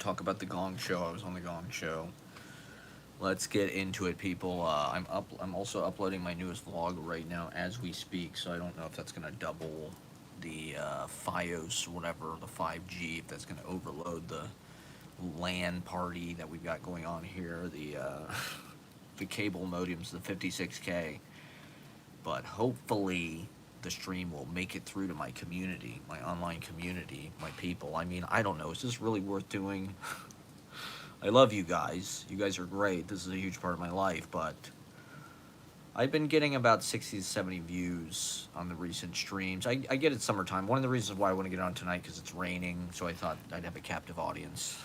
talk about the Gong Show. I was on the Gong Show. Let's get into it, people. I'm also uploading my newest vlog right now as we speak. So I don't know if that's gonna double the FiOS, whatever, the 5G. If that's gonna overload the LAN party that we've got going on here. The the cable modems, the 56K. But hopefully the stream will make it through to my community, my online community, my people. I mean, I don't know. Is this really worth doing? I love you guys. You guys are great. This is a huge part of my life, but I've been getting about 60 to 70 views on the recent streams. I get it summertime. One of the reasons why I want to get on tonight because it's raining, so I thought I'd have a captive audience.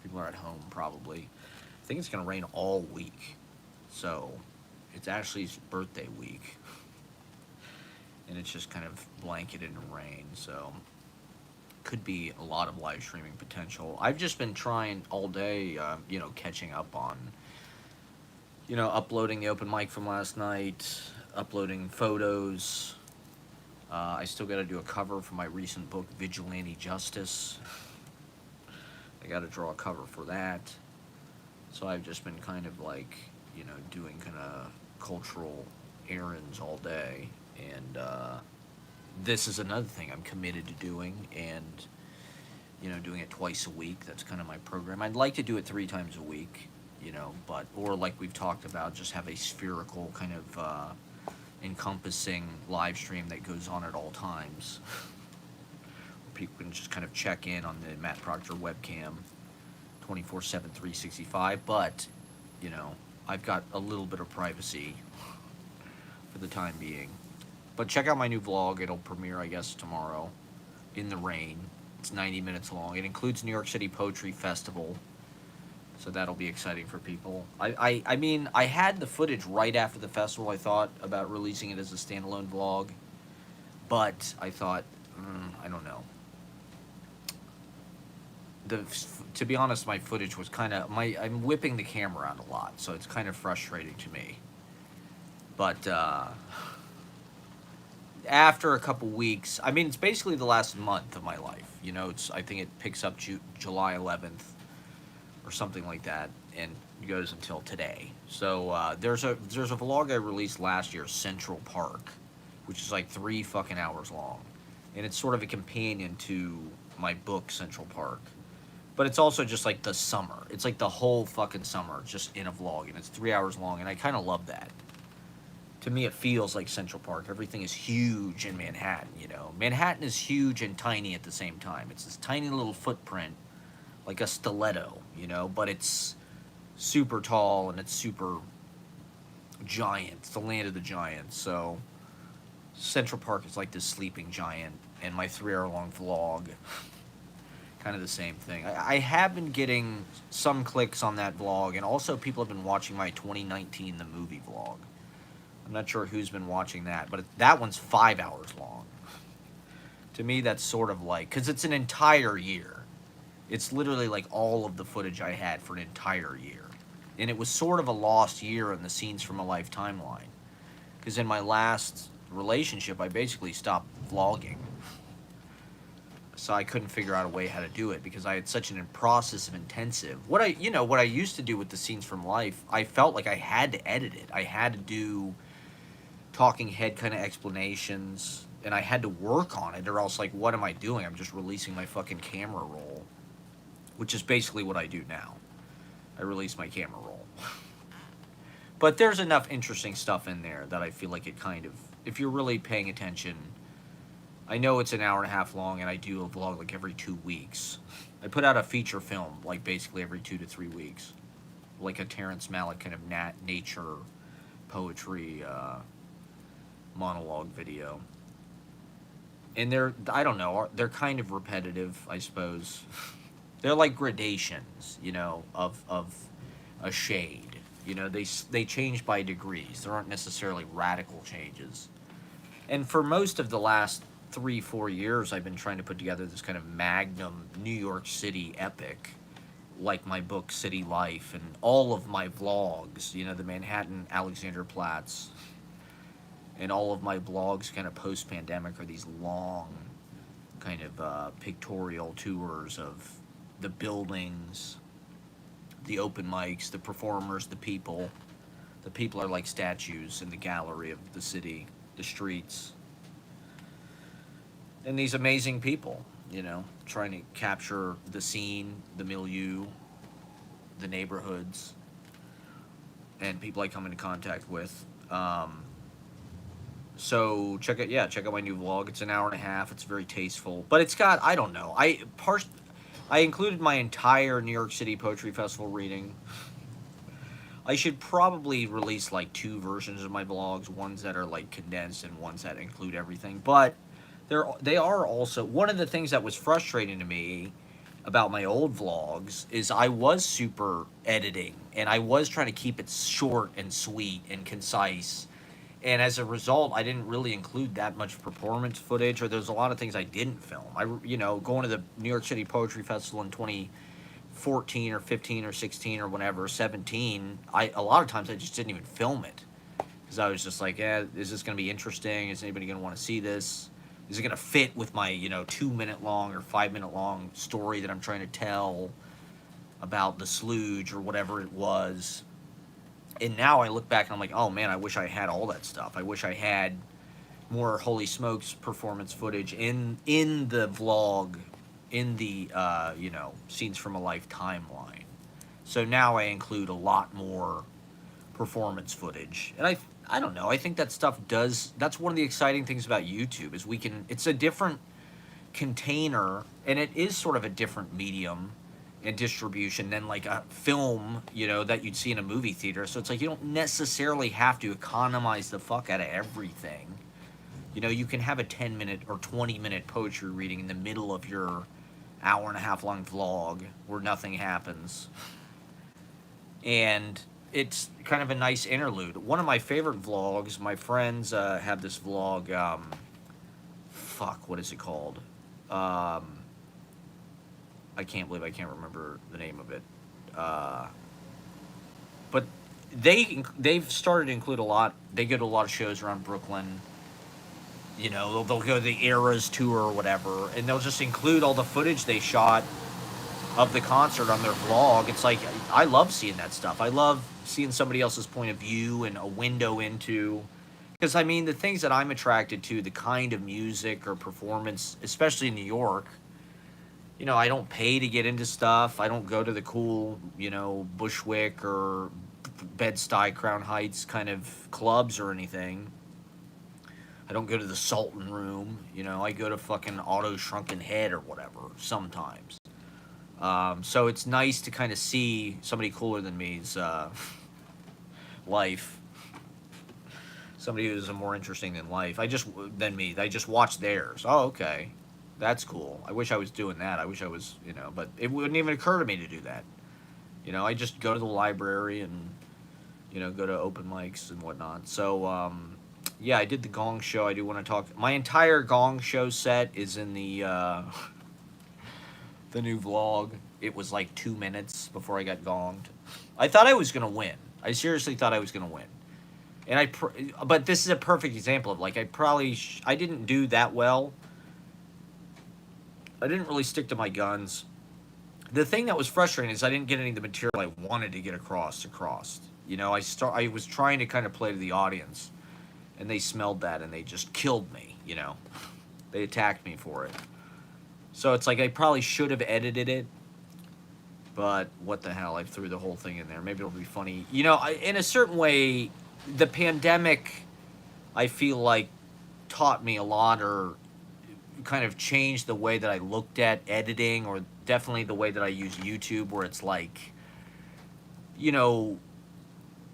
People are at home probably. I think it's going to rain all week. So it's Ashley's birthday week. And it's just kind of blanketed in rain, so could be a lot of live streaming potential. I've just been trying all day, catching up on, uploading the open mic from last night, uploading photos. I still got to do a cover for my recent book, Vigilante Justice. I got to draw a cover for that. So I've just been kind of like, doing kind of cultural errands all day. And this is another thing I'm committed to doing, and doing it twice a week. That's kind of my program. I'd like to do it 3 times a week, but or like we've talked about, just have a spherical kind of encompassing live stream that goes on at all times. People can just kind of check in on the Matt Proctor webcam, 24/7, 365. But I've got a little bit of privacy for the time being. But check out my new vlog. It'll premiere, I guess, tomorrow in the rain. It's 90 minutes long. It includes New York City Poetry Festival, so that'll be exciting for people. I mean, I had the footage right after the festival. I thought about releasing it as a standalone vlog, but I thought, I don't know. To be honest, my footage was kind of... I'm whipping the camera around a lot, so it's kind of frustrating to me. But... after a couple weeks, I mean, it's basically the last month of my life. I think it picks up July 11th or something like that, and goes until today. So there's a vlog I released last year, Central Park, which is like 3 fucking hours long, and it's sort of a companion to my book, Central Park. But it's also just like the summer. It's like the whole fucking summer just in a vlog, and it's 3 hours long, and I kind of love that. To me, it feels like Central Park. Everything is huge in Manhattan, Manhattan is huge and tiny at the same time. It's this tiny little footprint, like a stiletto, but it's super tall and it's super giant. It's the land of the giants. So Central Park is like this sleeping giant, and my 3-hour-long vlog, kind of the same thing. I have been getting some clicks on that vlog, and also people have been watching my 2019 The Movie vlog. I'm not sure who's been watching that, but that one's 5 hours long. To me, that's sort of like... because it's an entire year. It's literally like all of the footage I had for an entire year. And it was sort of a lost year in the Scenes from a Life timeline. Because in my last relationship, I basically stopped vlogging. So I couldn't figure out a way how to do it, because I had such an process of intensive... What I used to do with the Scenes from Life, I felt like I had to edit it. I had to do talking head kind of explanations, and I had to work on it, or else, like, what am I doing? I'm just releasing my fucking camera roll, which is basically what I do now. I release my camera roll. But there's enough interesting stuff in there that I feel like it kind of... if you're really paying attention... I know it's an hour and a half long, and I do a vlog like every 2 weeks. I put out a feature film like basically every 2 to 3 weeks. Like a Terrence Malick kind of nature, poetry, monologue video. And I don't know, they're kind of repetitive, I suppose. They're like gradations, of a shade. They change by degrees. There aren't necessarily radical changes. And for most of the last 3-4 years, I've been trying to put together this kind of magnum New York City epic, like my book City Life, and all of my vlogs, the Manhattan Alexanderplatz, and all of my vlogs kind of post-pandemic are these long kind of pictorial tours of the buildings, the open mics, the performers, the people. The people are like statues in the gallery of the city, the streets, and these amazing people, trying to capture the scene, the milieu, the neighborhoods, and people I come into contact with. So check out my new vlog. It's an hour and a half. It's very tasteful, but it's got, I don't know. I included my entire New York City Poetry Festival reading. I should probably release like two versions of my vlogs, ones that are like condensed and ones that include everything. But they are also, one of the things that was frustrating to me about my old vlogs is I was super editing and I was trying to keep it short and sweet and concise. And as a result, I didn't really include that much performance footage, or there's a lot of things I didn't film. Going to the New York City Poetry Festival in 2014 or 15 or 16 or whenever, 17, a lot of times I just didn't even film it. Because I was just like, is this going to be interesting? Is anybody going to want to see this? Is it going to fit with my, 2-minute long or 5-minute long story that I'm trying to tell about the sludge or whatever it was? And now I look back and I'm like, oh man, I wish I had all that stuff. I wish I had more Holy Smokes performance footage in the vlog, in the Scenes from a Life timeline. So now I include a lot more performance footage, and I don't know. I think that stuff that's one of the exciting things about YouTube is it's a different container, and it is sort of a different medium and distribution than like a film, that you'd see in a movie theater. So it's like you don't necessarily have to economize the fuck out of everything. You can have a 10-minute or 20-minute poetry reading in the middle of your hour and a half long vlog where nothing happens. And it's kind of a nice interlude. One of my favorite vlogs, my friends have this vlog, what is it called? I can't believe I can't remember the name of it. But they've started to include a lot. They go to a lot of shows around Brooklyn. They'll go to the Eras tour or whatever, and they'll just include all the footage they shot of the concert on their vlog. It's like, I love seeing that stuff. I love seeing somebody else's point of view and a window into, because the things that I'm attracted to, the kind of music or performance, especially in New York, I don't pay to get into stuff. I don't go to the cool, Bushwick or Bed-Stuy, Crown Heights kind of clubs or anything. I don't go to the Sultan Room. I go to fucking Otto's Shrunken Head or whatever sometimes. So it's nice to kind of see somebody cooler than me's life. Somebody who's more interesting than me. I just watch theirs. Oh, okay. That's cool. I wish I was doing that. I wish I was, but it wouldn't even occur to me to do that. I just go to the library and, go to open mics and whatnot. So, I did the Gong Show. I do want to talk. My entire Gong Show set is in the new vlog. It was like 2 minutes before I got gonged. I thought I was going to win. I seriously thought I was going to win. And but this is a perfect example of like, I didn't do that well. I didn't really stick to my guns. The thing that was frustrating is I didn't get any of the material I wanted to get across. I was trying to kind of play to the audience, and they smelled that and they just killed me, They attacked me for it. So it's like I probably should have edited it, but what the hell, I threw the whole thing in there. Maybe it'll be funny. In a certain way, the pandemic, I feel like, taught me a lot, or kind of changed the way that I looked at editing, or definitely the way that I use YouTube, where it's like,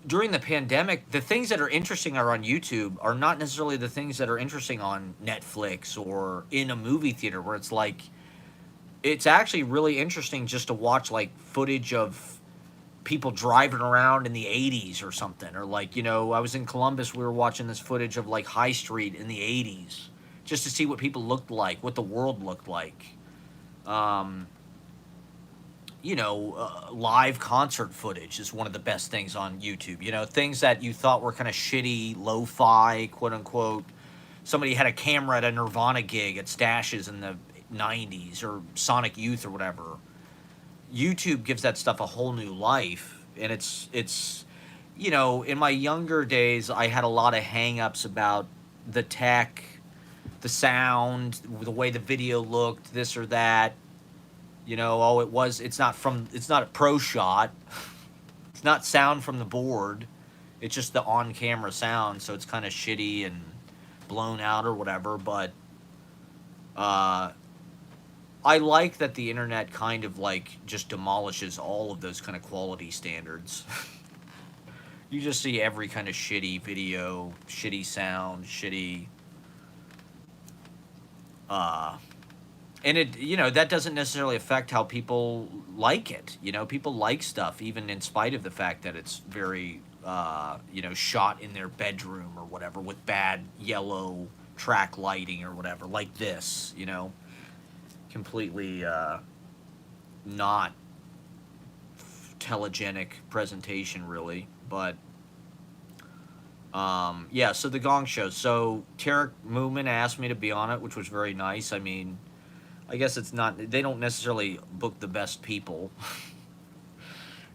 during the pandemic, the things that are interesting are on YouTube are not necessarily the things that are interesting on Netflix or in a movie theater, where it's like, it's actually really interesting just to watch like footage of people driving around in the 80s or something. Or like, I was in Columbus, we were watching this footage of like High Street in the 80s, just to see what people looked like, what the world looked like. Live concert footage is one of the best things on YouTube. Things that you thought were kind of shitty, lo-fi, quote unquote. Somebody had a camera at a Nirvana gig at Stashes in the 90s, or Sonic Youth or whatever. YouTube gives that stuff a whole new life, and you know, in my younger days, I had a lot of hang-ups about the tech, the sound, the way the video looked, this or that. You know, oh, it's not a pro shot. It's not sound from the board. It's just the on-camera sound, so it's kind of shitty and blown out or whatever. But uh, I like that the internet kind of like just demolishes all of those kind of quality standards. You just see every kind of shitty video, shitty sound, shitty. Uh, and it, you know, that doesn't necessarily affect how people like it. You know, people like stuff even in spite of the fact that it's very, you know, shot in their bedroom or whatever with bad yellow track lighting or whatever, like this. You know, completely not telegenic presentation, really. But yeah, so the Gong Show. So Tarek Moomin asked me to be on it, which was very nice. I mean, I guess it's not, they don't necessarily book the best people.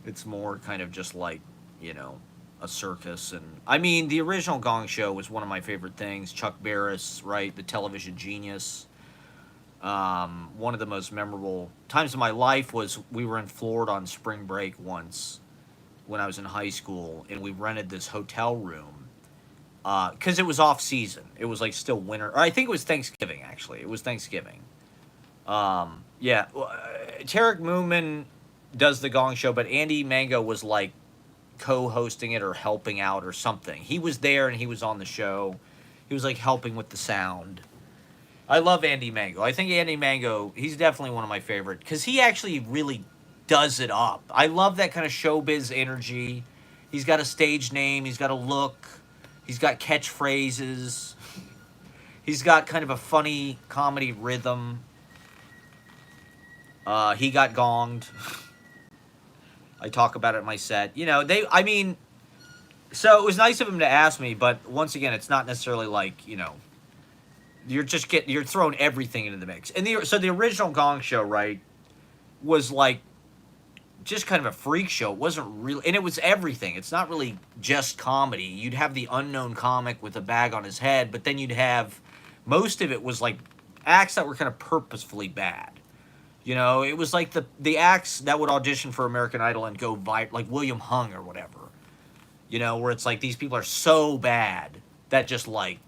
It's more kind of just like, you know, a circus. And I mean, the original Gong Show was one of my favorite things. Chuck Barris, right? The television genius. One of the most memorable times of my life was we were in Florida on spring break once when I was in high school, and we rented this hotel room because it was off season. It was like still winter. Or I think it was Thanksgiving, actually. It was Thanksgiving. Yeah, Tarek Moomin does the Gong Show, but Andy Mango was like co-hosting it or helping out or something. He was there and he was on the show. He was like helping with the sound. I love Andy Mango. I think Andy Mango, he's definitely one of my favorite because he actually really does it up. I love that kind of showbiz energy. He's got a stage name. He's got a look. He's got catchphrases. He's got kind of a funny comedy rhythm. He got gonged. I talk about it in my set. You know, I mean, so it was nice of him to ask me, but once again, it's not necessarily like, you know, you're throwing everything into the mix. And so the original Gong Show, right, was like just kind of a freak show. It wasn't really, and it was everything. It's not really just comedy. You'd have the unknown comic with a bag on his head, but then you'd have, most of it was like acts that were kind of purposefully bad. You know, it was like the acts that would audition for American Idol and go like William Hung or whatever. You know, where it's like these people are so bad that just like,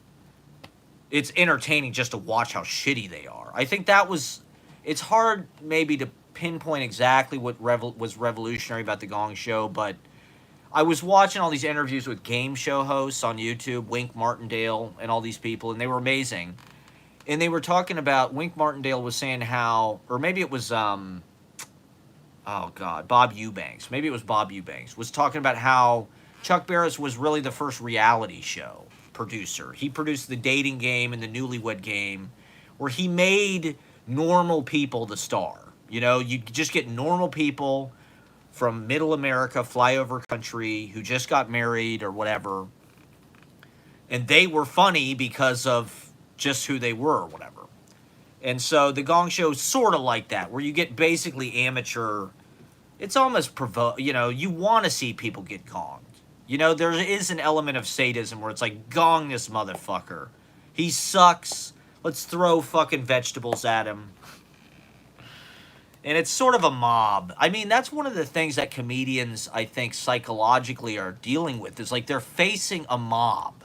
it's entertaining just to watch how shitty they are. I think that was, it's hard maybe to pinpoint exactly what was revolutionary about the Gong Show, but I was watching all these interviews with game show hosts on YouTube, Wink Martindale and all these people, and they were amazing. And they were talking about, Wink Martindale was saying how, or maybe it was, oh God, Bob Eubanks. Maybe it was Bob Eubanks, was talking about how Chuck Barris was really the first reality show producer. He produced The Dating Game and The Newlywed Game, where he made normal people the star. You know, you just get normal people from middle America, flyover country, who just got married or whatever, and they were funny because of just who they were or whatever. And so the Gong Show is sort of like that, where you get basically amateur. It's almost you know, you want to see people get gonged. You know, there is an element of sadism where it's like, gong this motherfucker. He sucks. Let's throw fucking vegetables at him. And it's sort of a mob. I mean, that's one of the things that comedians, I think, psychologically are dealing with, is like they're facing a mob.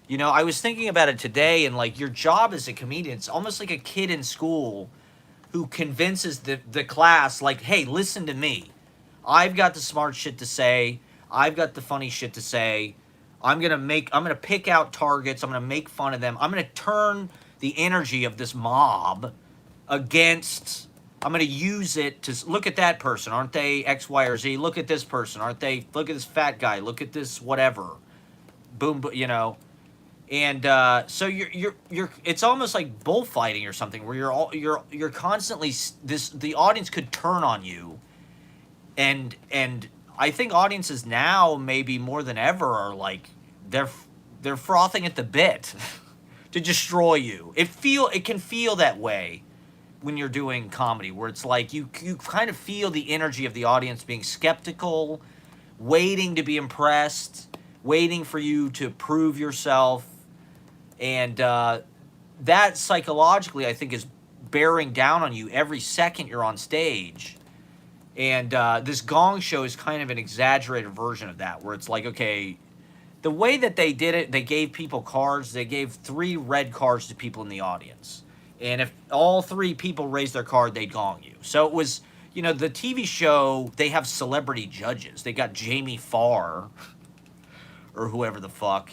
You know, I was thinking about it today, and like your job as a comedian, it's almost like a kid in school who convinces the class, like, hey, listen to me. I've got the smart shit to say. I've got the funny shit to say. I'm going to pick out targets. I'm going to make fun of them. I'm going to turn the energy of this mob against, I'm going to use it to look at that person. Aren't they X, Y, or Z? Look at this person. Aren't they, look at this fat guy. Look at this whatever. Boom, you know. And so you're it's almost like bullfighting or something, where you're constantly, the audience could turn on you. And I think audiences now, maybe more than ever, are like, they're frothing at the bit to destroy you. It can feel that way when you're doing comedy, where it's like you kind of feel the energy of the audience being skeptical, waiting to be impressed, waiting for you to prove yourself, and that psychologically, I think, is bearing down on you every second you're on stage. And this Gong Show is kind of an exaggerated version of that, where it's like, okay, the way that they did it, they gave people cards. They gave 3 red cards to people in the audience. And if all 3 people raised their card, they'd gong you. So it was, the TV show, they have celebrity judges. They got Jamie Farr, or whoever the fuck,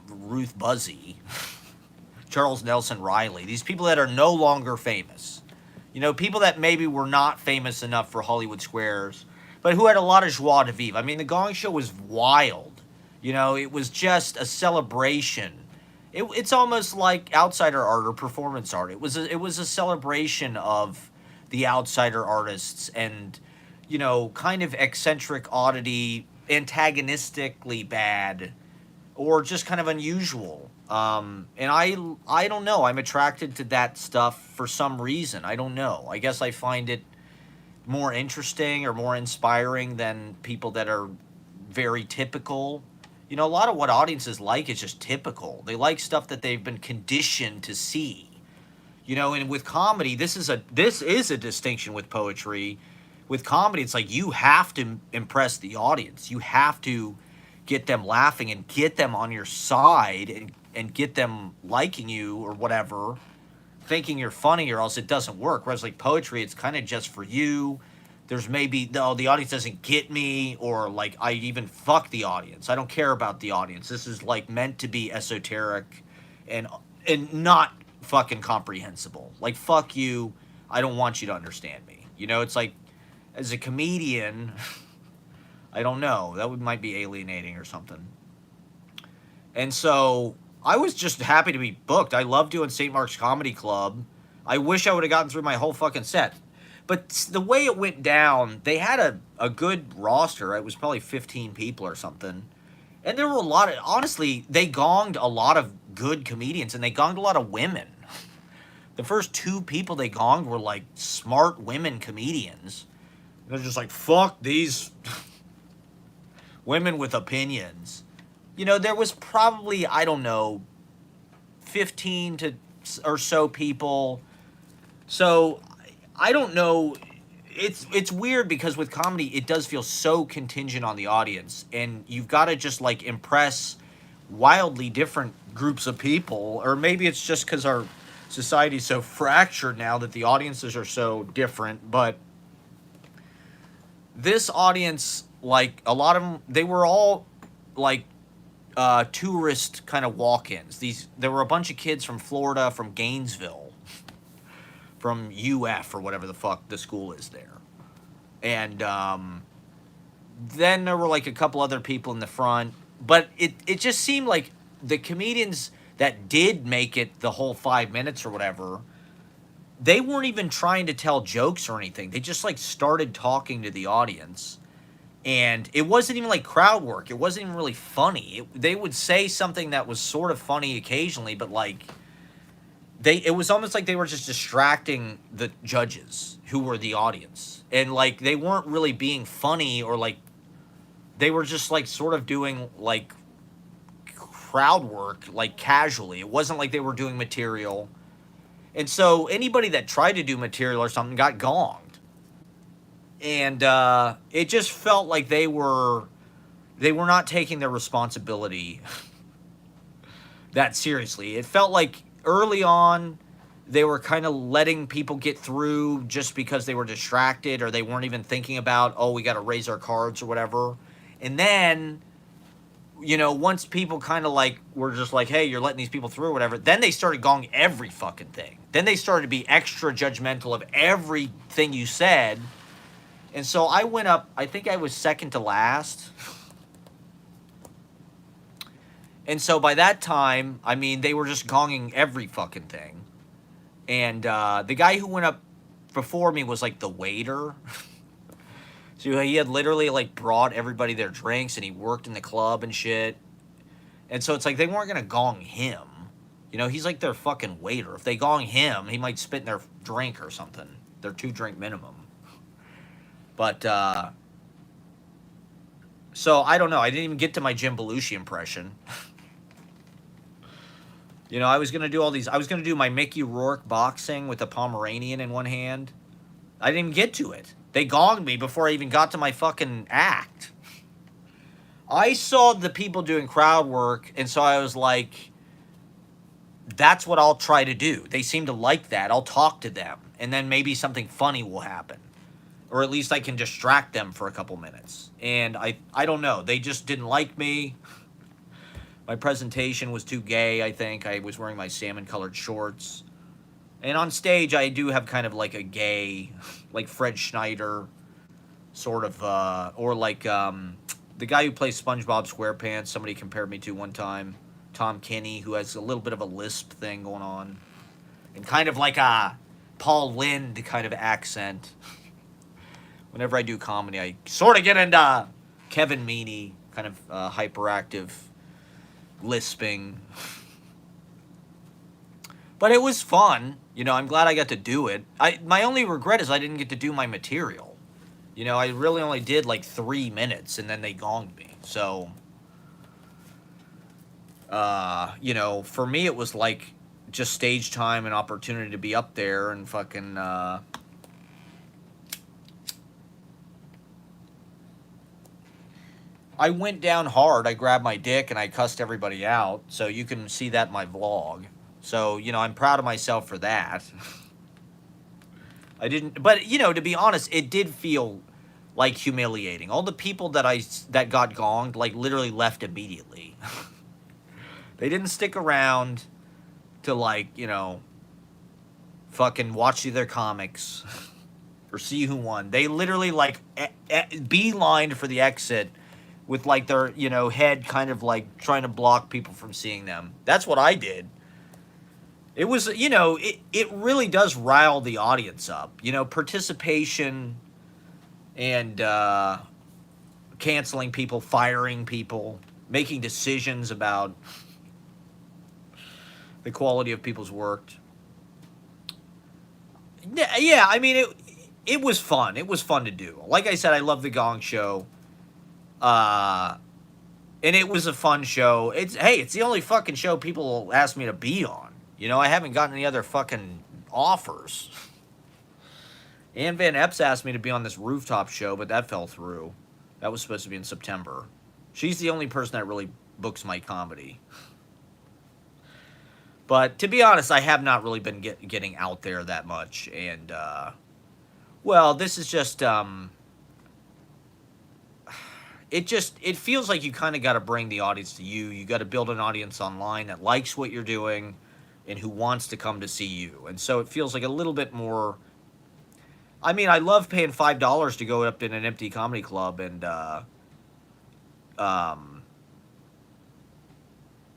Ruth Buzzy, Charles Nelson Riley. These people that are no longer famous. People that maybe were not famous enough for Hollywood Squares, but who had a lot of joie de vivre. I mean, the Gong Show was wild. It was just a celebration. It's almost like outsider art or performance art. It was a celebration of the outsider artists and, kind of eccentric oddity, antagonistically bad, or just kind of unusual. And I don't know. I'm attracted to that stuff for some reason. I don't know. I guess I find it more interesting or more inspiring than people that are very typical. A lot of what audiences like is just typical. They like stuff that they've been conditioned to see. And with comedy, this is a distinction with poetry. With comedy, it's like you have to impress the audience. You have to get them laughing and get them on your side and get them liking you or whatever, thinking you're funny, or else it doesn't work. Whereas like poetry, it's kind of just for you. There's maybe, no, the audience doesn't get me, or like I even fuck the audience. I don't care about the audience. This is like meant to be esoteric and not fucking comprehensible. Like, fuck you. I don't want you to understand me. It's like, as a comedian, I don't know. That might be alienating or something. And so I was just happy to be booked. I love doing St. Mark's Comedy Club. I wish I would have gotten through my whole fucking set. But the way it went down, they had a good roster. It was probably 15 people or something. And there were a lot of, honestly, they gonged a lot of good comedians, and they gonged a lot of women. The first 2 people they gonged were like smart women comedians. They're just like, fuck these women with opinions. There was probably, I don't know, 15 to or so people. So I don't know. It's weird because with comedy, it does feel so contingent on the audience, and you've got to just like impress wildly different groups of people, or maybe it's just because our society's so fractured now that the audiences are so different. But this audience, like a lot of them, they were all like tourist kind of walk-ins. There were a bunch of kids from Florida, from Gainesville, from UF or whatever the fuck the school is there. And then there were like a couple other people in the front. But it just seemed like the comedians that did make it the whole 5 minutes or whatever, they weren't even trying to tell jokes or anything. They just like started talking to the audience. And it wasn't even like crowd work. It wasn't even really funny. They would say something that was sort of funny occasionally, but like it was almost like they were just distracting the judges who were the audience. And like they weren't really being funny, or like they were just like sort of doing like crowd work like casually. It wasn't like they were doing material. And so anybody that tried to do material or something got gonged. And it just felt like they were not taking their responsibility that seriously. It felt like early on they were kind of letting people get through just because they were distracted, or they weren't even thinking about, oh, we got to raise our cards or whatever. And then, once people kind of like were just like, hey, you're letting these people through or whatever, then they started gonging every fucking thing. Then they started to be extra judgmental of everything you said. And so I went up, I think I was second to last. And so by that time, I mean, they were just gonging every fucking thing. And the guy who went up before me was like the waiter. So he had literally like brought everybody their drinks, and he worked in the club and shit. And so it's like they weren't going to gong him. You know, he's like their fucking waiter. If they gong him, he might spit in their drink or something. Their 2-drink minimum. But, so I don't know. I didn't even get to my Jim Belushi impression. You know, I was going to do all these. I was going to do my Mickey Rourke boxing with a Pomeranian in one hand. I didn't even get to it. They gonged me before I even got to my fucking act. I saw the people doing crowd work, and so I was like, that's what I'll try to do. They seem to like that. I'll talk to them, and then maybe something funny will happen. Or at least I can distract them for a couple minutes. And I don't know. They just didn't like me. My presentation was too gay, I think. I was wearing my salmon-colored shorts. And on stage, I do have kind of like a gay, like Fred Schneider, sort of, or like the guy who plays SpongeBob SquarePants, somebody compared me to one time, Tom Kenny, who has a little bit of a lisp thing going on. And kind of like a Paul Lynde kind of accent. Whenever I do comedy, I sort of get into Kevin Meaney, kind of hyperactive, lisping. But it was fun. You know, I'm glad I got to do it. My only regret is I didn't get to do my material. You know, I really only did like 3 minutes, and then they gonged me. So, you know, for me it was like just stage time and opportunity to be up there and fucking... I went down hard. I grabbed my dick and I cussed everybody out. So you can see that in my vlog. So, you know, I'm proud of myself for that. I didn't, but, you know, to be honest, it did feel like humiliating. All the people that got gonged, like, literally left immediately. They didn't stick around to, like, you know, fucking watch their comics or see who won. They literally, like, beelined for the exit with, like, their, you know, head kind of, like, trying to block people from seeing them. That's what I did. It was, you know, it really does rile the audience up. You know, participation and canceling people, firing people, making decisions about the quality of people's work. Yeah, I mean, it was fun. It was fun to do. Like I said, I love the Gong Show. And it was a fun show. It's the only fucking show people ask me to be on. You know, I haven't gotten any other fucking offers. Ann Van Epps asked me to be on this rooftop show, but that fell through. That was supposed to be in September. She's the only person that really books my comedy. But to be honest, I have not really been getting out there that much. And, well, this is just, it feels like you kind of got to bring the audience to you. You got to build an audience online that likes what you're doing and who wants to come to see you. And so it feels like a little bit more... I mean, I love paying $5 to go up in an empty comedy club and,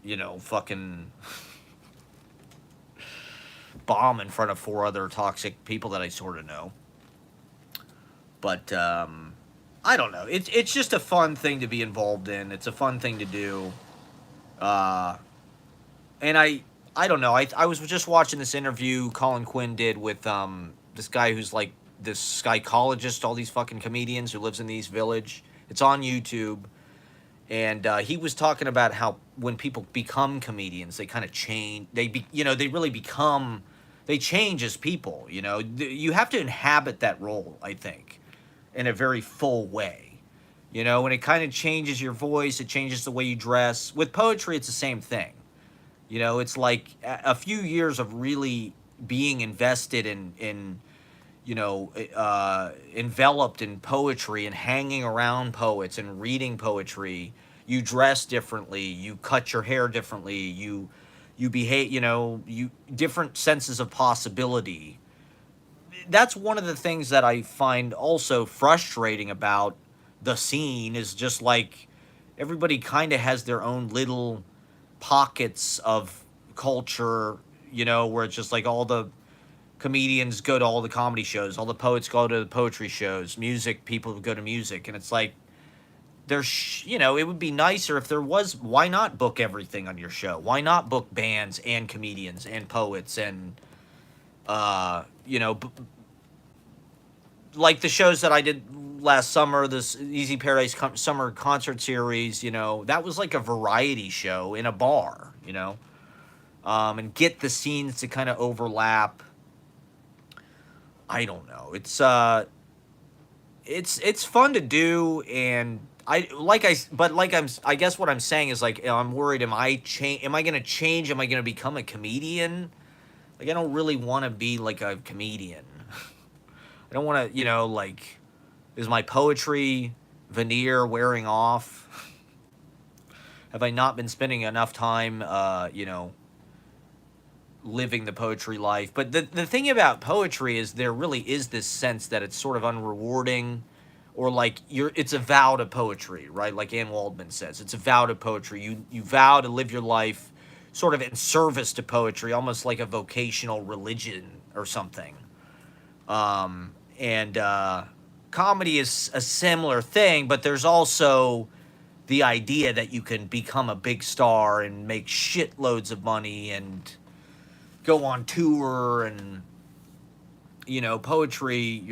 you know, fucking bomb in front of 4 other toxic people that I sort of know. But, I don't know. It's just a fun thing to be involved in. It's a fun thing to do. And I don't know. I was just watching this interview Colin Quinn did with this guy who's like this psychologist, all these fucking comedians who lives in the East Village. It's on YouTube. And he was talking about how when people become comedians, they kind of change. You know, they really become, they change as people, you know. You have to inhabit that role, I think, in a very full way. You know, and it kind of changes your voice. It changes the way you dress. With poetry, it's the same thing. You know, it's like a few years of really being invested in you know, enveloped in poetry and hanging around poets and reading poetry. You dress differently. You cut your hair differently. You behave, you know, different senses of possibility. That's one of the things that I find also frustrating about the scene is just like everybody kind of has their own little pockets of culture, you know, where it's just like all the comedians go to all the comedy shows, all the poets go to the poetry shows, music people go to music, and it's like you know, it would be nicer if there was. Why not book everything on your show? Why not book bands and comedians and poets and you know, like the shows that I did last summer, this Easy Paradise summer concert series, you know, that was like a variety show in a bar, you know, and get the scenes to kind of overlap. I don't know. It's fun to do, and I guess what I'm saying is like, I'm worried. Am I gonna change? Am I gonna become a comedian? Like, I don't really want to be like a comedian. I don't want to, you know, like, is my poetry veneer wearing off? Have I not been spending enough time, you know, living the poetry life? But the thing about poetry is there really is this sense that it's sort of unrewarding, or like it's a vow to poetry, right? Like Anne Waldman says, it's a vow to poetry. You vow to live your life sort of in service to poetry, almost like a vocational religion or something. And comedy is a similar thing, but there's also the idea that you can become a big star and make shitloads of money and go on tour. And you know, poetry,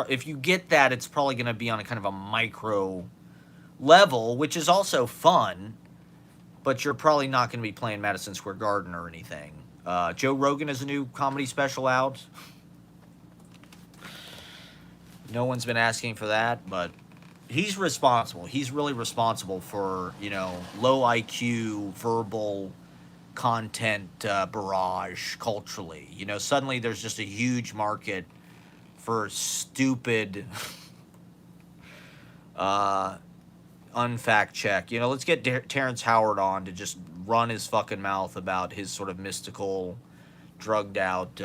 if you get that, it's probably going to be on a kind of a micro level, which is also fun, but you're probably not going to be playing Madison Square Garden or anything. Joe Rogan has a new comedy special out. No one's been asking for that, but he's responsible. He's really responsible for, you know, low IQ, verbal content barrage culturally. You know, suddenly there's just a huge market for stupid, unfact check. You know, let's get Terrence Howard on to just run his fucking mouth about his sort of mystical, drugged out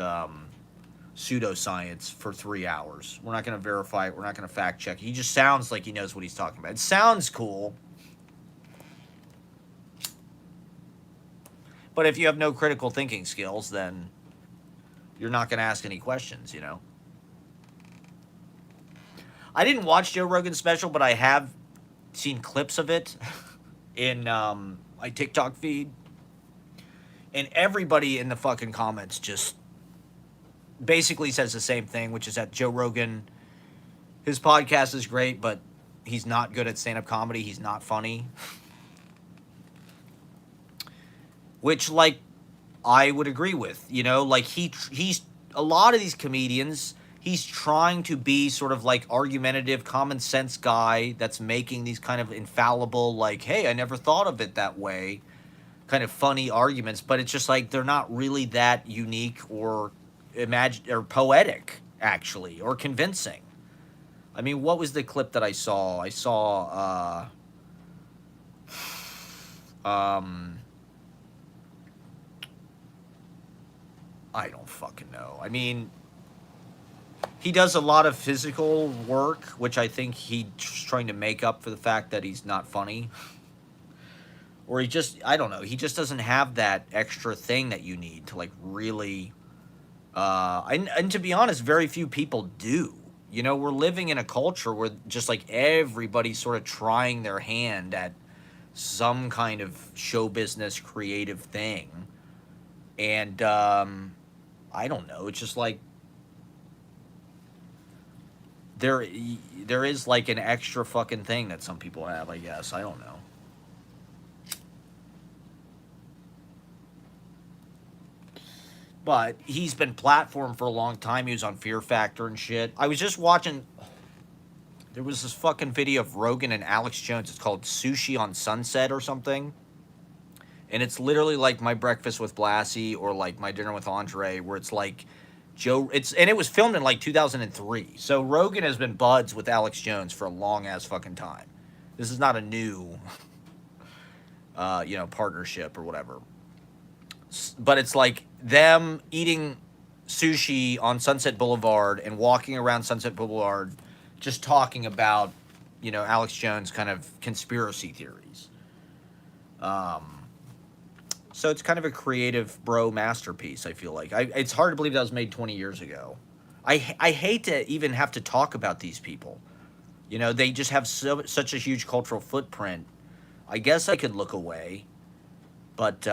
pseudoscience for 3 hours. We're not going to verify it. We're not going to fact check. He just sounds like he knows what he's talking about. It sounds cool. But if you have no critical thinking skills, then you're not going to ask any questions, you know? I didn't watch Joe Rogan's special, but I have seen clips of it in my TikTok feed. And everybody in the fucking comments just basically says the same thing, which is that Joe Rogan, his podcast is great, but he's not good at stand-up comedy. He's not funny. Which, like, I would agree with. You know, like, he's a lot of these comedians, he's trying to be sort of like argumentative, common sense guy that's making these kind of infallible, like, hey, I never thought of it that way, kind of funny arguments, but it's just like they're not really that unique or poetic, actually, or convincing. I mean, what was the clip that I saw? I saw I don't fucking know. I mean, he does a lot of physical work, which I think he's trying to make up for the fact that he's not funny. Or he just, I don't know, he just doesn't have that extra thing that you need to, like, really, and to be honest, very few people do. You know, we're living in a culture where just, like, everybody's sort of trying their hand at some kind of show business creative thing. And, I don't know, it's just like, there is, like, an extra fucking thing that some people have, I guess. I don't know. But he's been platformed for a long time. He was on Fear Factor and shit. I was just watching, there was this fucking video of Rogan and Alex Jones. It's called Sushi on Sunset or something. And it's literally like My Breakfast with Blassie or like My Dinner with Andre, where it's like and it was filmed in like 2003. So Rogan has been buds with Alex Jones for a long ass fucking time. This is not a new, you know, partnership or whatever. But it's like them eating sushi on Sunset Boulevard and walking around Sunset Boulevard, just talking about, you know, Alex Jones' kind of conspiracy theories. So it's kind of a creative bro masterpiece, I feel like. It's hard to believe that was made 20 years ago. I hate to even have to talk about these people. You know, they just have such a huge cultural footprint. I guess I could look away, but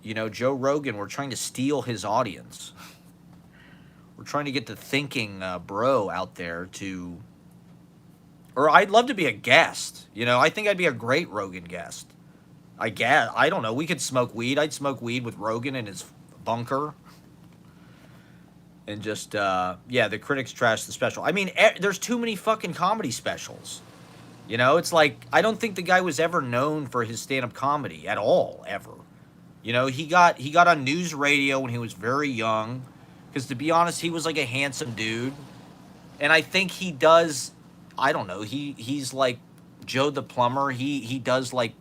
you know, Joe Rogan, we're trying to steal his audience. We're trying to get the thinking bro out there to, or I'd love to be a guest. You know, I think I'd be a great Rogan guest. I guess, I don't know. We could smoke weed. I'd smoke weed with Rogan in his bunker. And just, yeah, the critics trash the special. I mean, there's too many fucking comedy specials. You know, it's like, I don't think the guy was ever known for his stand-up comedy at all, ever. You know, he got on news radio when he was very young. Because to be honest, he was like a handsome dude. And I think he does, I don't know, he's like Joe the Plumber. He does like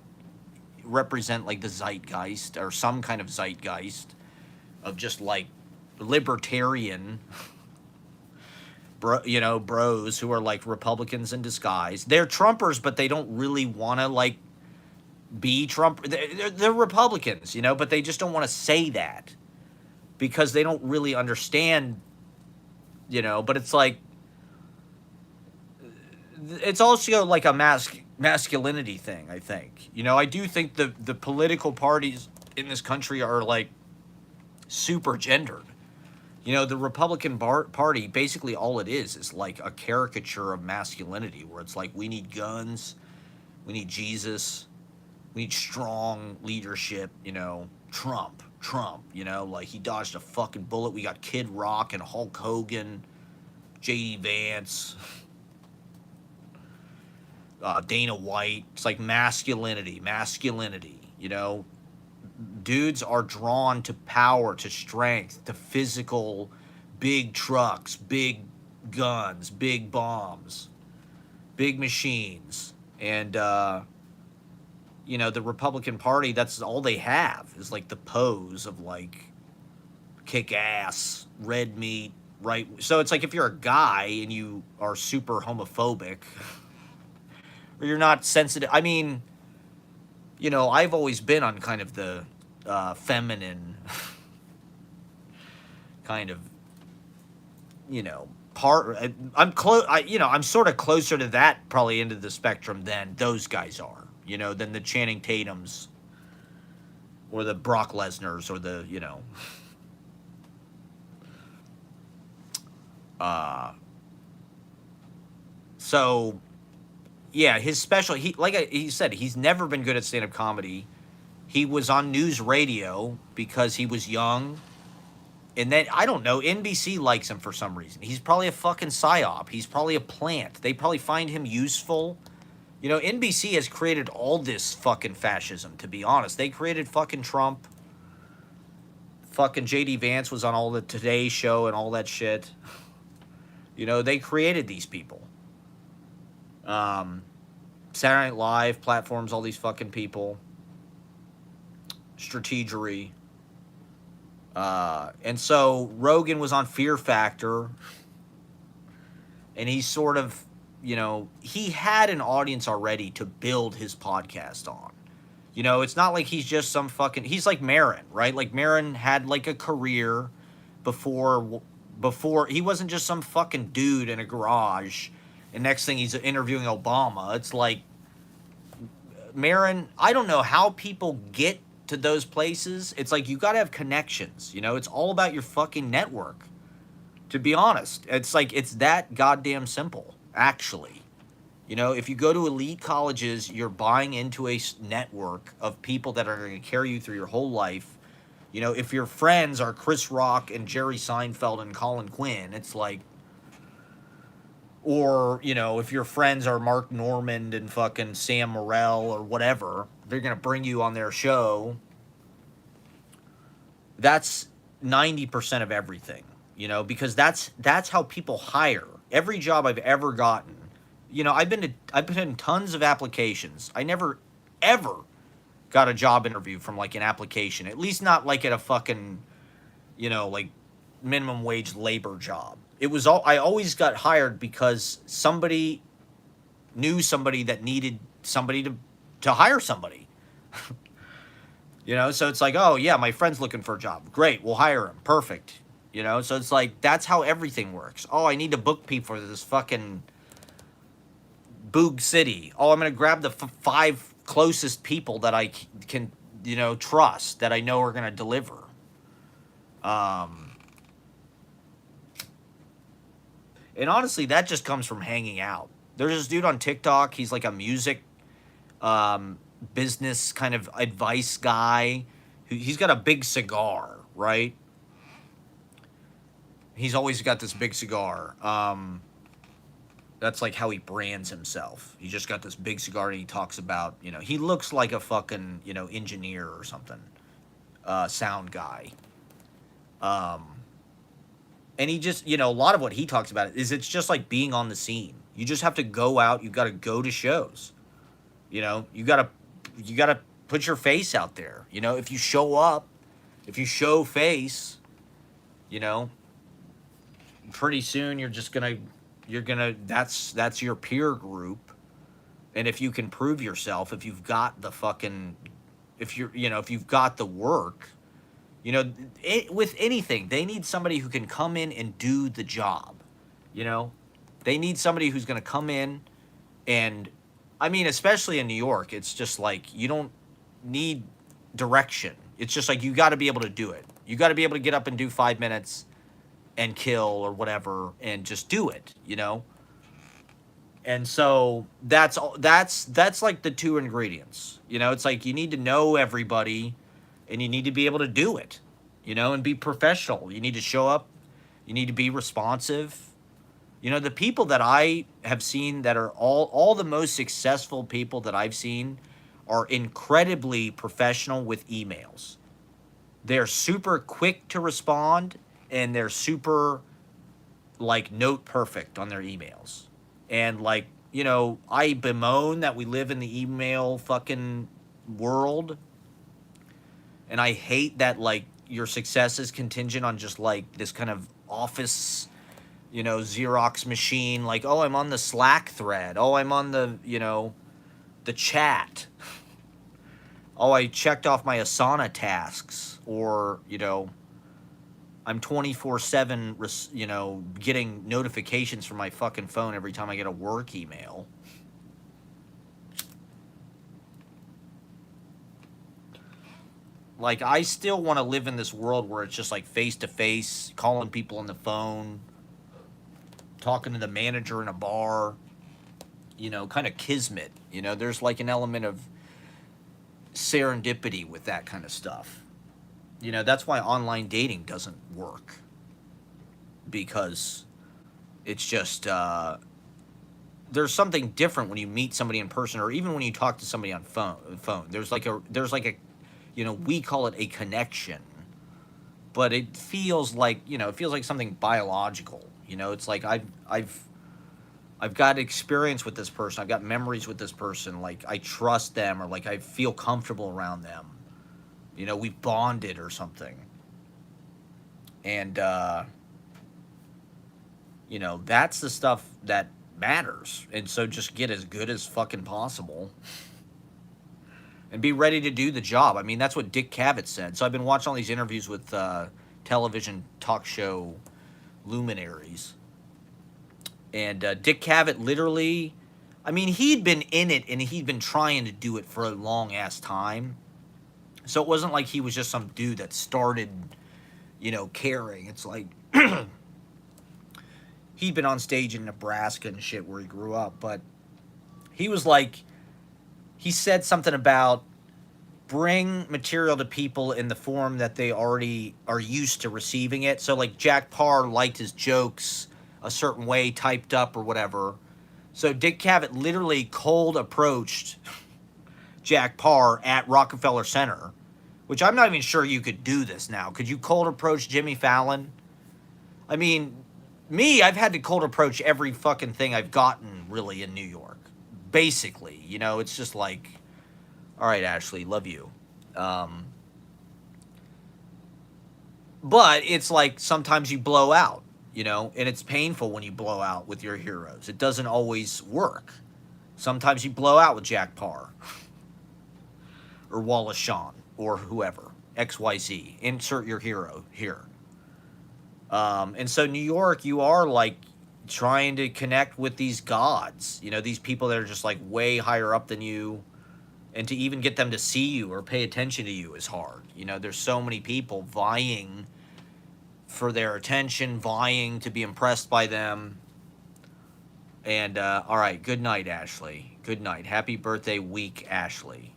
represent like the zeitgeist or some kind of zeitgeist of just like libertarian you know, bros who are like Republicans in disguise. They're Trumpers, but they don't really want to like be Trump. They're Republicans, you know, but they just don't want to say that because they don't really understand, you know. But it's like, it's also like a masculinity thing, I think. You know, I do think the political parties in this country are like super gendered. You know, the Republican Party, basically all it is like a caricature of masculinity, where it's like, we need guns, we need Jesus, we need strong leadership, you know, Trump, you know, like he dodged a fucking bullet. We got Kid Rock and Hulk Hogan, J.D. Vance, Dana White. It's like masculinity, you know. Dudes are drawn to power, to strength, to physical, big trucks, big guns, big bombs, big machines. And, you know, the Republican Party, that's all they have is like the pose of like kick ass, red meat, right? So it's like if you're a guy and you are super homophobic or you're not sensitive, I mean, you know, I've always been on kind of the feminine kind of, you know, part. I'm close. You know, I'm sort of closer to that probably end of the spectrum than those guys are. You know, than the Channing Tatums or the Brock Lesnars or the, you know. So, yeah, his special. He said, he's never been good at stand-up comedy. He was on news radio because he was young. And then, I don't know, NBC likes him for some reason. He's probably a fucking psyop. He's probably a plant. They probably find him useful. You know, NBC has created all this fucking fascism, to be honest. They created fucking Trump. Fucking J.D. Vance was on all the Today Show and all that shit. You know, they created these people. Saturday Night Live platforms, all these fucking people. Strategery. And so Rogan was on Fear Factor. And he sort of, you know, he had an audience already to build his podcast on. You know, it's not like he's just some fucking, he's like Maron, right? Like Maron had like a career before he wasn't just some fucking dude in a garage. And next thing he's interviewing Obama. It's like, Maron, I don't know how people get to those places. It's like, you got to have connections, you know? It's all about your fucking network, to be honest. It's like, it's that goddamn simple, actually. You know, if you go to elite colleges, you're buying into a network of people that are going to carry you through your whole life. You know, if your friends are Chris Rock and Jerry Seinfeld and Colin Quinn, it's like, or, you know, if your friends are Mark Normand and fucking Sam Morril or whatever, they're going to bring you on their show. That's 90% of everything, you know, because that's how people hire. Every job I've ever gotten, you know, I've been in tons of applications. I never, ever got a job interview from like an application, at least not like at a fucking, you know, like minimum wage labor job. It was all, I always got hired because somebody knew somebody that needed somebody to hire somebody. You know, so it's like, oh yeah, my friend's looking for a job. Great, we'll hire him. Perfect. You know, so it's like, that's how everything works. Oh, I need to book people for this fucking Boog City. Oh, I'm going to grab the 5 closest people that I can, trust, that I know are going to deliver. And honestly, that just comes from hanging out. There's this dude on TikTok. He's like a music business kind of advice guy. He's got a big cigar, right? He's always got this big cigar. That's like how he brands himself. He just got this big cigar and he talks about, he looks like a fucking, engineer or something. Sound guy. And he just, a lot of what he talks about is it's just like being on the scene. You just have to go out. You got to go to shows. You got to put your face out there. If you show up, if you show face, pretty soon that's your peer group. And if you can prove yourself, if you've got the fucking, if you've got the work, with anything, they need somebody who can come in and do the job. They need somebody who's going to come in and, especially in New York, it's just like you don't need direction. It's just like you got to be able to do it. You got to be able to get up and do 5 minutes and kill or whatever and just do it, And so that's like the 2 ingredients. It's like you need to know everybody and you need to be able to do it, and be professional. You need to show up. You need to be responsive. The people that I have seen that are all the most successful people that I've seen are incredibly professional with emails. They're super quick to respond and they're super like note perfect on their emails. And like, I bemoan that we live in the email fucking world. And I hate that like your success is contingent on just like this kind of office, Xerox machine. Like, oh, I'm on the Slack thread. Oh, I'm on the, the chat. Oh, I checked off my Asana tasks. Or, I'm 24/7, getting notifications from my fucking phone every time I get a work email. Like, I still want to live in this world where it's just like face-to-face, calling people on the phone, talking to the manager in a bar, kind of kismet. There's like an element of serendipity with that kind of stuff. That's why online dating doesn't work. Because it's just, there's something different when you meet somebody in person or even when you talk to somebody on phone. There's like a, we call it a connection. But it feels like, something biological. It's like I've got experience with this person. I've got memories with this person. Like I trust them or like I feel comfortable around them. We've bonded or something. And, that's the stuff that matters. And so just get as good as fucking possible. And be ready to do the job. That's what Dick Cavett said. So I've been watching all these interviews with television talk show luminaries. And Dick Cavett literally, he'd been in it and he'd been trying to do it for a long-ass time. So it wasn't like he was just some dude that started, caring. It's like he'd been on stage in Nebraska and shit where he grew up. But he was like, he said something about bring material to people in the form that they already are used to receiving it. So like Jack Parr liked his jokes a certain way, typed up or whatever. So Dick Cavett literally cold approached Jack Parr at Rockefeller Center, which I'm not even sure you could do this now. Could you cold approach Jimmy Fallon? I've had to cold approach every fucking thing I've gotten really in New York. Basically, it's just like, all right, Ashley, love you. But it's like sometimes you blow out, and it's painful when you blow out with your heroes. It doesn't always work. Sometimes you blow out with Jack Parr. Or Wallace Shawn, or whoever, XYZ. Insert your hero here. And so New York, you are like, trying to connect with these gods, you know, these people that are just like way higher up than you, and to even get them to see you or pay attention to you is hard. You know, there's so many people vying for their attention, vying to be impressed by them. And all right, good night, Ashley. Good night. Happy birthday week, Ashley.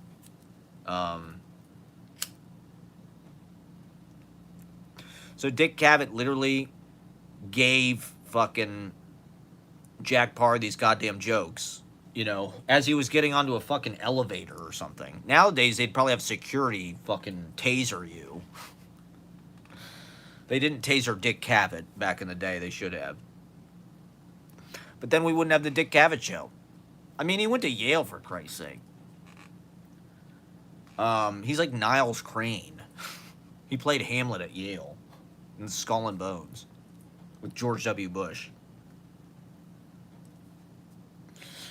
So Dick Cavett literally gave fucking Jack Parr these goddamn jokes, you know, as he was getting onto a fucking elevator or something. Nowadays, they'd probably have security fucking taser you. They didn't taser Dick Cavett back in the day. They should have. But then we wouldn't have the Dick Cavett show. I mean, he went to Yale, for Christ's sake. He's like Niles Crane. He played Hamlet at Yale in Skull and Bones with George W. Bush.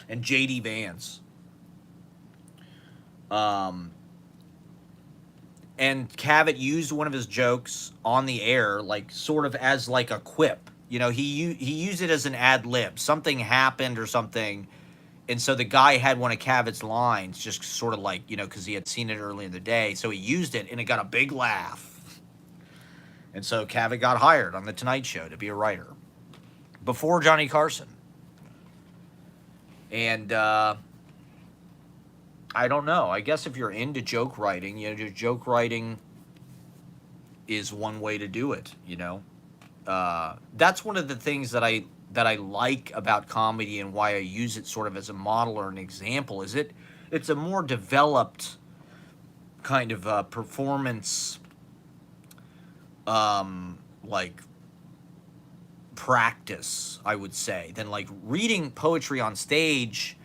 And J.D. Vance. And Cavett used one of his jokes on the air, like sort of as like a quip. You know, he used it as an ad lib. Something happened or something, and so the guy had one of Cavett's lines, just sort of like, you know, because he had seen it early in the day, so he used it, and it got a big laugh. And so Cavett got hired on The Tonight Show to be a writer before Johnny Carson. And I don't know. I guess if you're into joke writing, you know, joke writing is one way to do it, you know. That's one of the things that I like about comedy, and why I use it sort of as a model or an example, is it's a more developed kind of performance, like practice, I would say, than like reading poetry on stage.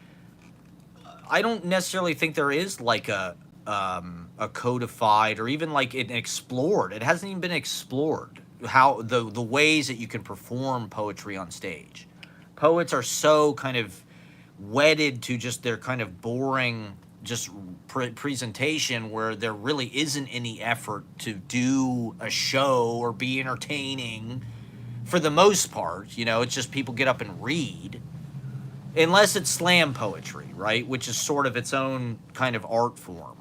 I don't necessarily think there is like a codified or even like an explored. It hasn't even been explored how the ways that you can perform poetry on stage. Poets are so kind of wedded to just their kind of boring just presentation, where there really isn't any effort to do a show or be entertaining for the most part. You know, it's just people get up and read, unless it's slam poetry, right, which is sort of its own kind of art form.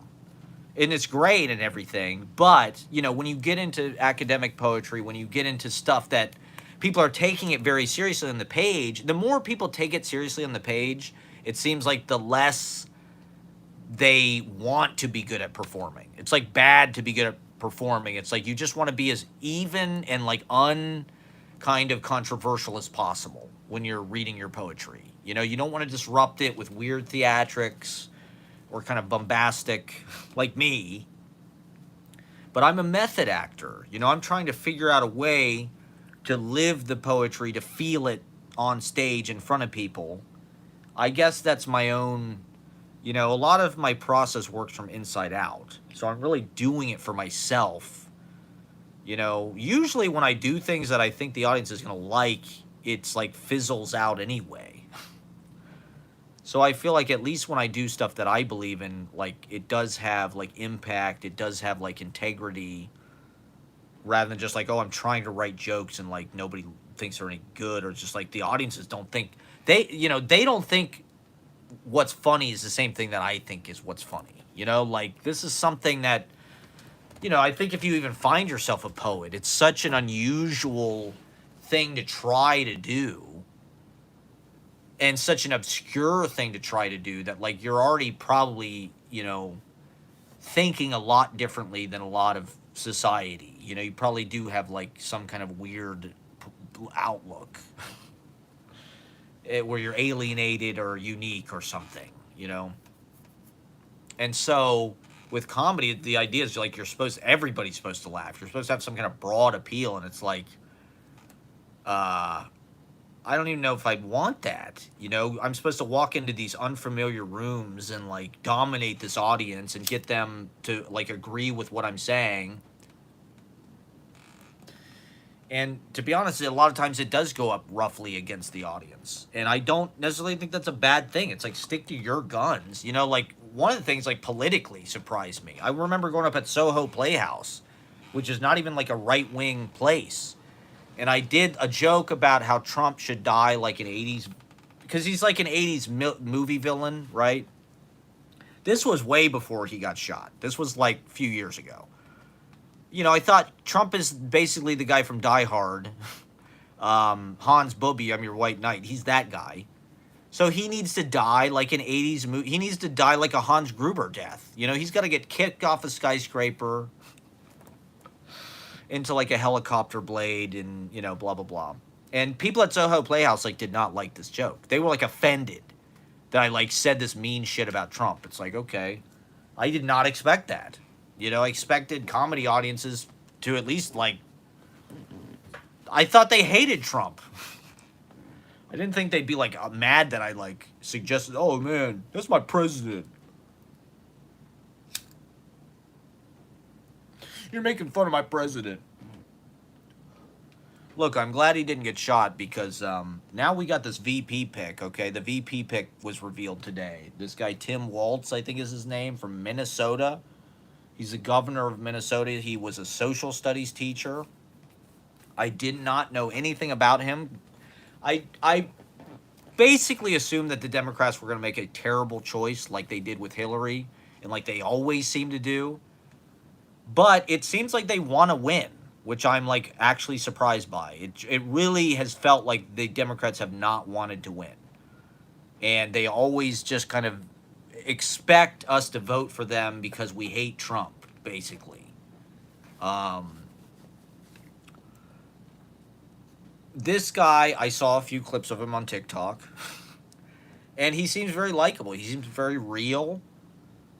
And it's great and everything, but, you know, when you get into academic poetry, when you get into stuff that people are taking it very seriously on the page, the more people take it seriously on the page, it seems like the less they want to be good at performing. It's like bad to be good at performing. It's like you just want to be as even and like kind of controversial as possible when you're reading your poetry. You know, you don't want to disrupt it with weird theatrics or kind of bombastic like me. But I'm a method actor. You know, I'm trying to figure out a way to live the poetry, to feel it on stage in front of people. I guess that's my own, you know, a lot of my process works from inside out. So I'm really doing it for myself. You know, usually when I do things that I think the audience is going to like, it's like fizzles out anyway. So I feel like at least when I do stuff that I believe in, like, it does have like impact, it does have like integrity, rather than just like, oh, I'm trying to write jokes and like nobody thinks they're any good, or just like the audiences don't think they don't think what's funny is the same thing that I think is what's funny. You know, like, this is something that, you know, I think if you even find yourself a poet, it's such an unusual thing to try to do, and such an obscure thing to try to do, that like you're already probably, you know, thinking a lot differently than a lot of society. You know, you probably do have like some kind of weird outlook where you're alienated or unique or something, you know. And so with comedy, the idea is like everybody's supposed to laugh. You're supposed to have some kind of broad appeal, and it's like, I don't even know if I'd want that. You know, I'm supposed to walk into these unfamiliar rooms and like dominate this audience and get them to like agree with what I'm saying. And to be honest, a lot of times it does go up roughly against the audience. And I don't necessarily think that's a bad thing. It's like, stick to your guns. You know, like, one of the things like politically surprised me. I remember growing up at Soho Playhouse, which is not even like a right-wing place. And I did a joke about how Trump should die like an 80s, because he's like an 80s movie villain, right? This was way before he got shot. This was like a few years ago. You know, I thought Trump is basically the guy from Die Hard. Hans Booby, I'm your white knight. He's that guy. So he needs to die like an 80s movie. He needs to die like a Hans Gruber death. You know, he's got to get kicked off a skyscraper into like a helicopter blade and, you know, blah, blah, blah. And people at Soho Playhouse like did not like this joke. They were like offended that I like said this mean shit about Trump. It's like, okay, I did not expect that. You know, I expected comedy audiences to at least like, I thought they hated Trump. I didn't think they'd be like mad that I like suggested, oh man, that's my president. You're making fun of my president. Look, I'm glad he didn't get shot because now we got this VP pick, okay? The VP pick was revealed today. This guy, Tim Walz, I think is his name, from Minnesota. He's the governor of Minnesota. He was a social studies teacher. I did not know anything about him. I basically assumed that the Democrats were going to make a terrible choice like they did with Hillary and like they always seem to do. But it seems like they want to win, which I'm like actually surprised by. It really has felt like the Democrats have not wanted to win. And they always just kind of expect us to vote for them because we hate Trump, basically. This guy, I saw a few clips of him on TikTok, and he seems very likable. He seems very real.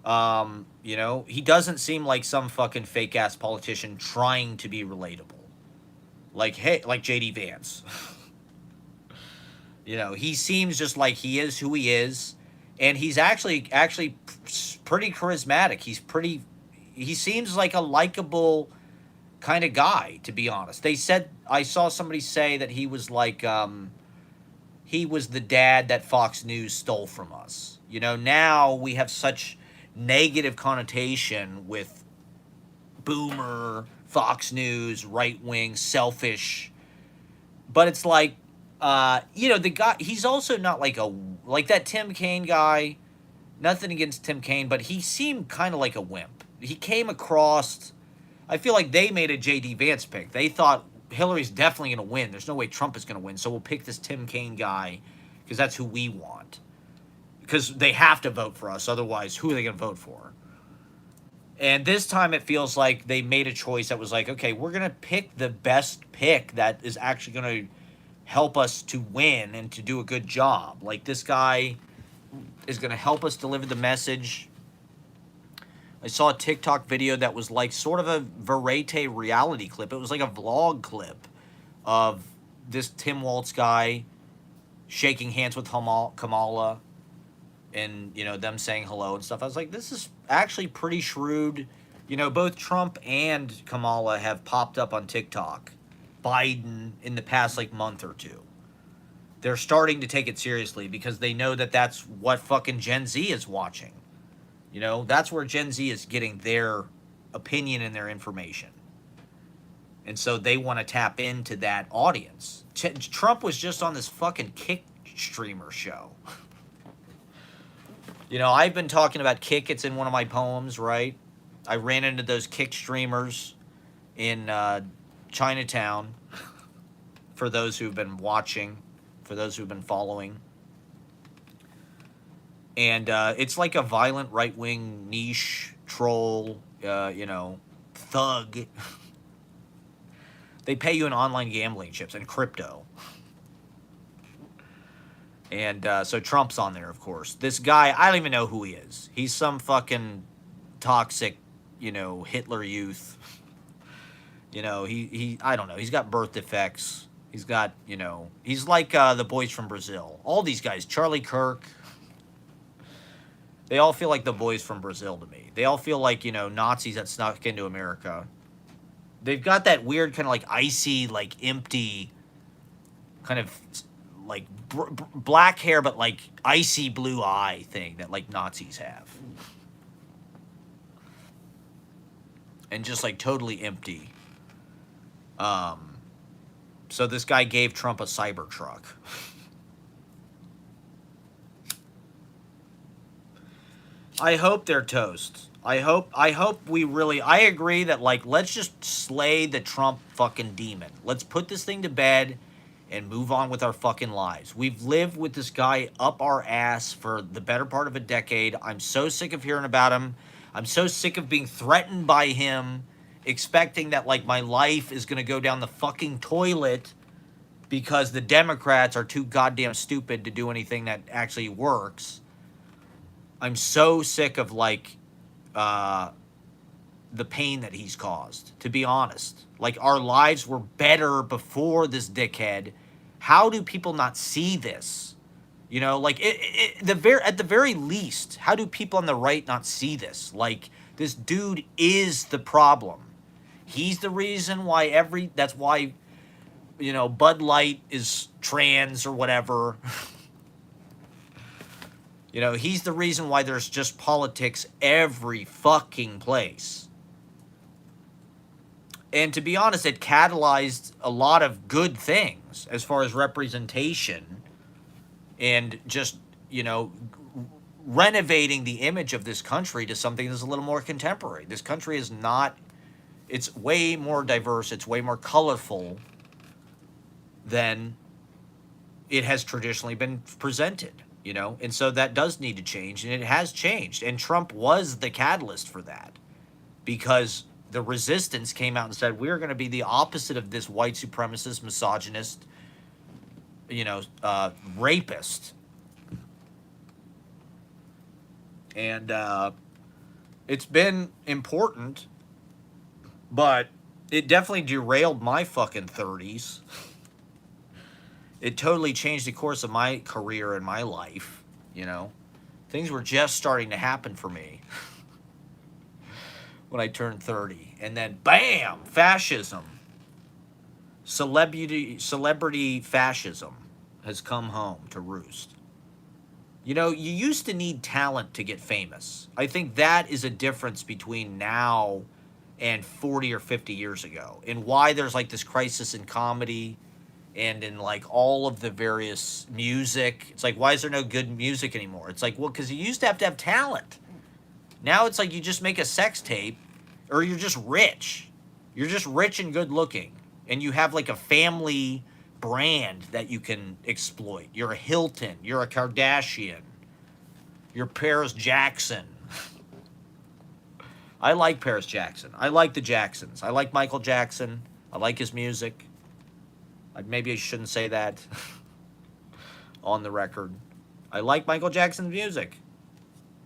You know, he doesn't seem like some fucking fake ass politician trying to be relatable. Like, hey, like JD Vance. You know, he seems just like he is who he is, and he's actually pretty charismatic. He seems like a likable kind of guy, to be honest. They said, I saw somebody say that he was like, he was the dad that Fox News stole from us. You know, now we have such negative connotation with boomer, Fox News, right wing, selfish. But it's like, you know, the guy, he's also not like that Tim Kaine guy. Nothing against Tim Kaine, but he seemed kind of like a wimp. He came across, I feel like they made a J.D. Vance pick. They thought Hillary's definitely going to win. There's no way Trump is going to win, so we'll pick this Tim Kaine guy because that's who we want. Because they have to vote for us, otherwise who are they going to vote for? And this time it feels like they made a choice that was like, okay, we're going to pick the best pick that is actually going to help us to win and to do a good job. Like, this guy is going to help us deliver the message. I saw a TikTok video that was like sort of a Verite reality clip. It was like a vlog clip of this Tim Walz guy shaking hands with Kamala and, you know, them saying hello and stuff. I was like, this is actually pretty shrewd. You know, both Trump and Kamala have popped up on TikTok. Biden in the past, like, month or two. They're starting to take it seriously because they know that that's what fucking Gen Z is watching. You know, that's where Gen Z is getting their opinion and their information. And so they want to tap into that audience. Trump was just on this fucking Kick streamer show. You know, I've been talking about Kick. It's in one of my poems, right? I ran into those Kick streamers in Chinatown. For those who've been watching, for those who've been following. And it's like a violent right-wing niche troll, you know, thug. They pay you in online gambling chips and crypto. And so Trump's on there, of course. This guy, I don't even know who he is. He's some fucking toxic, you know, Hitler youth. You know, I don't know. He's got birth defects. He's got, you know, he's like the boys from Brazil. All these guys, Charlie Kirk. They all feel like the boys from Brazil to me. They all feel like, you know, Nazis that snuck into America. They've got that weird kind of like icy, like empty, kind of like black hair, but like icy blue eye thing that like Nazis have. And just like totally empty. So this guy gave Trump a Cybertruck. I hope they're toast. I hope we really, I agree that, like, let's just slay the Trump fucking demon. Let's put this thing to bed and move on with our fucking lives. We've lived with this guy up our ass for the better part of a decade. I'm so sick of hearing about him. I'm so sick of being threatened by him, expecting that, like, my life is going to go down the fucking toilet because the Democrats are too goddamn stupid to do anything that actually works. I'm so sick of, like, the pain that he's caused, to be honest. Like, our lives were better before this dickhead. How do people not see this? You know, like, at the very least, how do people on the right not see this? Like, this dude is the problem. He's the reason why that's why, you know, Bud Light is trans or whatever. You know, he's the reason why there's just politics every fucking place. And to be honest, it catalyzed a lot of good things as far as representation and just, you know, renovating the image of this country to something that's a little more contemporary. This country is not, it's way more diverse, it's way more colorful than it has traditionally been presented. You know, and so that does need to change, and it has changed. And Trump was the catalyst for that, because the resistance came out and said, we're going to be the opposite of this white supremacist, misogynist, you know, rapist. And it's been important, but it definitely derailed my fucking 30s. It totally changed the course of my career and my life, you know. Things were just starting to happen for me when I turned 30. And then, bam, fascism. Celebrity fascism has come home to roost. You know, you used to need talent to get famous. I think that is a difference between now and 40 or 50 years ago, and why there's, like, this crisis in comedy and in, like, all of the various music. It's like, why is there no good music anymore? It's like, well, because you used to have talent. Now it's like you just make a sex tape, or you're just rich. You're just rich and good looking, and you have, like, a family brand that you can exploit. You're a Hilton. You're a Kardashian. You're Paris Jackson. I like Paris Jackson. I like the Jacksons. I like Michael Jackson. I like his music. Maybe I shouldn't say that on the record. I like Michael Jackson's music,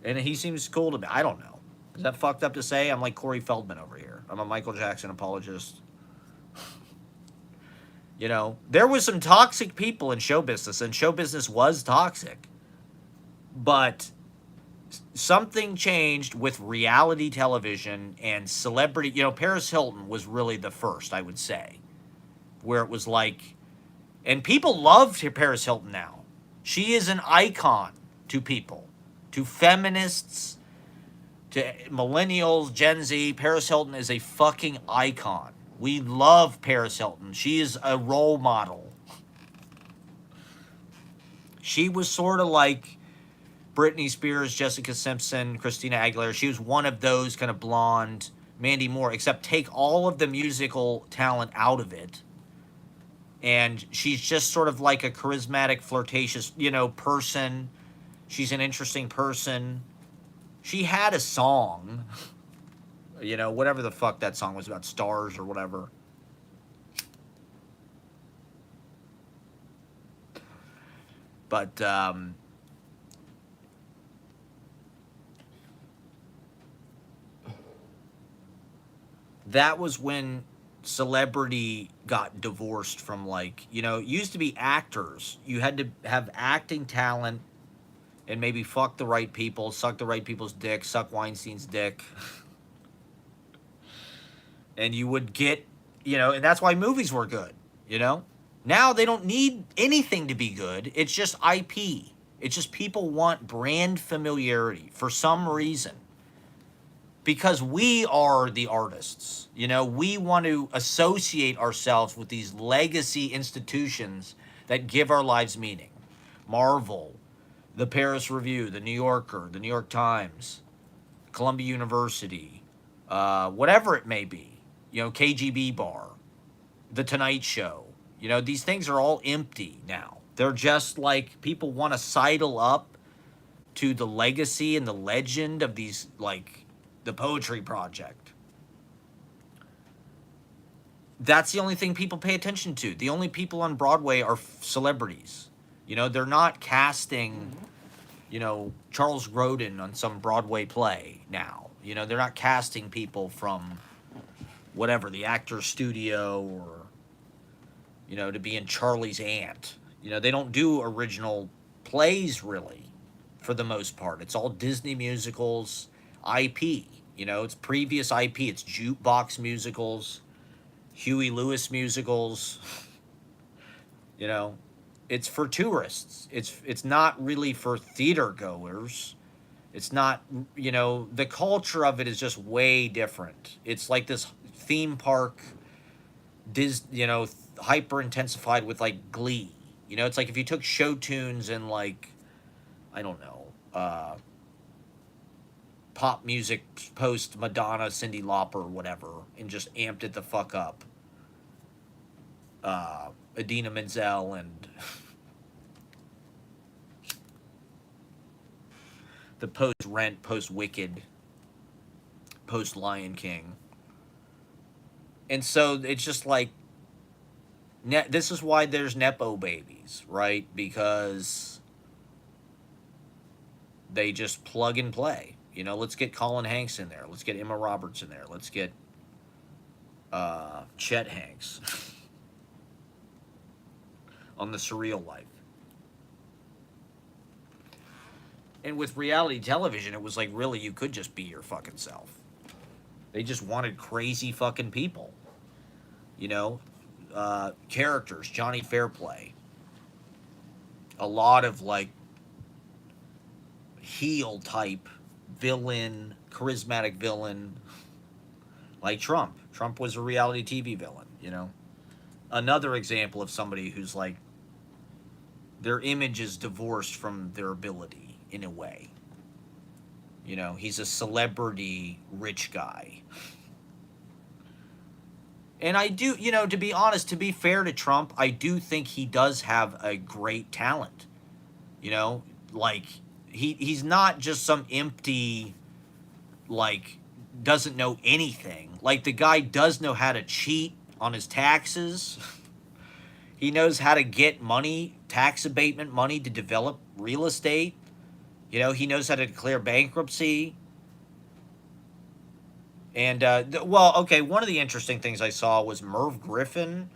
and he seems cool to me. I don't know. Is that fucked up to say? I'm like Corey Feldman over here. I'm a Michael Jackson apologist. You know, there was some toxic people in show business, and show business was toxic. But something changed with reality television and celebrity. You know, Paris Hilton was really the first, I would say, where it was like, and people love Paris Hilton now. She is an icon to people, to feminists, to millennials, Gen Z. Paris Hilton is a fucking icon. We love Paris Hilton. She is a role model. She was sort of like Britney Spears, Jessica Simpson, Christina Aguilera. She was one of those kind of blonde, Mandy Moore, except take all of the musical talent out of it. And she's just sort of like a charismatic, flirtatious, you know, person. She's an interesting person. She had a song, you know, whatever the fuck that song was about, stars or whatever. But, that was when celebrity got divorced from, like, you know, it used to be actors. You had to have acting talent and maybe fuck the right people, suck the right people's dick, suck Weinstein's dick. And you would get, you know, and that's why movies were good, you know? Now they don't need anything to be good. It's just IP. It's just people want brand familiarity for some reason. because we are the artists. You know, we want to associate ourselves with these legacy institutions that give our lives meaning. Marvel, the Paris Review, the New Yorker, the New York Times, Columbia University, whatever it may be. You know, KGB Bar, The Tonight Show. You know, these things are all empty now. They're just like people want to sidle up to the legacy and the legend of these, like the Poetry Project. That's the only thing people pay attention to. The only people on Broadway are celebrities. You know, they're not casting, you know, Charles Grodin on some Broadway play now. You know, they're not casting people from whatever, the Actors Studio, or, you know, to be in Charlie's Aunt. You know, they don't do original plays really, for the most part. It's all Disney musicals, IP. You know, it's previous IP. It's jukebox musicals, Huey Lewis musicals. You know, it's for tourists. It's not really for theater goers. It's not, you know, the culture of it is just way different. It's like this theme park, you know, hyper intensified with like Glee. You know, it's like if you took show tunes and like, I don't know, pop music post Madonna, Cyndi Lauper, whatever, and just amped it the fuck up. Idina Menzel and the post Rent, post Wicked, post Lion King. And so it's just like, this is why there's Nepo babies, right? Because they just plug and play. You know, let's get Colin Hanks in there. Let's get Emma Roberts in there. Let's get Chet Hanks on The Surreal Life. And with reality television, it was like, really, you could just be your fucking self. They just wanted crazy fucking people. You know, characters, Johnny Fairplay. A lot of like heel type villain, charismatic villain, like Trump. Trump was a reality TV villain, you know. Another example of somebody who's like, their image is divorced from their ability in a way. You know, he's a celebrity rich guy. And I do, you know, to be honest, to be fair to Trump, I do think he does have a great talent. You know, like, he's not just some empty, like, doesn't know anything. Like, the guy does know how to cheat on his taxes. He knows how to get money, tax abatement money, to develop real estate. You know, he knows how to declare bankruptcy. And, well, okay, one of the interesting things I saw was Merv Griffin.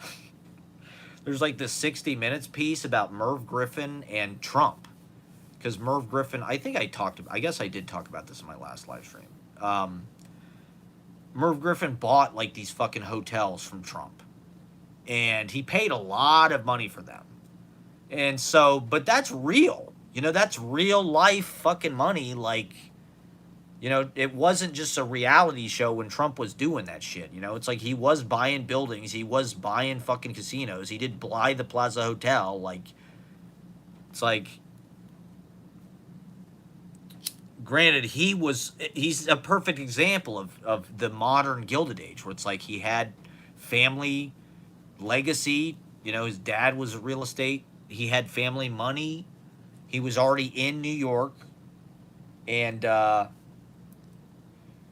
There's like this 60 Minutes piece about Merv Griffin and Trump. Because Merv Griffin, I guess I did talk about this in my last live stream. Merv Griffin bought like these fucking hotels from Trump. And he paid a lot of money for them. And so, but that's real. You know, that's real life fucking money. Like, you know, it wasn't just a reality show when Trump was doing that shit. You know, it's like he was buying buildings. He was buying fucking casinos. He did buy the Plaza Hotel. Like, it's like, granted, he's a perfect example of the modern Gilded Age, where it's like he had family legacy. You know, his dad was real estate. He had family money. He was already in New York. And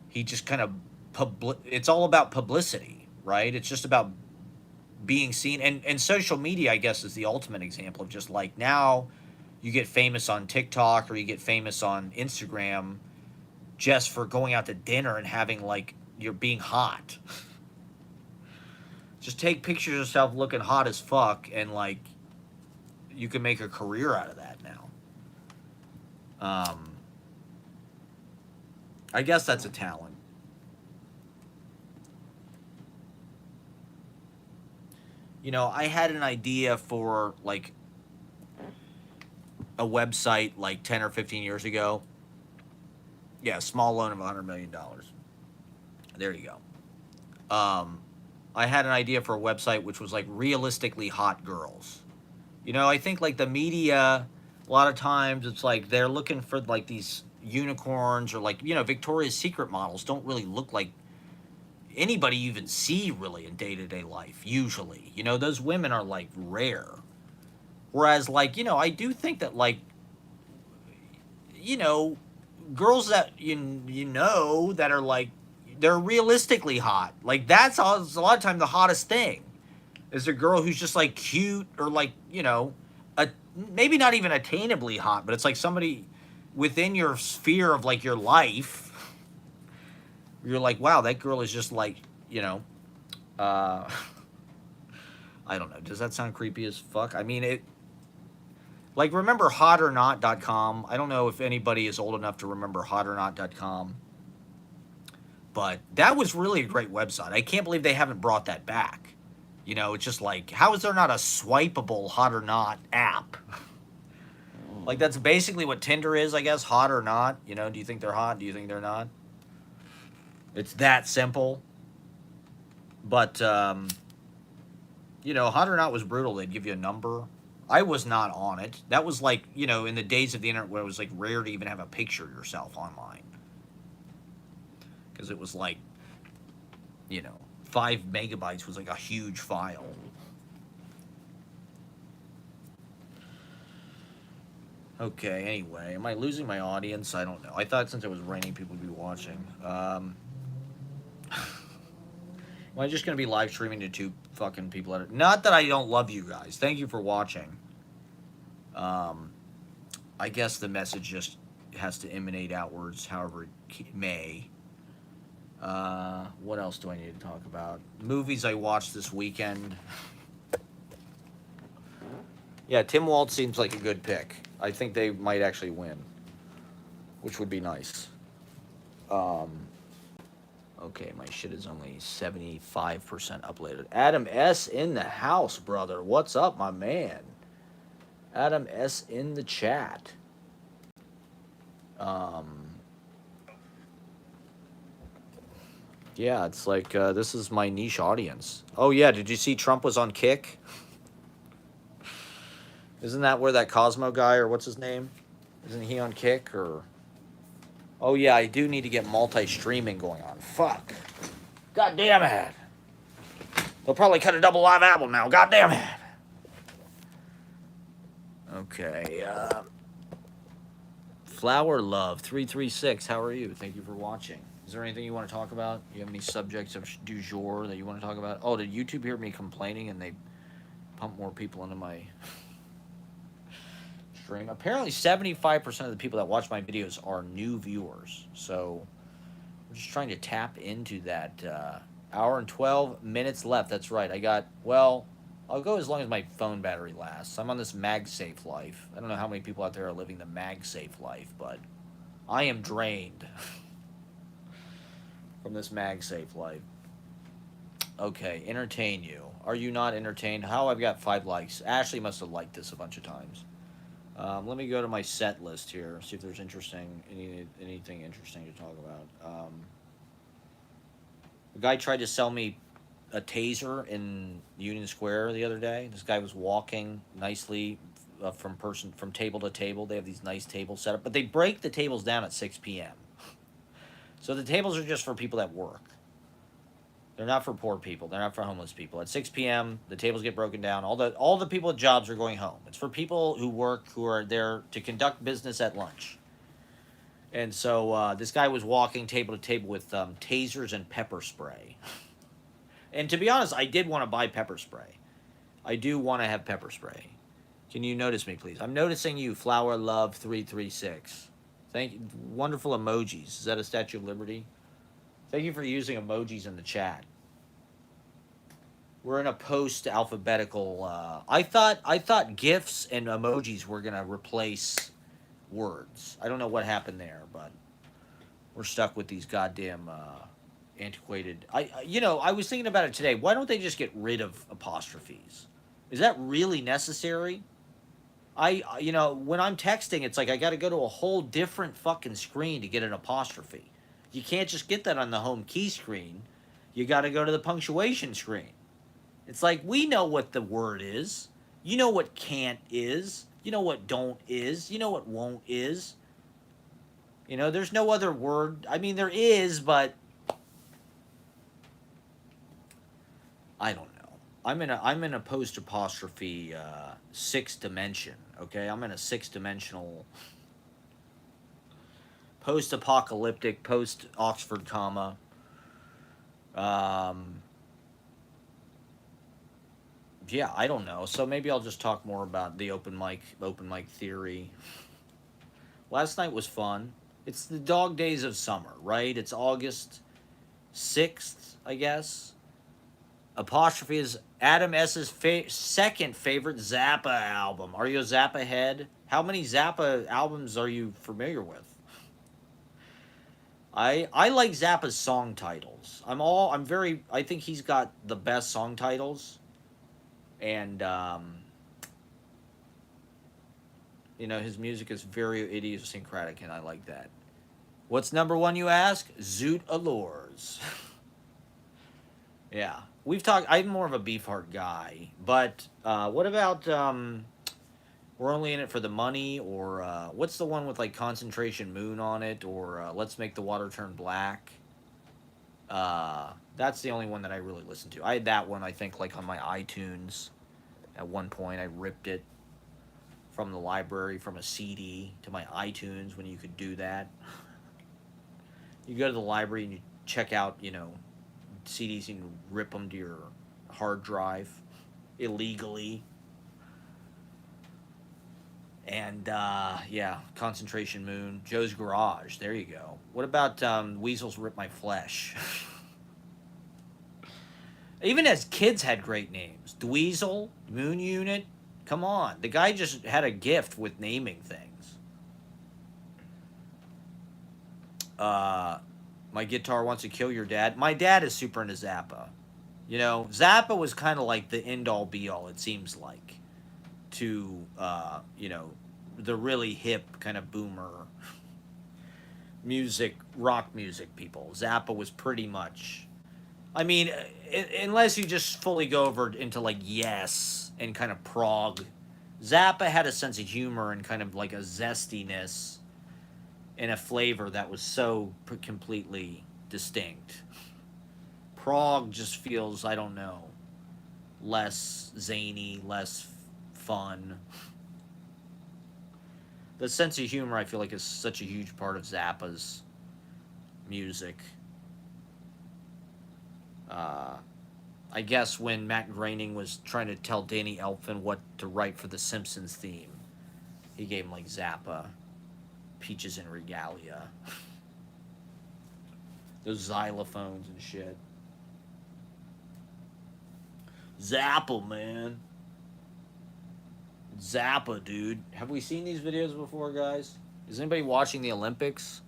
he just kind of, it's all about publicity, right? It's just about being seen. And social media, I guess, is the ultimate example of just like, now you get famous on TikTok or you get famous on Instagram just for going out to dinner and having, like, you're being hot. Just take pictures of yourself looking hot as fuck, and, like, you can make a career out of that now. I guess that's a talent. You know, I had an idea for, like, a website like 10 or 15 years ago. Yeah, small loan of $100 million. There you go. I had an idea for a website which was like realistically hot girls. You know, I think like the media, a lot of times it's like they're looking for like these unicorns or like, you know, Victoria's Secret models don't really look like anybody you even see really in day to day life, usually. You know, those women are like rare. Whereas, like, you know, I do think that, like, you know, girls that you know that are like, they're realistically hot. Like, that's a lot of time the hottest thing is a girl who's just like cute or like, you know, a, maybe not even attainably hot, but it's like somebody within your sphere of like your life. You're like, wow, that girl is just like, you know, uh, I don't know. Does that sound creepy as fuck? I mean, it, like, remember hotornot.com? I don't know if anybody is old enough to remember hotornot.com, but that was really a great website. I can't believe they haven't brought that back. You know, it's just like, how is there not a swipeable Hot or Not app? Like, that's basically what Tinder is, I guess. Hot or not. You know, do you think they're hot? Do you think they're not? It's that simple. But, you know, Hot or Not was brutal. They'd give you a number. I was not on it. That was like, you know, in the days of the internet where it was like rare to even have a picture of yourself online. Because it was like, you know, 5 megabytes was like a huge file. Okay, anyway, am I losing my audience? I don't know. I thought since it was raining, people would be watching. Am I just going to be live streaming to 2 fucking people at it? Not that I don't love you guys. Thank you for watching. I guess the message just has to emanate outwards, however it may. What else do I need to talk about? Movies I watched this weekend. Yeah, Tim Waltz seems like a good pick. I think they might actually win, which would be nice. Okay, my shit is only 75% uploaded. Adam S. in the house, brother. What's up, my man? Adam S. in the chat. Yeah, it's like, this is my niche audience. Oh, yeah, did you see Trump was on Kick? Isn't that where that Cosmo guy, or what's his name? Isn't he on Kick, or... Oh, yeah, I do need to get multi-streaming going on. Fuck. God damn it. They'll probably cut a double live album now. God damn it. Okay, Flower Love 336, how are you? Thank you for watching. Is there anything you want to talk about? Do you have any subjects of du jour that you want to talk about? Oh, did YouTube hear me complaining and they pump more people into my stream? Apparently 75% of the people that watch my videos are new viewers. So we're just trying to tap into that. Hour and 12 minutes left. That's right. I got, well, I'll go as long as my phone battery lasts. I'm on this MagSafe life. I don't know how many people out there are living the MagSafe life, but I am drained from this MagSafe life. Okay, entertain you. Are you not entertained? How? I've got 5 likes. Ashley must have liked this a bunch of times. Let me go to my set list here, see if there's anything interesting to talk about. A guy tried to sell me a taser in Union Square the other day. This guy was walking nicely from table to table. They have these nice tables set up, but they break the tables down at 6 p.m. So the tables are just for people that work. They're not for poor people. They're not for homeless people. At 6 p.m., the tables get broken down. All the people with jobs are going home. It's for people who work, who are there to conduct business at lunch. And so this guy was walking table to table with tasers and pepper spray. And to be honest, I did want to buy pepper spray. I do want to have pepper spray. Can you notice me, please? I'm noticing you, Flower Love 336. Thank you. Wonderful emojis. Is that a Statue of Liberty? Thank you for using emojis in the chat. We're in a post-alphabetical... I thought GIFs and emojis were going to replace words. I don't know what happened there, but we're stuck with these goddamn antiquated... I was thinking about it today. Why don't they just get rid of apostrophes? Is that really necessary? When I'm texting, it's like I got to go to a whole different fucking screen to get an apostrophe. You can't just get that on the home key screen. You got to go to the punctuation screen. It's like, we know what the word is. You know what can't is. You know what don't is. You know what won't is. You know, there's no other word. I mean, there is, but I don't know. I'm in a post apostrophe sixth dimension. Okay, I'm in a six dimensional post apocalyptic post Oxford comma. Um, yeah, I don't know. So maybe I'll just talk more about the open mic theory. Last night was fun. It's the dog days of summer, right? It's August 6th, I guess. Apostrophe is Adam S's second favorite Zappa album. Are you a Zappa head? How many Zappa albums are you familiar with? I like Zappa's song titles. I think he's got the best song titles, and his music is very idiosyncratic, and I like that. What's number one, you ask? Zoot Allures. Yeah, we've talked. I'm more of a Beefheart guy, but what about We're Only in It for the Money, or what's the one with like Concentration Moon on it, or Let's Make the Water Turn Black? That's the only one that I really listen to. I had that one, I think, like on my iTunes. At one point, I ripped it from the library, from a CD to my iTunes, when you could do that. You go to the library and you check out, CDs, and you rip them to your hard drive illegally. And yeah, Concentration Moon, Joe's Garage. There you go. What about Weasels Rip My Flesh? Even as kids had great names. Dweezil, Moon Unit. Come on, the guy just had a gift with naming things. My Guitar Wants to Kill Your Dad. My dad is super into Zappa. Zappa was kind of like the end all be all, it seems like, to the really hip kind of boomer music, rock music people. Zappa was pretty much, I mean, unless you just fully go over into like Yes and kind of prog, Zappa had a sense of humor and kind of like a zestiness and a flavor that was so completely distinct. Prog just feels, I don't know, less zany, less fun. The sense of humor, I feel like, is such a huge part of Zappa's music. I guess when Matt Groening was trying to tell Danny Elfman what to write for the Simpsons theme, he gave him like Zappa, Peaches and Regalia, those xylophones and shit. Zappa, man. Zappa, dude. Have we seen these videos before, guys? Is anybody watching the Olympics?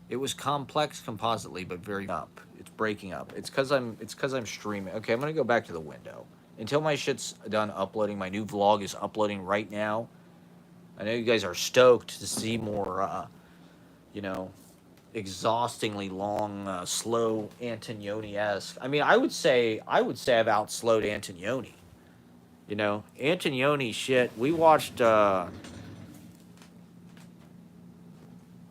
It was complex compositely, but very up. It's breaking up. It's cause I'm streaming. Okay, I'm gonna go back to the window. Until my shit's done uploading, my new vlog is uploading right now. I know you guys are stoked to see more, exhaustingly long, slow Antonioni-esque. I mean, I would say I've outslowed Antonioni. Antonioni shit. We watched. Yeah,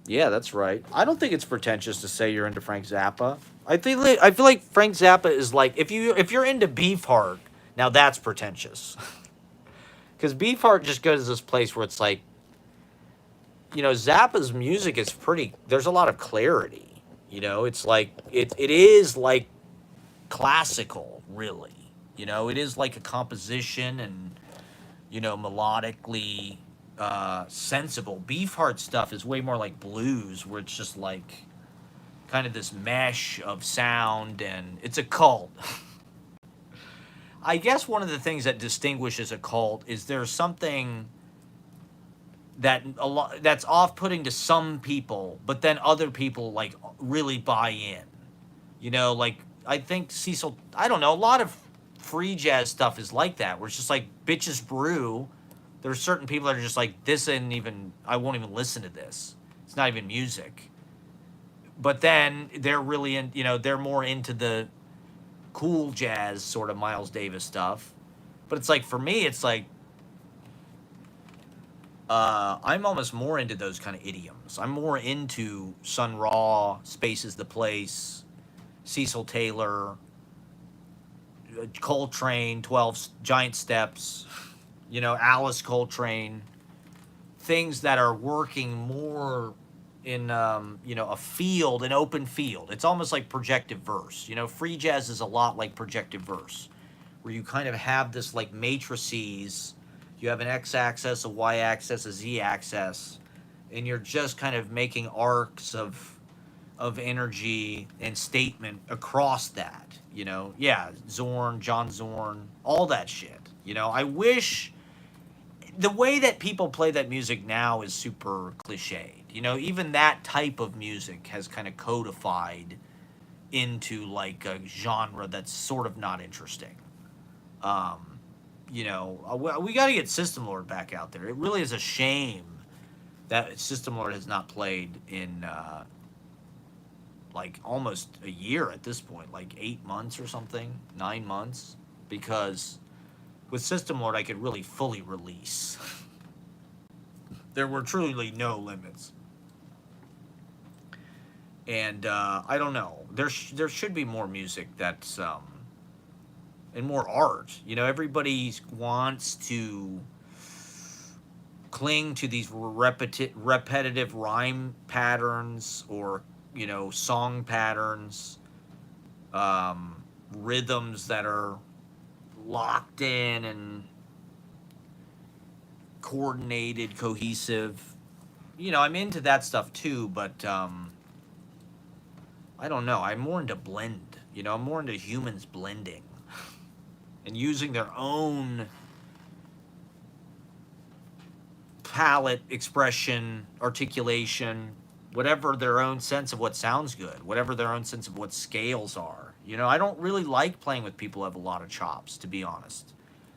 that's right. I don't think it's pretentious to say you're into Frank Zappa. I feel like Frank Zappa is like, if you're into Beefheart, now that's pretentious. Because Beefheart just goes to this place where it's like, Zappa's music is pretty. There's a lot of clarity. It's like it is like classical, really. It is like a composition and melodically sensible. Beefheart stuff is way more like blues, where it's just like kind of this mesh of sound, and it's a cult. I guess one of the things that distinguishes a cult is there's something that's off-putting to some people, but then other people like really buy in. Like I think Cecil. I don't know. A lot of free jazz stuff is like that, where it's just like Bitches Brew. There's certain people that are just like, this isn't even. I won't even listen to this. It's not even music. But then they're really in, they're more into the cool jazz sort of Miles Davis stuff. But it's like for me, it's like I'm almost more into those kind of idioms. I'm more into Sun Ra, Space is the Place, Cecil Taylor, Coltrane, 12 Giant Steps, Alice Coltrane, things that are working more in, a field, an open field. It's almost like projective verse. Free jazz is a lot like projective verse, where you kind of have this like matrices. You have an x-axis, a y-axis, a z-axis, and you're just kind of making arcs of energy and statement across that. Yeah, Zorn, John Zorn, all that shit. I wish the way that people play that music now is super cliched. Even that type of music has kind of codified into like a genre that's sort of not interesting. Um, we got to get System Lord back out there. It really is a shame that System Lord has not played in like almost a year at this point, like 8 months or something, 9 months, because with System Lord I could really fully release. There were truly no limits. And I don't know. There should be more music that's and more art. Everybody wants to cling to these repetitive rhyme patterns or song patterns, rhythms that are locked in and coordinated, cohesive. I'm into that stuff too, but I don't know. I'm more into blend. I'm more into humans blending and using their own palette, expression, articulation, whatever their own sense of what sounds good, whatever their own sense of what scales are. I don't really like playing with people who have a lot of chops, to be honest.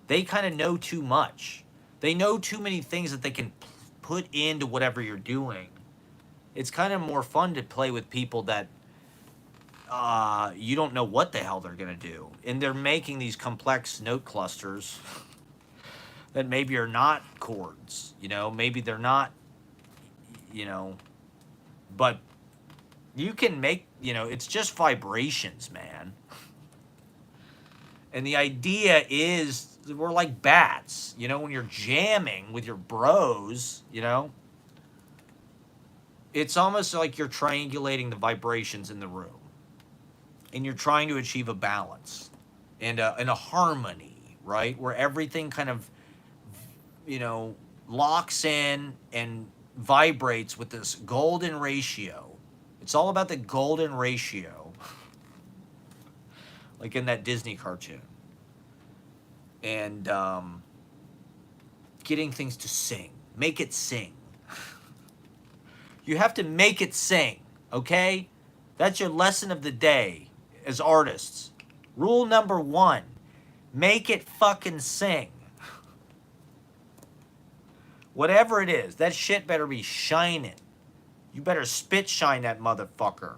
They kind of know too much. They know too many things that they can put into whatever you're doing. It's kind of more fun to play with people that you don't know what the hell they're going to do. And they're making these complex note clusters that maybe are not chords, maybe they're not, you know, but you can make, it's just vibrations, man. And the idea is we're like bats, when you're jamming with your bros, it's almost like you're triangulating the vibrations in the room. And you're trying to achieve a balance and a harmony, right? Where everything kind of, locks in and vibrates with this golden ratio. It's all about the golden ratio, like in that Disney cartoon. And getting things to sing. Make it sing. You have to make it sing, okay? That's your lesson of the day as artists. Rule number 1, make it fucking sing. Whatever it is, that shit better be shining. You better spit shine that motherfucker.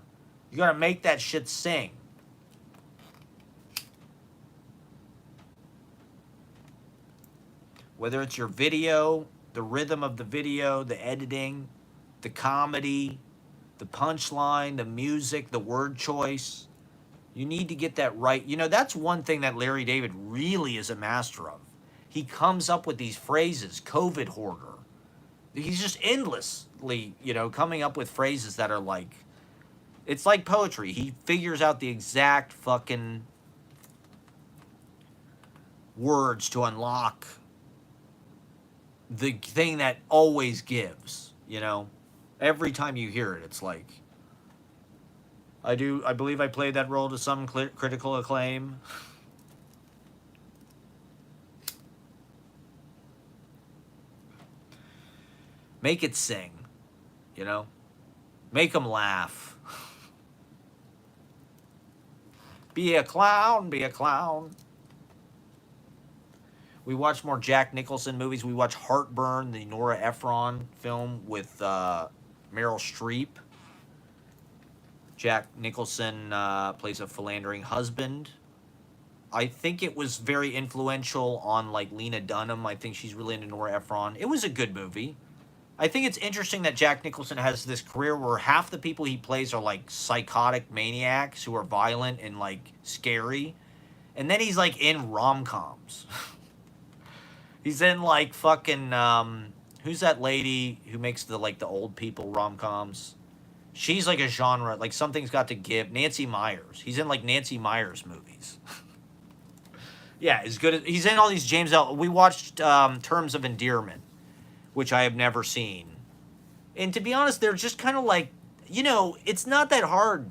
You gotta make that shit sing. Whether it's your video, the rhythm of the video, the editing, the comedy, the punchline, the music, the word choice. You need to get that right. That's one thing that Larry David really is a master of. He comes up with these phrases, COVID hoarder. He's just endlessly, coming up with phrases that are like, it's like poetry. He figures out the exact fucking words to unlock the thing that always gives, Every time you hear it, it's like, I believe I played that role to some critical acclaim. Make it sing, Make them laugh. Be a clown, be a clown. We watch more Jack Nicholson movies. We watch Heartburn, the Nora Ephron film with Meryl Streep. Jack Nicholson plays a philandering husband. I think it was very influential on like Lena Dunham. I think she's really into Nora Ephron. It was a good movie. I think it's interesting that Jack Nicholson has this career where half the people he plays are like psychotic maniacs who are violent and like scary. And then he's like in rom-coms. He's in like fucking who's that lady who makes the like the old people rom-coms? She's like a genre, like Something's Got to Give. Nancy Myers. He's in like Nancy Myers movies. Yeah, as good as he's in all these James L. We watched Terms of Endearment, which I have never seen. And to be honest, they're just kind of like, it's not that hard.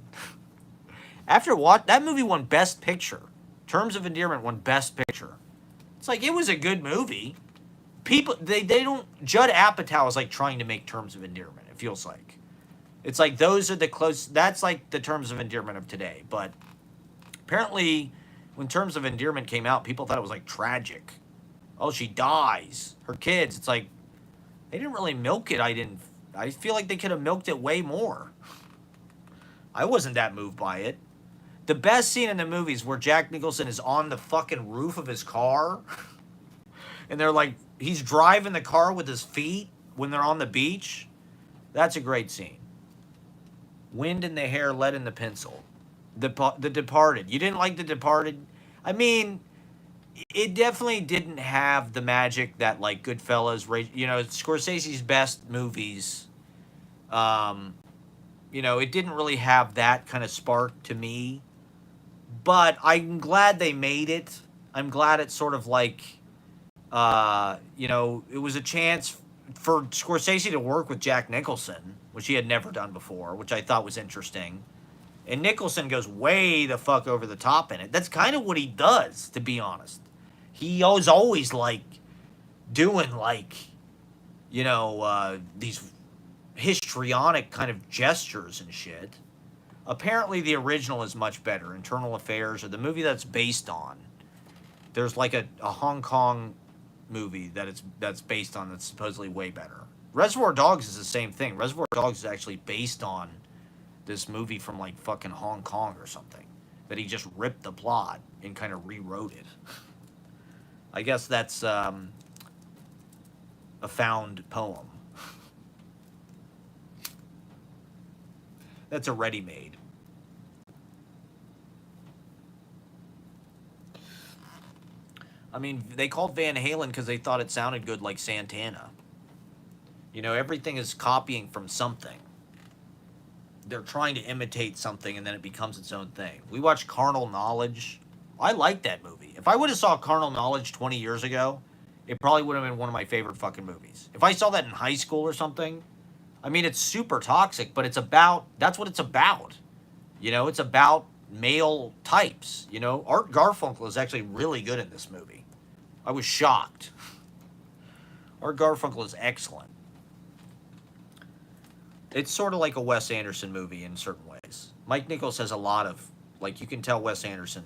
After that movie won Best Picture. Terms of Endearment won Best Picture. It's like, it was a good movie. People, they don't, Judd Apatow is like trying to make Terms of Endearment, it feels like. It's like those are that's like the Terms of Endearment of today. But apparently, when Terms of Endearment came out, people thought it was like tragic. Oh, she dies. Her kids. It's like, they didn't really milk it. I feel like they could have milked it way more. I wasn't that moved by it. The best scene in the movie is where Jack Nicholson is on the fucking roof of his car. And they're like, he's driving the car with his feet when they're on the beach. That's a great scene. Wind in the hair, lead in the pencil. The Departed. You didn't like The Departed? I mean, it definitely didn't have the magic that like Goodfellas, Scorsese's best movies. It didn't really have that kind of spark to me. But I'm glad they made it. I'm glad it's sort of like, it was a chance for Scorsese to work with Jack Nicholson, which he had never done before, which I thought was interesting. And Nicholson goes way the fuck over the top in it. That's kind of what he does, to be honest. He was always like doing like, these histrionic kind of gestures and shit. Apparently the original is much better. Internal Affairs, or the movie that's based on. There's like a Hong Kong movie that's based on that's supposedly way better. Reservoir Dogs is the same thing. Reservoir Dogs is actually based on this movie from like fucking Hong Kong or something. That he just ripped the plot and kind of rewrote it. I guess that's a found poem. That's a ready-made. I mean, they called Van Halen because they thought it sounded good like Santana. Everything is copying from something. They're trying to imitate something and then it becomes its own thing. We watched Carnal Knowledge. I like that movie. If I would have saw Carnal Knowledge 20 years ago, it probably would have been one of my favorite fucking movies. If I saw that in high school or something, I mean, it's super toxic, but that's what it's about. It's about male types. Art Garfunkel is actually really good in this movie. I was shocked. Art Garfunkel is excellent. It's sort of like a Wes Anderson movie in certain ways. Mike Nichols has a lot of, like, you can tell Wes Anderson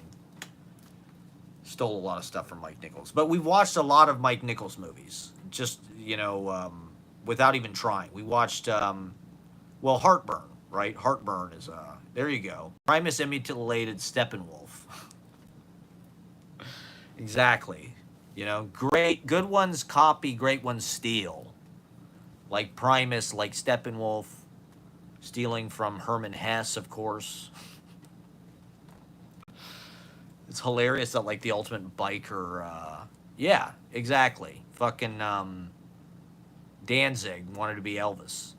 stole a lot of stuff from Mike Nichols. But we've watched a lot of Mike Nichols movies, just, without even trying. We watched, Heartburn, right? Heartburn is, there you go. Primus Immutilated Steppenwolf. Exactly. Great, good ones copy, great ones steal. Like Primus, like Steppenwolf, stealing from Herman Hesse, of course. It's hilarious that, like, the ultimate biker, yeah, exactly. Fucking, Danzig wanted to be Elvis.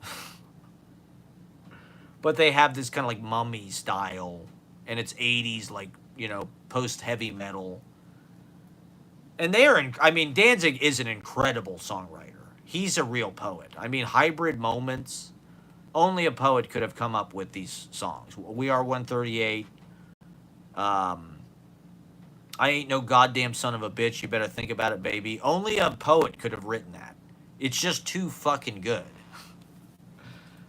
But they have this kind of, like, mummy style, and it's 80s, like, post-heavy metal. And Danzig is an incredible songwriter. He's a real poet. I mean, Hybrid Moments, only a poet could have come up with these songs. We Are 138, I Ain't No Goddamn Son of a Bitch, You Better Think About It, Baby. Only a poet could have written that. It's just too fucking good.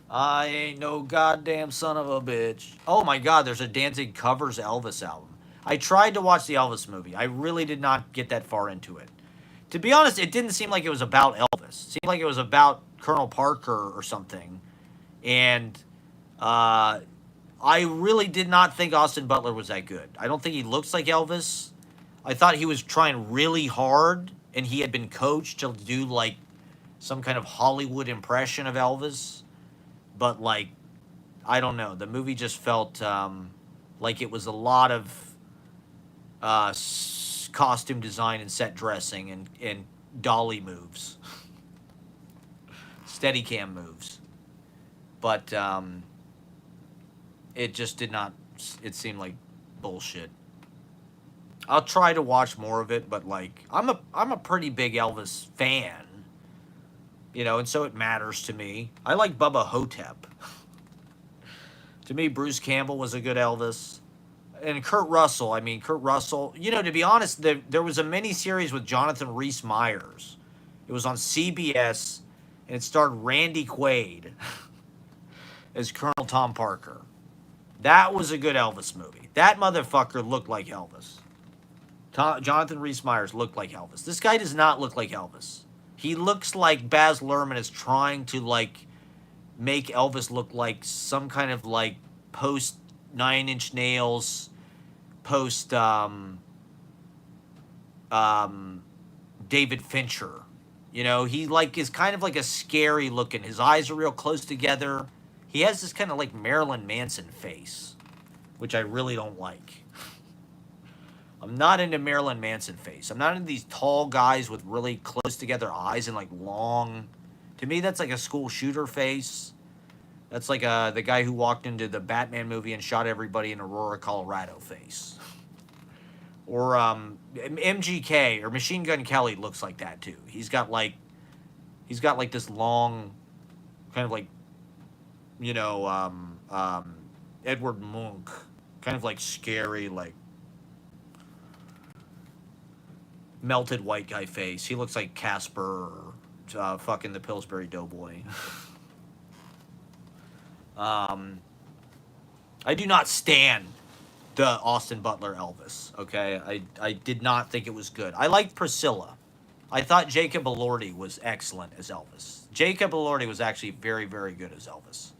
I ain't no goddamn son of a bitch. Oh my god, there's a Danzig covers Elvis album. I tried to watch the Elvis movie. I really did not get that far into it. To be honest, it didn't seem like it was about Elvis. It seemed like it was about Colonel Parker or something. And I really did not think Austin Butler was that good. I don't think he looks like Elvis. I thought he was trying really hard, and he had been coached to do like some kind of Hollywood impression of Elvis. But like, I don't know. The movie just felt like it was a lot of costume design and set dressing and dolly moves, Steadicam moves. But it just did not. It seemed like bullshit. I'll try to watch more of it, but like I'm a pretty big Elvis fan, and so it matters to me. I like Bubba Hotep. To me, Bruce Campbell was a good Elvis. And Kurt Russell, Kurt Russell, to be honest, there was a mini series with Jonathan Rhys Meyers. It was on CBS, and it starred Randy Quaid as Colonel Tom Parker. That was a good Elvis movie. That motherfucker looked like Elvis. Jonathan Rhys Meyers looked like Elvis. This guy does not look like Elvis. He looks like Baz Luhrmann is trying to like make Elvis look like some kind of like post Nine Inch Nails, post David Fincher. He like is kind of like a scary looking. His eyes are real close together. He has this kind of like Marilyn Manson face, which I really don't like. I'm not into Marilyn Manson face. I'm not into these tall guys with really close together eyes and like long. To me, that's like a school shooter face. That's like the guy who walked into the Batman movie and shot everybody in Aurora, Colorado face. Or MGK or Machine Gun Kelly looks like that too. He's got like this long, kind of like, Edward Munch, kind of like scary, like melted white guy face. He looks like Casper or fucking the Pillsbury Doughboy. I do not stand the Austin Butler Elvis, okay? I did not think it was good. I liked Priscilla. I thought Jacob Elordi was excellent as Elvis. Jacob Elordi was actually very, very good as Elvis.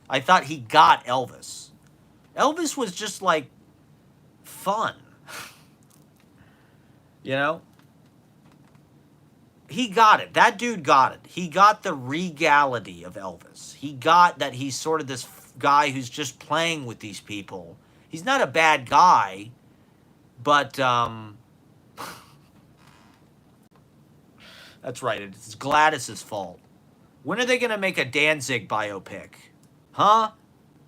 I thought he got Elvis. Elvis was just like fun. He got it. That dude got it. He got the regality of Elvis. He got that he's sort of this guy who's just playing with these people. He's not a bad guy, but that's right. It's Gladys's fault. When are they going to make a Danzig biopic? Huh?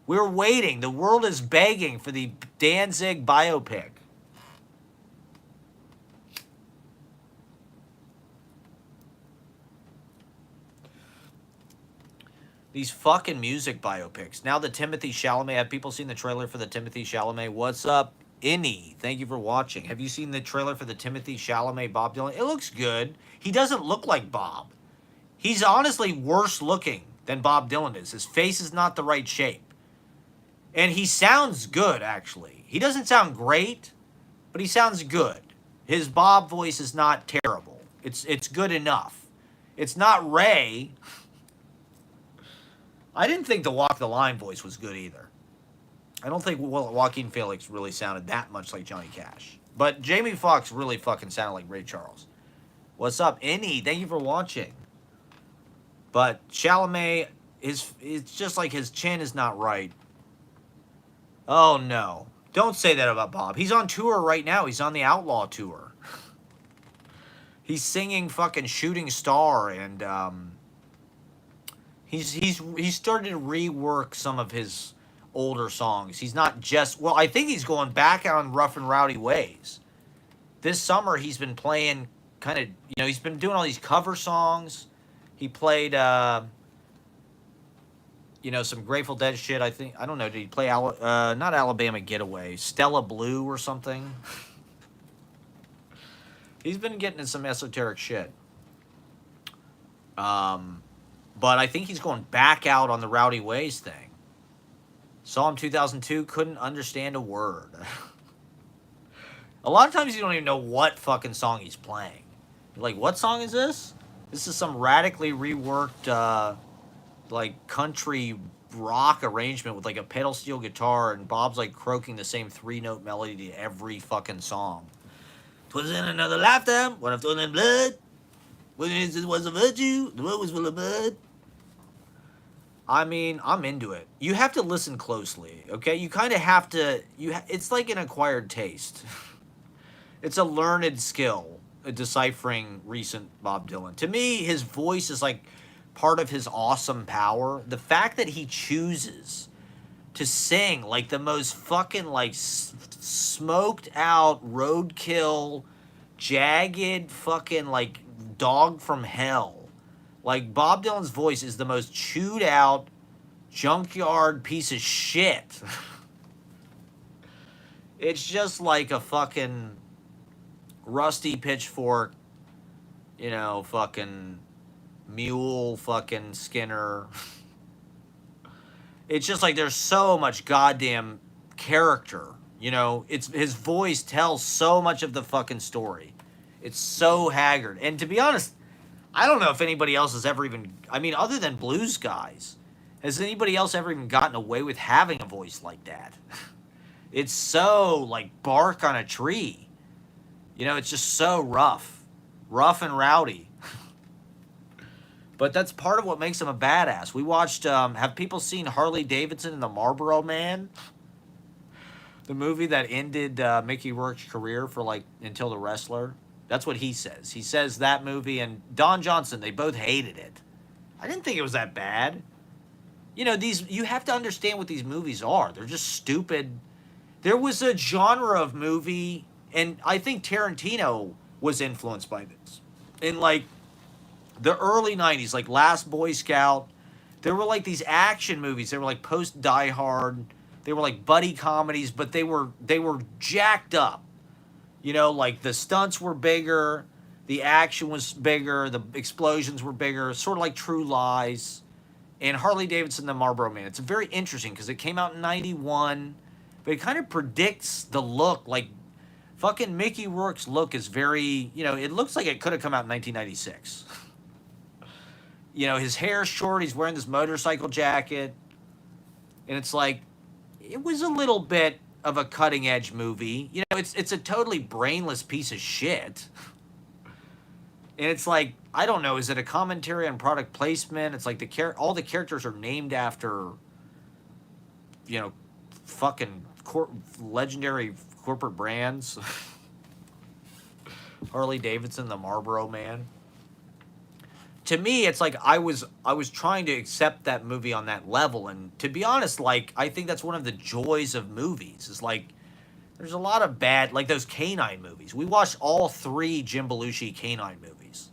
We're waiting. The world is begging for the Danzig biopic. These fucking music biopics. Now the Timothy Chalamet. Have people seen the trailer for the Timothy Chalamet? What's up, Innie? Thank you for watching. Have you seen the trailer for the Timothy Chalamet Bob Dylan? It looks good. He doesn't look like Bob. He's honestly worse looking than Bob Dylan is. His face is not the right shape. And he sounds good, actually. He doesn't sound great, but he sounds good. His Bob voice is not terrible. It's good enough. It's not Ray. I didn't think the Walk the Line voice was good either. I don't think Joaquin Phoenix really sounded that much like Johnny Cash. But Jamie Foxx really fucking sounded like Ray Charles. What's up, Innie? Thank you for watching. But Chalamet, it's just like his chin is not right. Oh, no. Don't say that about Bob. He's on tour right now. He's on the Outlaw tour. He's singing fucking Shooting Star, and he's started to rework some of his older songs. He's not just, well, I think he's going back on Rough and Rowdy Ways. This summer he's been playing kind of, he's been doing all these cover songs. He played some Grateful Dead shit. I don't know, did he play not Alabama Getaway, Stella Blue or something? He's been getting in some esoteric shit. But I think he's going back out on the Rowdy Ways thing. Saw him 2002, couldn't understand a word. A lot of times you don't even know what fucking song he's playing. You're like, what song is this? This is some radically reworked, like, country rock arrangement with like a pedal steel guitar, and Bob's like croaking the same 3-note melody to every fucking song. 'Twas in another lifetime when I've thrown in blood. When it was a virtue, the world was full of blood. I mean, I'm into it. You have to listen closely, okay? You kind of have to. It's like an acquired taste. It's a learned skill, deciphering recent Bob Dylan. To me, his voice is like part of his awesome power. The fact that he chooses to sing like the most fucking like smoked out roadkill, jagged fucking like dog from hell. Like Bob Dylan's voice is the most chewed out junkyard piece of shit. It's just like a fucking rusty pitchfork, you know, fucking mule fucking Skinner. It's just like there's so much goddamn character, you know. It's his voice tells so much of the fucking story. It's so haggard. And to be honest, I don't know if anybody else has ever even, I mean, other than blues guys, has anybody else ever even gotten away with having a voice like that? It's so like bark on a tree. You know, it's just so rough and rowdy. But that's part of what makes him a badass. We watched, have people seen Harley Davidson and the Marlboro Man? The movie that ended Mickey Rourke's career for like until The Wrestler. That's what he says. He says that movie and Don Johnson, they both hated it. I didn't think it was that bad. You know, you have to understand what these movies are. They're just stupid. There was a genre of movie, and I think Tarantino was influenced by this. In like the early 90s, like Last Boy Scout, there were like these action movies. They were like post Die Hard. They were like buddy comedies, but they were jacked up. You know, like the stunts were bigger, the action was bigger, the explosions were bigger, sort of like True Lies. And Harley Davidson, the Marlboro Man. It's very interesting because it came out in 91, but it kind of predicts the look. Like fucking Mickey Rourke's look is very, you know, it looks like it could have come out in 1996. You know, his hair's short, he's wearing this motorcycle jacket. And it's like, it was a little bit of a cutting edge movie. You know, it's a totally brainless piece of shit. And it's like, I don't know, is it a commentary on product placement? It's like all the characters are named after, you know, fucking legendary corporate brands. Harley Davidson, the Marlboro Man. To me, it's like I was trying to accept that movie on that level, and to be honest, like I think that's one of the joys of movies. Is like there's a lot of bad, like those Canine movies. We watched all 3 Jim Belushi Canine movies.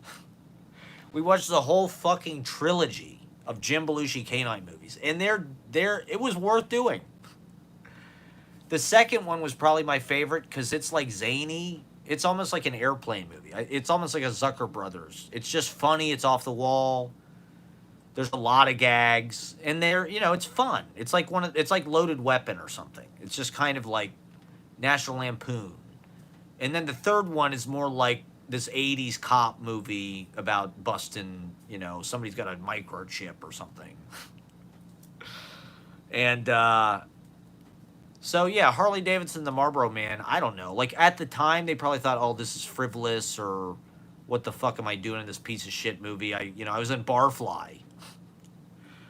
We watched the whole fucking trilogy of Jim Belushi Canine movies, and it was worth doing. The second one was probably my favorite because it's like zany. It's almost like an Airplane movie. It's almost like a Zucker Brothers. It's just funny. It's off the wall. There's a lot of gags, and you know, it's fun. It's like it's like Loaded Weapon or something. It's just kind of like National Lampoon. And then the third one is more like this 80s cop movie about busting, you know, somebody's got a microchip or something. And so yeah, Harley Davidson, the Marlboro Man, I don't know. Like at the time they probably thought, "Oh, this is frivolous," or "What the fuck am I doing in this piece of shit movie?" I was in Barfly.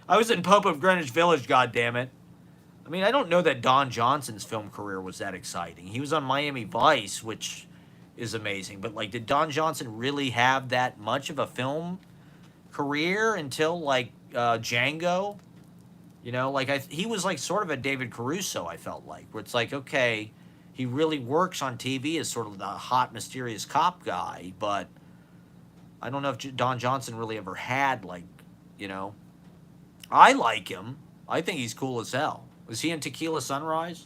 I was in Pope of Greenwich Village, goddammit. I mean, I don't know that Don Johnson's film career was that exciting. He was on Miami Vice, which is amazing, but like did Don Johnson really have that much of a film career until like Django? You know, like he was like sort of a David Caruso, I felt like, where it's like, okay, he really works on TV as sort of the hot, mysterious cop guy, but I don't know if Don Johnson really ever had, like, you know. I like him. I think he's cool as hell. Was he in Tequila Sunrise?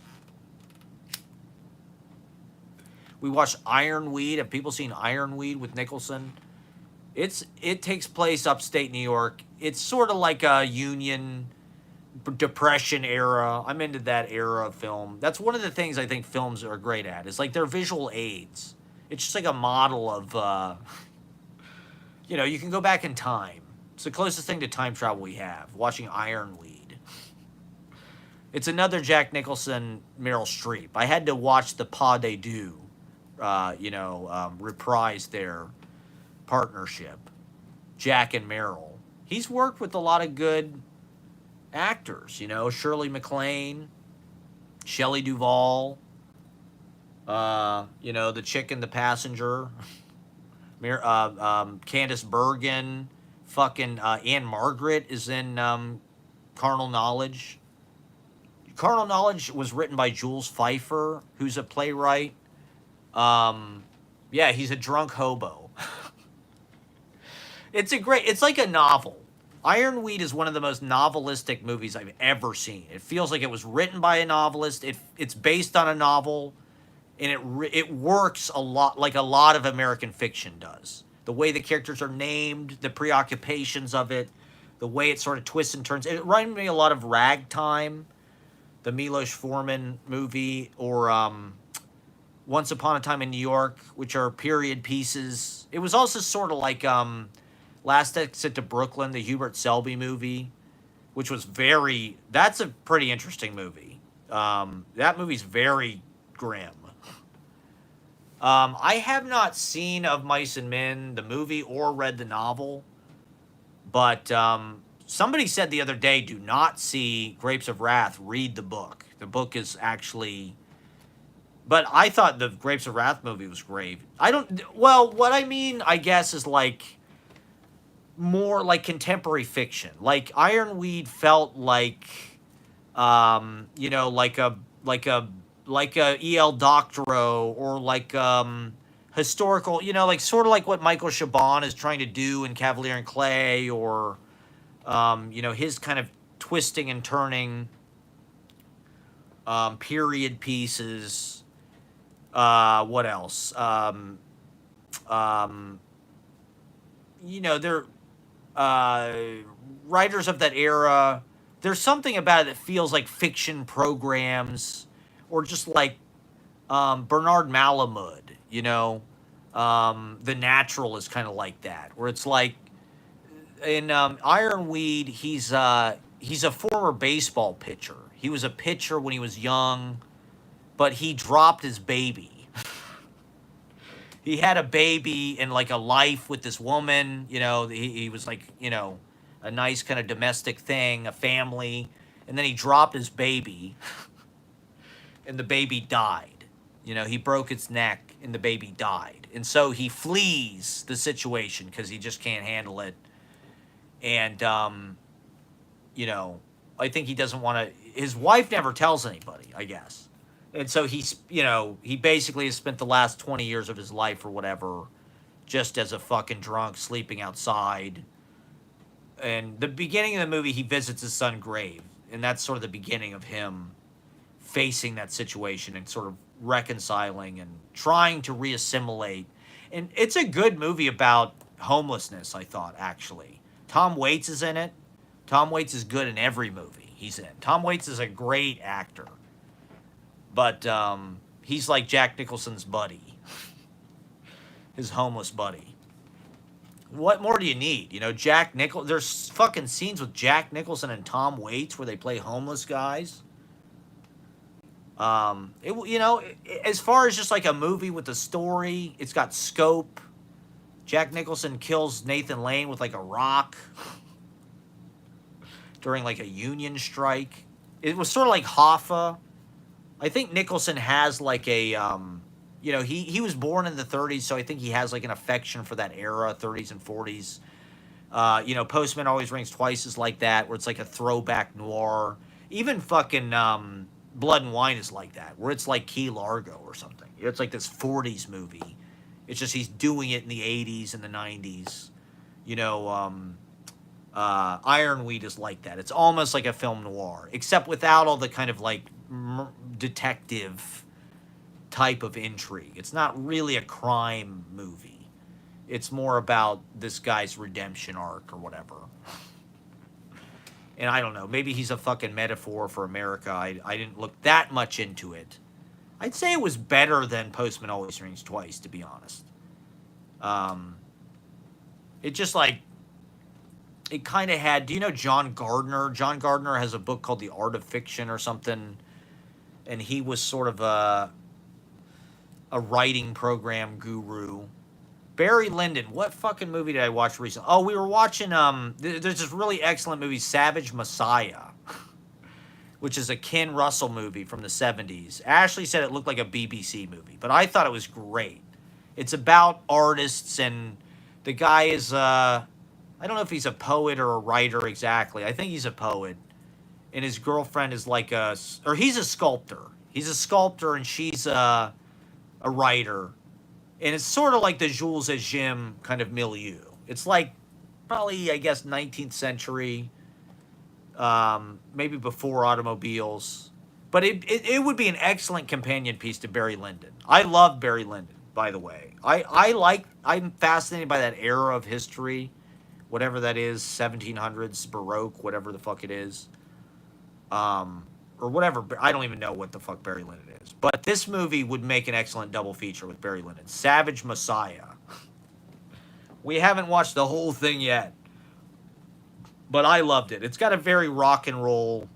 We watched Ironweed. Have people seen Ironweed with Nicholson? It takes place upstate New York. It's sort of like a Union Depression era. I'm into that era of film. That's one of the things I think films are great at. Is like they're visual aids. It's just like a model of, you know, you can go back in time. It's the closest thing to time travel we have. Watching Ironweed. It's another Jack Nicholson, Meryl Streep. I had to watch the Pas de Deux, reprise their partnership, Jack and Meryl. He's worked with a lot of good actors, Shirley MacLaine, Shelley Duvall, the chick in The Passenger, Candice Bergen, fucking Anne Margaret is in Carnal Knowledge. Carnal Knowledge was written by Jules Feiffer, who's a playwright. Yeah, he's a drunk hobo. It's like a novel. Ironweed is one of the most novelistic movies I've ever seen. It feels like it was written by a novelist. It's based on a novel, and it works a lot like a lot of American fiction does. The way the characters are named, the preoccupations of it, the way it sort of twists and turns. It reminded me a lot of Ragtime, the Milos Forman movie, or Once Upon a Time in New York, which are period pieces. It was also sort of like Last Exit to Brooklyn, the Hubert Selby movie, which was that's a pretty interesting movie. That movie's very grim. I have not seen Of Mice and Men, the movie, or read the novel, but somebody said the other day, do not see Grapes of Wrath, read the book. The book is actually... But I thought the Grapes of Wrath movie was great. Well, what I mean, I guess, is like more like contemporary fiction. Like Ironweed felt like, like a E.L. Doctorow, or like historical, like sort of like what Michael Chabon is trying to do in Cavalier and Clay, or his kind of twisting and turning period pieces. What else? They're writers of that era. There's something about it that feels like fiction programs, or just like Bernard Malamud. The Natural is kind of like that, where it's like in Ironweed, he's a former baseball pitcher. He was a pitcher when he was young, but he dropped his baby. He had a baby and like a life with this woman. He was like, a nice kind of domestic thing, a family, and then he dropped his baby, and the baby died. He broke its neck, and the baby died, and so he flees the situation because he just can't handle it. And I think he doesn't want to. His wife never tells anybody, I guess. And so he basically has spent the last 20 years of his life or whatever just as a fucking drunk sleeping outside. And the beginning of the movie, he visits his son grave, and that's sort of the beginning of him facing that situation and sort of reconciling and trying to reassimilate. And it's a good movie about homelessness, I thought, actually. Tom Waits is in it. Tom Waits is good in every movie he's in. Tom Waits is a great actor. But he's like Jack Nicholson's buddy, his homeless buddy. What more do you need? There's fucking scenes with Jack Nicholson and Tom Waits where they play homeless guys. As far as just like a movie with a story, it's got scope. Jack Nicholson kills Nathan Lane with like a rock during like a union strike. It was sort of like Hoffa. I think Nicholson has like a, he was born in the 30s, so I think he has like an affection for that era, 30s and 40s. Postman Always Rings Twice is like that, where it's like a throwback noir. Even fucking Blood and Wine is like that, where it's like Key Largo or something. It's like this 40s movie. It's just he's doing it in the 80s and the 90s. Ironweed is like that. It's almost like a film noir, except without all the kind of like detective type of intrigue. It's not really a crime movie. It's more about this guy's redemption arc or whatever. And I don't know, maybe he's a fucking metaphor for America. I didn't look that much into it. I'd say it was better than Postman Always Rings Twice, to be honest. It just like, it kind of had. Do you know John Gardner? John Gardner has a book called The Art of Fiction or something, and he was sort of a writing program guru. Barry Lyndon, what fucking movie did I watch recently? Oh, we were watching there's this really excellent movie, Savage Messiah, which is a Ken Russell movie from the 70s. Ashley said it looked like a BBC movie, but I thought it was great. It's about artists, and the guy is I don't know if he's a poet or a writer exactly. I think he's a poet. And his girlfriend is like or he's a sculptor. He's a sculptor and she's a writer. And it's sort of like the Jules et Jim kind of milieu. It's like probably, I guess, 19th century, maybe before automobiles. But it would be an excellent companion piece to Barry Lyndon. I love Barry Lyndon, by the way. I'm fascinated by that era of history, whatever that is, 1700s, Baroque, whatever the fuck it is. Or whatever. I don't even know what the fuck Barry Lyndon is. But this movie would make an excellent double feature with Barry Lyndon. Savage Messiah. We haven't watched the whole thing yet, but I loved it. It's got a very rock and roll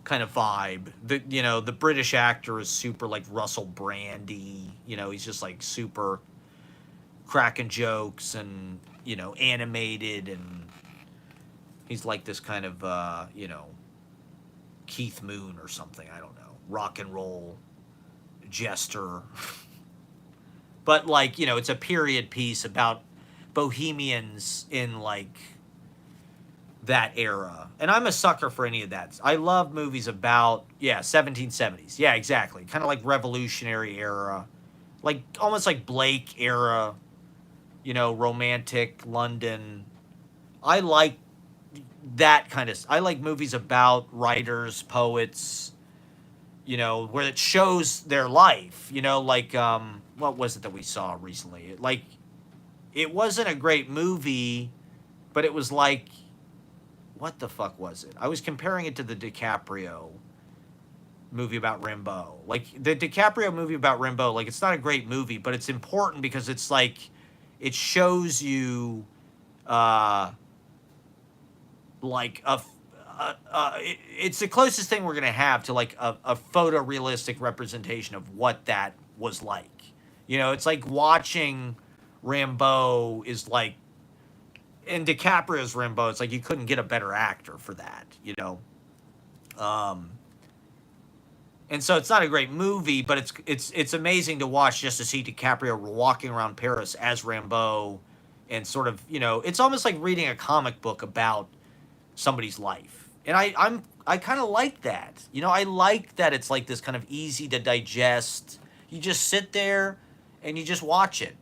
kind of vibe. The British actor is super like Russell Brandy. He's just like super cracking jokes and animated, and he's like this kind of Keith Moon or something. I don't know. Rock and roll jester. But like, it's a period piece about bohemians in like that era. And I'm a sucker for any of that. I love movies about 1770s. Yeah, exactly. Kind of like Revolutionary era. Like almost like Blake era, romantic London. I like that kind of. I like movies about writers, poets, where it shows their life. Like what was it that we saw recently? Like, it wasn't a great movie, but it was like, what the fuck was it? I was comparing it to the DiCaprio movie about Rimbaud. Like the DiCaprio movie about Rimbaud, like it's not a great movie, but it's important because it's like it shows you like it's the closest thing we're gonna have to like a photorealistic representation of what that was like. It's like watching Rimbaud is like, in DiCaprio's Rimbaud, it's like you couldn't get a better actor for that. And so it's not a great movie, but it's amazing to watch just to see DiCaprio walking around Paris as Rimbaud, and sort of it's almost like reading a comic book about somebody's life. And I kind of like that. I like that it's like this kind of easy to digest. You just sit there and you just watch it.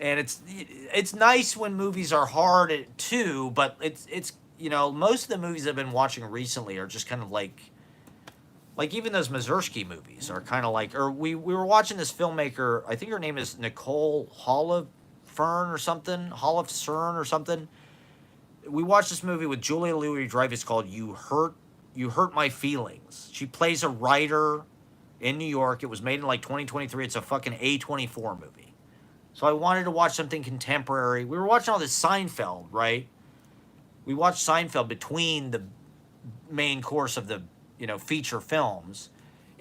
And it's nice when movies are hard too, but it's most of the movies I've been watching recently are just kind of like even those Mazursky movies are kind of like, or we were watching this filmmaker, I think her name is Nicole Holofern or something, Holofcern or something. We watched this movie with Julia Louis-Dreyfus called You Hurt My Feelings. She plays a writer in New York. It was made in like 2023. It's a fucking A24 movie. So I wanted to watch something contemporary. We were watching all this Seinfeld, right? We watched Seinfeld between the main course of the, feature films.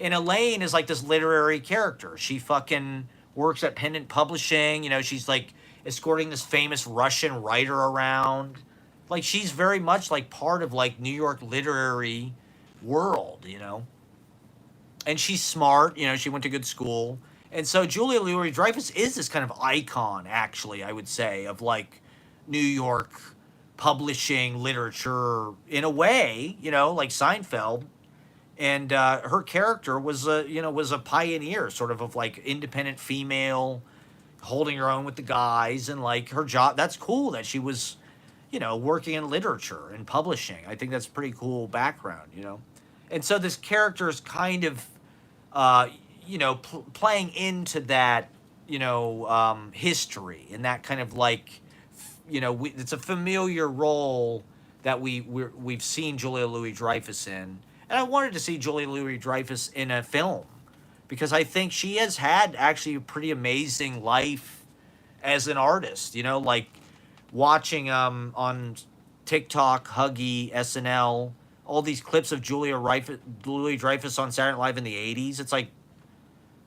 And Elaine is like this literary character. She fucking works at Pendant Publishing. She's like escorting this famous Russian writer around. Like, she's very much like part of like New York literary world, And she's smart, she went to good school. And so Julia Louis-Dreyfus is this kind of icon, actually, I would say, of like New York publishing literature in a way, like Seinfeld. And her character was a pioneer, sort of like independent female, holding her own with the guys, and like her job. That's cool that she was, working in literature and publishing. I think that's a pretty cool background, And so this character is kind of, playing into that, history, and that kind of like, it's a familiar role that we've seen Julia Louis-Dreyfus in. And I wanted to see Julia Louis-Dreyfus in a film because I think she has had actually a pretty amazing life, as an artist, you know, like watching on TikTok, Huggy, SNL, all these clips of Julia Dreyfus on Saturday Night Live in the 80s. It's like,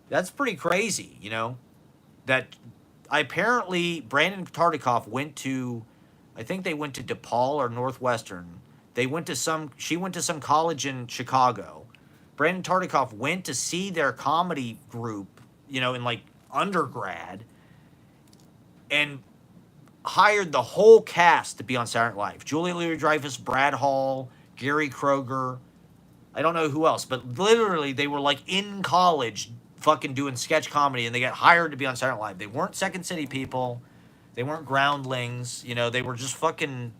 that's pretty crazy, you know, that apparently Brandon Tartikoff went to, I think they went to DePaul or Northwestern. She went to some college in Chicago. Brandon Tartikoff went to see their comedy group, you know, in like undergrad, and hired the whole cast to be on Saturday Night Live. Julia Louis-Dreyfus, Brad Hall, Gary Kroger. I don't know who else, but literally they were like in college fucking doing sketch comedy, and they got hired to be on Saturday Night Live. They weren't Second City people. They weren't groundlings. You know, they were just fucking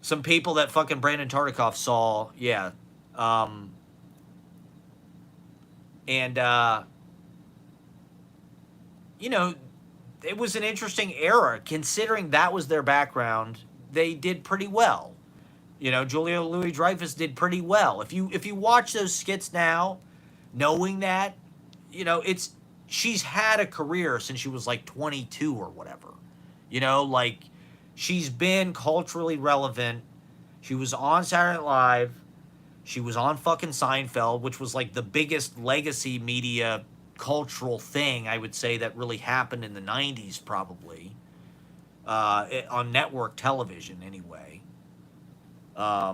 some people that fucking Brandon Tartikoff saw. Yeah. And, you know, it was an interesting era. Considering that was their background, they did pretty well. You know, Julia Louis-Dreyfus did pretty well. If you watch those skits now, knowing that, you know, she's had a career since she was like 22 or whatever. You know, like, she's been culturally relevant. She was on Saturday Night Live. She was on fucking Seinfeld, which was like the biggest legacy media cultural thing, I would say, that really happened in the 90s, probably. On network television, anyway. I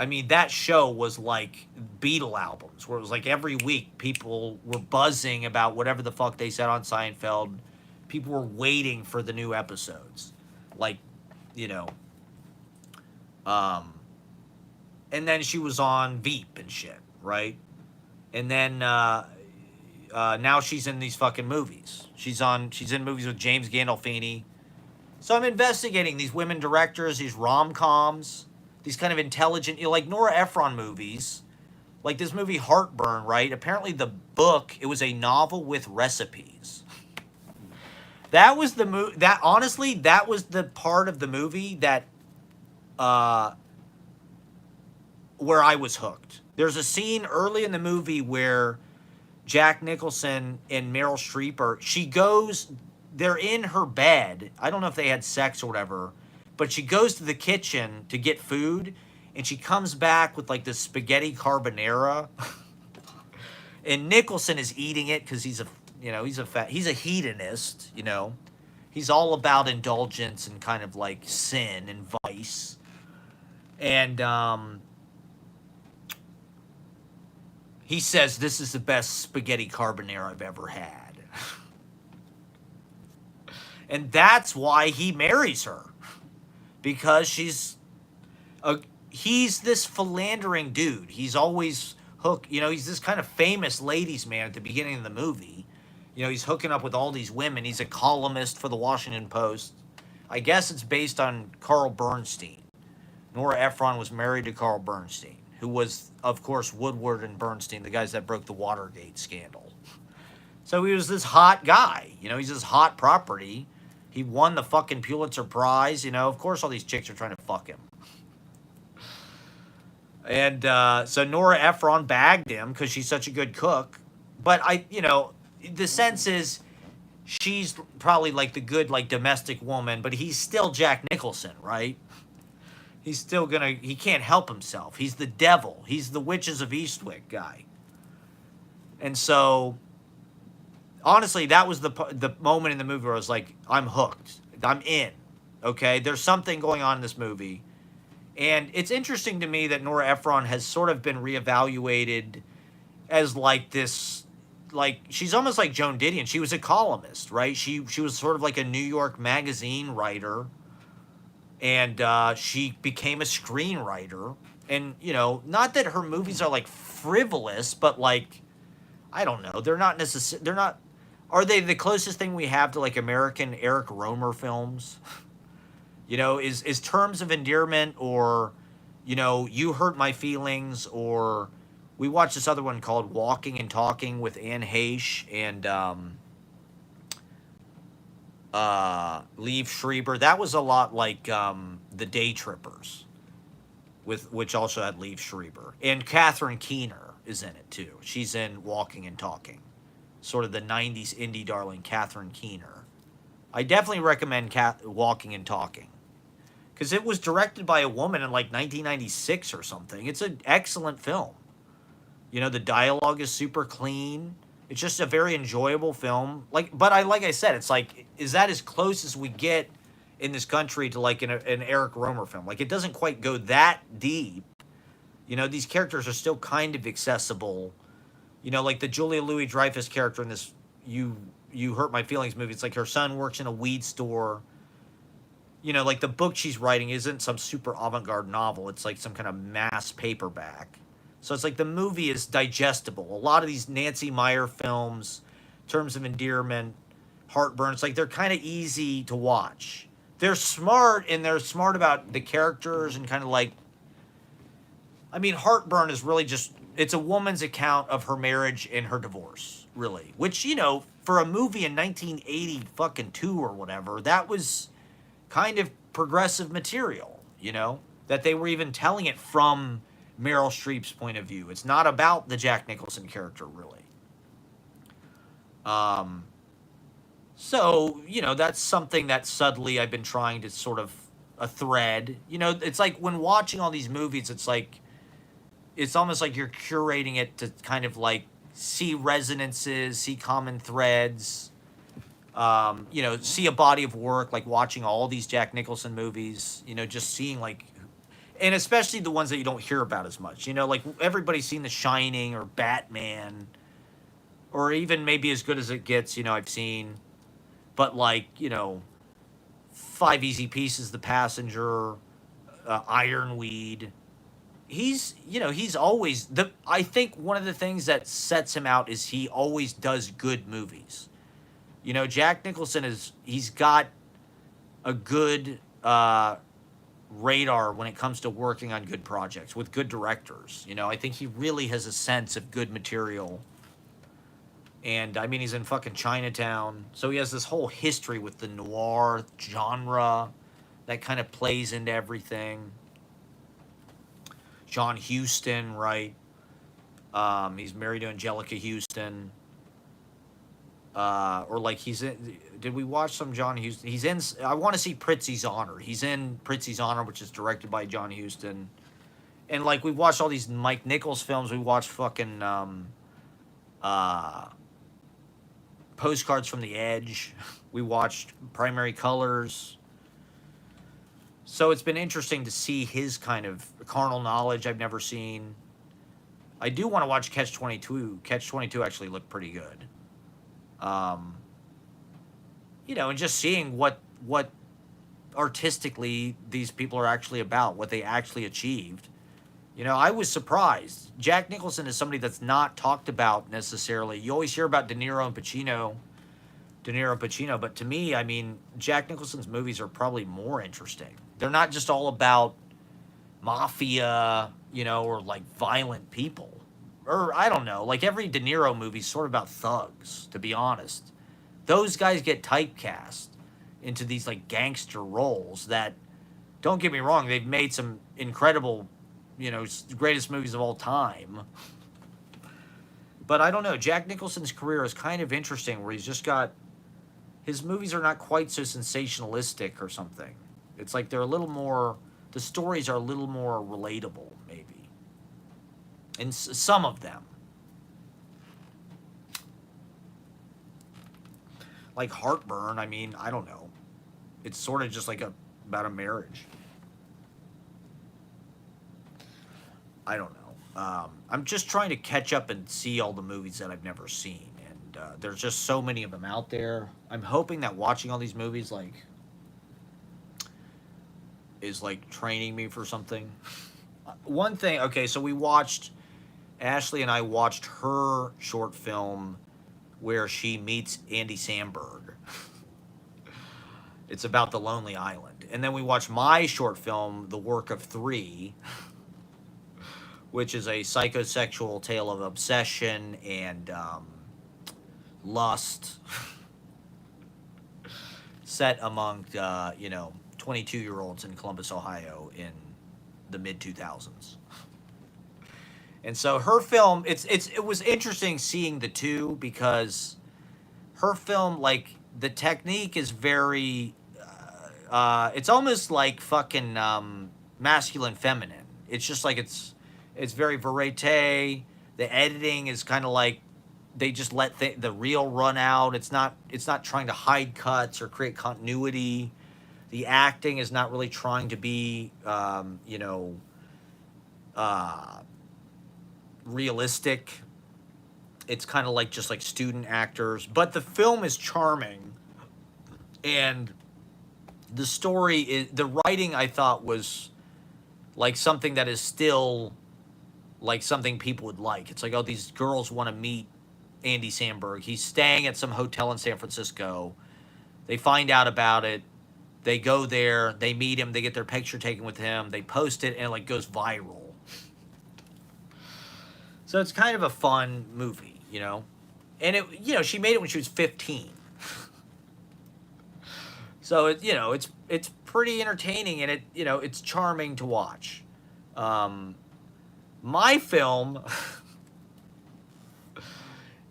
mean, that show was like Beatle albums, where it was like every week people were buzzing about whatever the fuck they said on Seinfeld. People were waiting for the new episodes. Like, you know. And then she was on Veep and shit, right? And then now she's in these fucking movies. She's in movies with James Gandolfini. So I'm investigating these women directors, these rom-coms, these kind of intelligent, you know, like Nora Ephron movies. Like this movie Heartburn, right? Apparently the book, it was a novel with recipes. That was the honestly, that was the part of the movie that where I was hooked. There's a scene early in the movie where Jack Nicholson and Meryl Streep they're in her bed. I don't know if they had sex or whatever, but she goes to the kitchen to get food, and she comes back with like this spaghetti carbonara. And Nicholson is eating it because he's a hedonist, you know. He's all about indulgence and kind of like sin and vice. And he says, "This is the best spaghetti carbonara I've ever had." And that's why he marries her. Because he's this philandering dude. He's always hooked, you know, he's this kind of famous ladies man at the beginning of the movie. You know, he's hooking up with all these women. He's a columnist for the Washington Post. I guess it's based on Carl Bernstein. Nora Ephron was married to Carl Bernstein, who was, of course, Woodward and Bernstein, the guys that broke the Watergate scandal. So he was this hot guy. You know, he's this hot property. He won the fucking Pulitzer Prize. You know, of course all these chicks are trying to fuck him. And so Nora Ephron bagged him because she's such a good cook. But the sense is she's probably like the good, like, domestic woman, but he's still Jack Nicholson, right? He's still he can't help himself. He's the devil. He's the Witches of Eastwick guy. And so, honestly, that was the moment in the movie where I was like, I'm hooked. I'm in. Okay? There's something going on in this movie. And it's interesting to me that Nora Ephron has sort of been reevaluated as like this, like, she's almost like Joan Didion. She was a columnist, right? She was sort of like a New York magazine writer. And she became a screenwriter. And, you know, not that her movies are like frivolous, but like, I don't know. Are they the closest thing we have to like American Eric Romer films? You know, is Terms of Endearment, or, you know, You Hurt My Feelings, or we watched this other one called Walking and Talking with Anne Heche and Liev Schreiber. That was a lot like The Day Trippers, which also had Liev Schreiber. And Catherine Keener is in it too. She's in Walking and Talking. sort of the 90s indie darling Catherine Keener. I definitely recommend Walking and Talking because it was directed by a woman in like 1996 or something. It's an excellent film. You know, the dialogue is super clean. It's just a very enjoyable film. Like I said, it's like, is that as close as we get in this country to like an Eric Romer film? Like, it doesn't quite go that deep. You know, these characters are still kind of accessible. You know, like the Julia Louis-Dreyfus character in this You Hurt My Feelings movie. It's like her son works in a weed store. You know, like the book she's writing isn't some super avant-garde novel. It's like some kind of mass paperback. So it's like the movie is digestible. A lot of these Nancy Meyer films, Terms of Endearment, Heartburn, it's like they're kind of easy to watch. They're smart, and they're smart about the characters and kind of like, I mean, Heartburn is really just, it's a woman's account of her marriage and her divorce, really. Which, you know, for a movie in 1980 fucking 2 or whatever, that was kind of progressive material, you know? That they were even telling it from Meryl Streep's point of view. It's not about the Jack Nicholson character, really. So, you know, that's something that subtly I've been trying to sort of a thread. You know, it's like when watching all these movies, it's like, it's almost like you're curating it to kind of like see resonances, see common threads, you know, see a body of work, like watching all these Jack Nicholson movies, you know, just seeing like, and especially the ones that you don't hear about as much, you know, like everybody's seen The Shining or Batman, or even maybe As Good as It Gets, you know, I've seen, but like, you know, Five Easy Pieces, The Passenger, Ironweed. He's, you know, he's always I think one of the things that sets him out is he always does good movies. You know, Jack Nicholson he's got a good radar when it comes to working on good projects with good directors. You know, I think he really has a sense of good material. And I mean, he's in fucking Chinatown, so he has this whole history with the noir genre that kind of plays into everything. John Huston, right? He's married to Angelica Houston. Or like he's in. Did we watch some John Huston? He's in. I want to see Prizzi's Honor. He's in Prizzi's Honor, which is directed by John Huston. And like we've watched all these Mike Nichols films. We watched fucking Postcards from the Edge. We watched Primary Colors. So it's been interesting to see his kind of Carnal Knowledge I've never seen. I do want to watch Catch-22. Catch-22 actually looked pretty good. You know, and just seeing what artistically these people are actually about, what they actually achieved. You know, I was surprised. Jack Nicholson is somebody that's not talked about necessarily. You always hear about De Niro and Pacino. But to me, I mean, Jack Nicholson's movies are probably more interesting. They're not just all about mafia, you know, or like violent people. Or I don't know, like every De Niro movie is sort of about thugs, to be honest. Those guys get typecast into these like gangster roles that, don't get me wrong, they've made some incredible, you know, greatest movies of all time. But I don't know, Jack Nicholson's career is kind of interesting where he's just got, his movies are not quite so sensationalistic or something. It's like they're a little more, the stories are a little more relatable, maybe. In some of them. Like Heartburn, I mean, I don't know. It's sort of just like about a marriage. I don't know. I'm just trying to catch up and see all the movies that I've never seen. And there's just so many of them out there. I'm hoping that watching all these movies, like, is like training me for something. One thing, okay, so Ashley and I watched her short film where she meets Andy Samberg. It's about the Lonely Island. And then we watched my short film, The Work of Three, which is a psychosexual tale of obsession and lust set among, 22-year-olds in Columbus, Ohio in the mid-2000s. And so her film, it was interesting seeing the two because her film, like the technique is very it's almost like fucking masculine feminine. It's just like it's very verite. The editing is kind of like they just let the reel run out. It's not trying to hide cuts or create continuity. The acting is not really trying to be uh, realistic. It's kind of like just like student actors, but the film is charming, and the writing I thought was like something that is still like something people would like. It's like, oh, these girls want to meet Andy Samberg. He's staying at some hotel in San Francisco. They find out about it. They go there. They meet him. They get their picture taken with him. They post it, and it like goes viral. So it's kind of a fun movie, you know. And she made it when she was 15. So it's pretty entertaining, and it's charming to watch. My film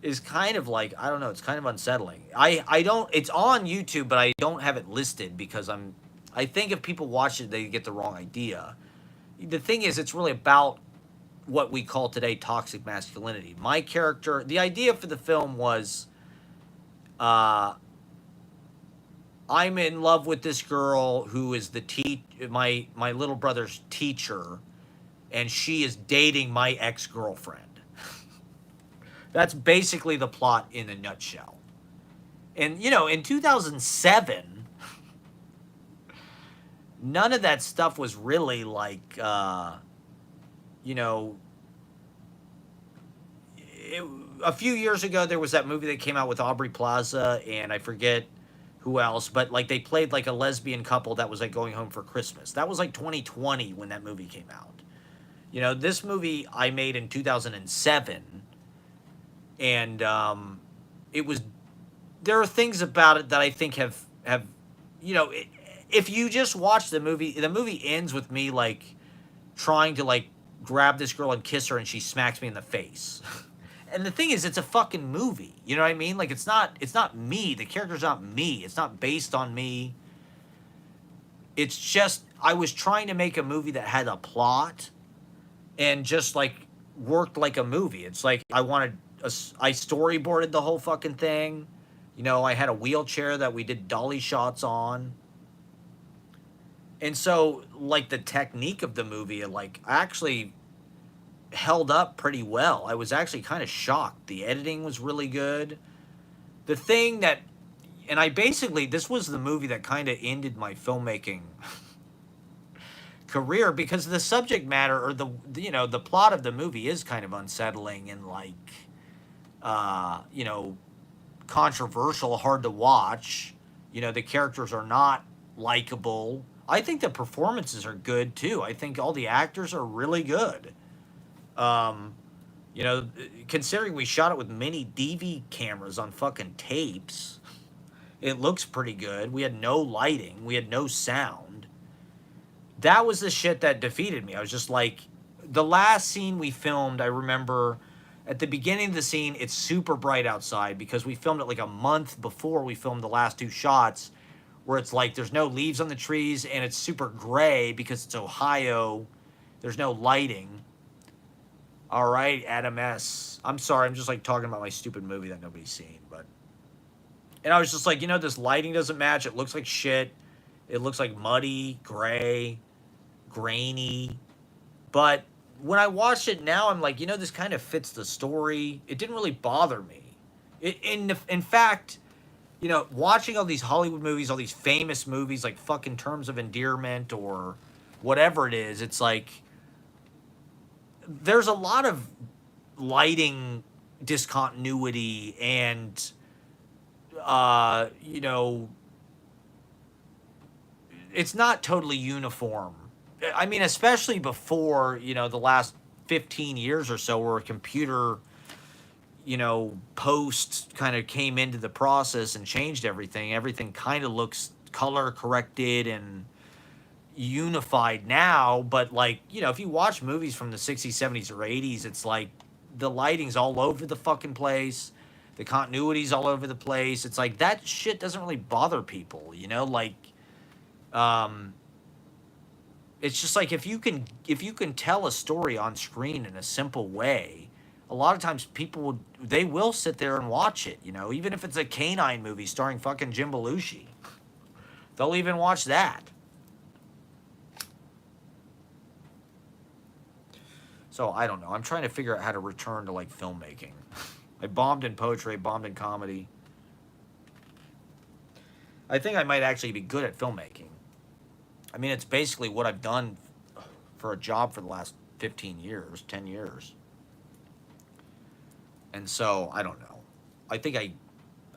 is kind of like, I don't know, it's kind of unsettling. I don't It's on YouTube, but I don't have it listed because I think if people watch it, they get the wrong idea. The thing is, it's really about what we call today toxic masculinity. My character, the idea for the film was, I'm in love with this girl who is my little brother's teacher, and she is dating my ex-girlfriend. That's basically the plot in a nutshell. And in 2007, none of that stuff was really like a few years ago there was that movie that came out with Aubrey Plaza and I forget who else, but like they played like a lesbian couple that was like going home for Christmas. That was like 2020 when that movie came out. This movie I made in 2007, and it was there are things about it that I think have if you just watch the movie ends with me like trying to like grab this girl and kiss her, and she smacks me in the face. And the thing is, it's a fucking movie. You know what I mean? Like it's not me. The character's not me. It's not based on me. It's just I was trying to make a movie that had a plot and just like worked like a movie. It's like I storyboarded the whole fucking thing. I had a wheelchair that we did dolly shots on. And so like the technique of the movie, like actually held up pretty well. I was actually kind of shocked. The editing was really good. The thing that, and this was the movie that kind of ended my filmmaking career, because the subject matter or the plot of the movie is kind of unsettling and like, controversial, hard to watch. The characters are not likable. I think the performances are good too. I think all the actors are really good. Considering we shot it with mini DV cameras on fucking tapes, it looks pretty good. We had no lighting. We had no sound. That was the shit that defeated me. I was just like, the last scene we filmed, I remember at the beginning of the scene, it's super bright outside because we filmed it like a month before we filmed the last two shots, where it's like there's no leaves on the trees and it's super gray because it's Ohio. There's no lighting. All right, Adam S. I'm sorry, I'm just like talking about my stupid movie that nobody's seen, and I was just like, this lighting doesn't match. It looks like shit. It looks like muddy, gray, grainy. But when I watched it now, I'm like, this kind of fits the story. It didn't really bother me. In fact, watching all these Hollywood movies, all these famous movies like fucking Terms of Endearment or whatever it is, it's like there's a lot of lighting discontinuity and it's not totally uniform. I mean, especially before, the last 15 years or so, where a computer, post kind of came into the process and changed everything. Everything kind of looks color corrected and unified now. But like, if you watch movies from the 60s, 70s, or 80s, it's like the lighting's all over the fucking place. The continuity's all over the place. It's like that shit doesn't really bother people, you know? Like, um, it's just like if you can tell a story on screen in a simple way, a lot of times they will sit there and watch it, you know, even if it's a canine movie starring fucking Jim Belushi. They'll even watch that. So I don't know. I'm trying to figure out how to return to like filmmaking. I bombed in poetry, I bombed in comedy. I think I might actually be good at filmmaking. I mean, it's basically what I've done for a job for the last 15 years, 10 years. And so, I don't know. I think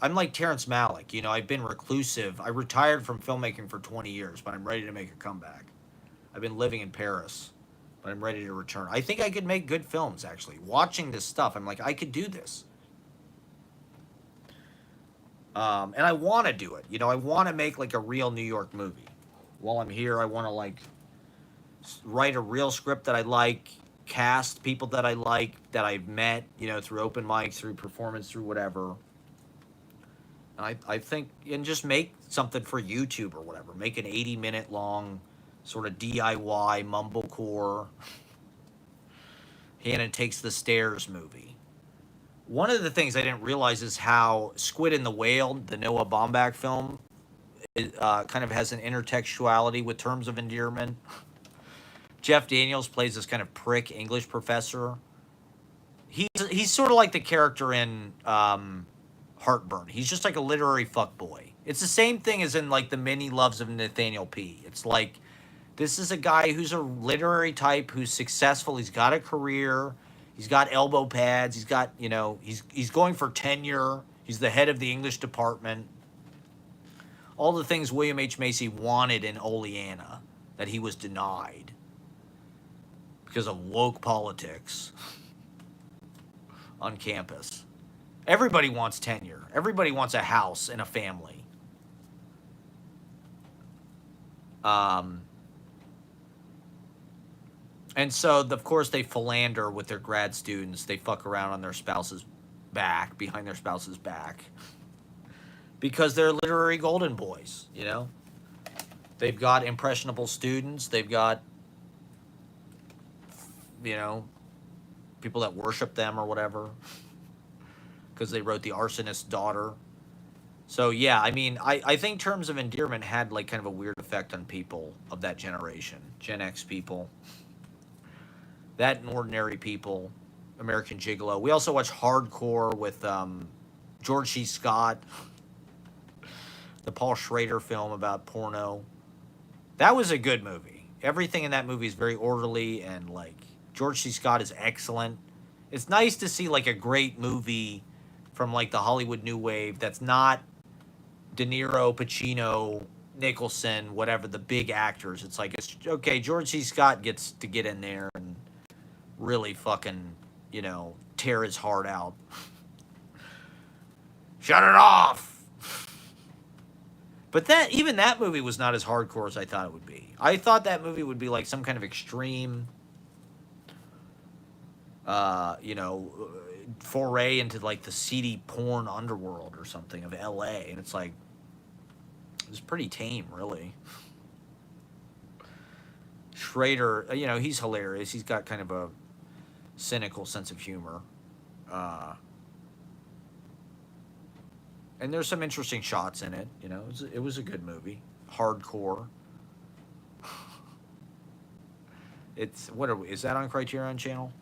I'm like Terrence Malick, you know, I've been reclusive. I retired from filmmaking for 20 years, but I'm ready to make a comeback. I've been living in Paris, but I'm ready to return. I think I could make good films actually. Watching this stuff, I'm like I could do this. And I want to do it. You know, I want to make like a real New York movie. While I'm here, I want to like write a real script that I like, cast people that I like, that I've met, you know, through open mics, through performance, through whatever. And I think, and just make something for YouTube or whatever. Make an 80-minute long sort of DIY mumblecore Hannah Takes the Stairs movie. One of the things I didn't realize is how Squid and the Whale, the Noah Baumbach film, kind of has an intertextuality with terms of endearment. Jeff Daniels plays this kind of prick English professor. He's sort of like the character in Heartburn. He's just like a literary fuckboy. It's the same thing as in like The Many Loves of Nathaniel P. It's like this is a guy who's a literary type who's successful. He's got a career. He's got elbow pads. He's got, you know, he's going for tenure. He's the head of the English department. All the things William H. Macy wanted in Oleana that he was denied because of woke politics on campus. Everybody wants tenure. Everybody wants a house and a family. And so, of course, they philander with their grad students. They fuck around on their spouse's back, behind their spouse's back, because they're literary golden boys, you know? They've got impressionable students. They've got, you know, people that worship them or whatever, because they wrote The Arsonist's Daughter. So, yeah, I mean, I think Terms of Endearment had, like, kind of a weird effect on people of that generation. Gen X people. That and Ordinary People. American Gigolo. We also watched Hardcore with George C. Scott. The Paul Schrader film about porno. That was a good movie. Everything in that movie is very orderly, and, like, George C. Scott is excellent. It's nice to see, like, a great movie from, like, the Hollywood New Wave that's not De Niro, Pacino, Nicholson, whatever, the big actors. It's like, it's okay, George C. Scott gets to get in there and really fucking, you know, tear his heart out. Shut it off! But even that movie was not as hardcore as I thought it would be. I thought that movie would be like some kind of extreme, you know, foray into like the seedy porn underworld or something of LA. And it's like, it's pretty tame, really. Schrader, you know, he's hilarious. He's got kind of a cynical sense of humor. And there's some interesting shots in it, you know. It was a good movie. Hardcore. Is that on Criterion Channel?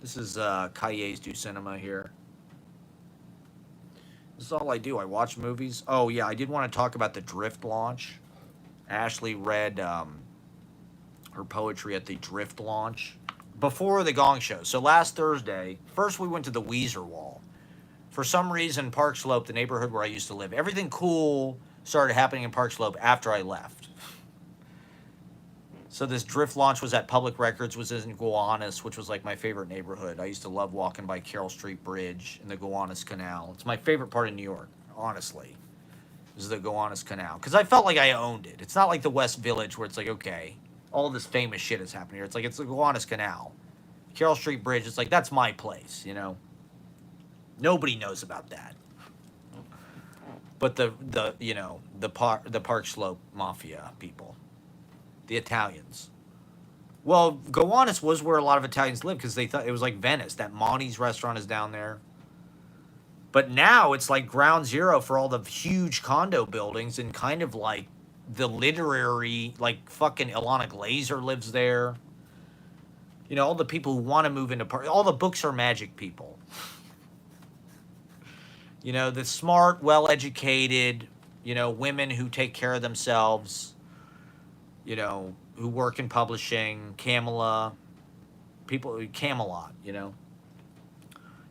This is Cahiers du Cinema here. This is all I do. I watch movies. Oh, yeah, I did want to talk about the Drift launch. Ashley read her poetry at the Drift launch before the Gong Show. So last Thursday, first we went to the Weezer Wall. For some reason, Park Slope, the neighborhood where I used to live, everything cool started happening in Park Slope after I left. So this Drift launch was at Public Records, was in Gowanus, which was like my favorite neighborhood. I used to love walking by Carroll Street Bridge and the Gowanus Canal. It's my favorite part of New York, honestly, is the Gowanus Canal. Because I felt like I owned it. It's not like the West Village where it's like, okay, all this famous shit is happening here. It's like, it's the Gowanus Canal. Carroll Street Bridge. It's like, that's my place, you know. Nobody knows about that. But the you know, the Park Slope Mafia people, the Italians. Well, Gowanus was where a lot of Italians lived because they thought it was like Venice. That Monty's restaurant is down there. But now it's like ground zero for all the huge condo buildings and kind of like the literary, like fucking Ilana Glazer lives there. You know, all the people who want to move into all the books are magic people. You know, the smart, well-educated, you know, women who take care of themselves, you know, who work in publishing, Camelot, you know.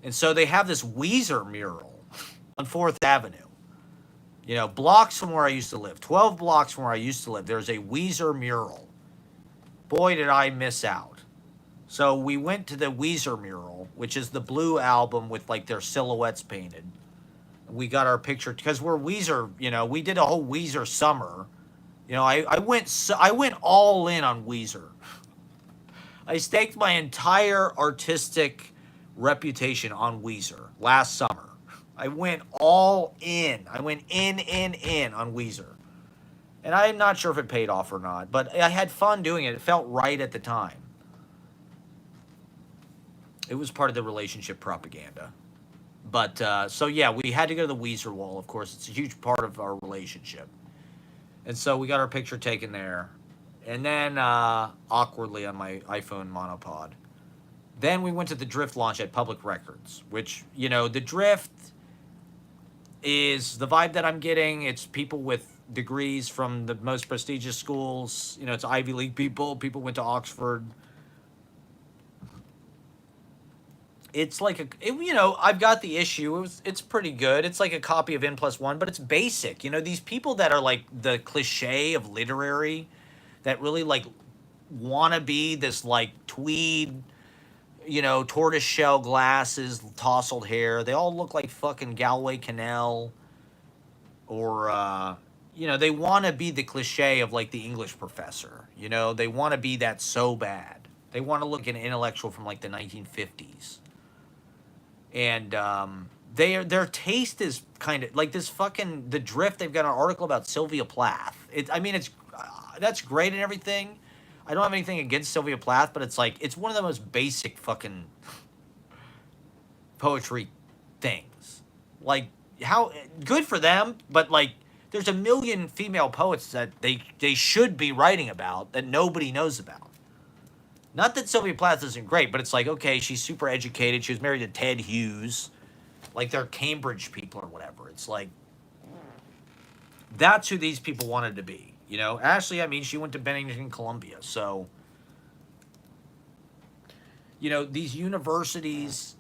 And so they have this Weezer mural on 4th Avenue. You know, blocks from where I used to live, 12 blocks from where I used to live, there's a Weezer mural. Boy, did I miss out. So we went to the Weezer mural, which is the Blue album with like their silhouettes painted. We got our picture because we're Weezer, you know, we did a whole Weezer summer. You know, I went all in on Weezer. I staked my entire artistic reputation on Weezer last summer. I went all in. I went in on Weezer. And I'm not sure if it paid off or not, but I had fun doing it. It felt right at the time. It was part of the relationship propaganda. But, so yeah, we had to go to the Weezer wall, of course. It's a huge part of our relationship. And so we got our picture taken there. And then, awkwardly on my iPhone monopod. Then we went to the Drift launch at Public Records, which, you know, the Drift is the vibe that I'm getting. It's people with degrees from the most prestigious schools. You know, it's Ivy League people. People went to Oxford. It's like you know, I've got the issue. It's pretty good. It's like a copy of N+1, but it's basic. You know, these people that are like the cliche of literary, that really like want to be this like tweed, you know, tortoiseshell glasses, tousled hair. They all look like fucking Galway Canal, or you know, they want to be the cliche of like the English professor. You know, they want to be that so bad. They want to look an intellectual from like the 1950s. And their taste is kind of like this fucking the Drift. They've got an article about Sylvia Plath. I mean, it's that's great and everything. I don't have anything against Sylvia Plath, but it's like it's one of the most basic fucking poetry things. Like how good for them, but like there's a million female poets that they should be writing about that nobody knows about. Not that Sylvia Plath isn't great, but it's like, okay, she's super educated. She was married to Ted Hughes. Like, they're Cambridge people or whatever. It's like, that's who these people wanted to be. You know, Ashley, I mean, she went to Bennington, Columbia. So, you know, these universities,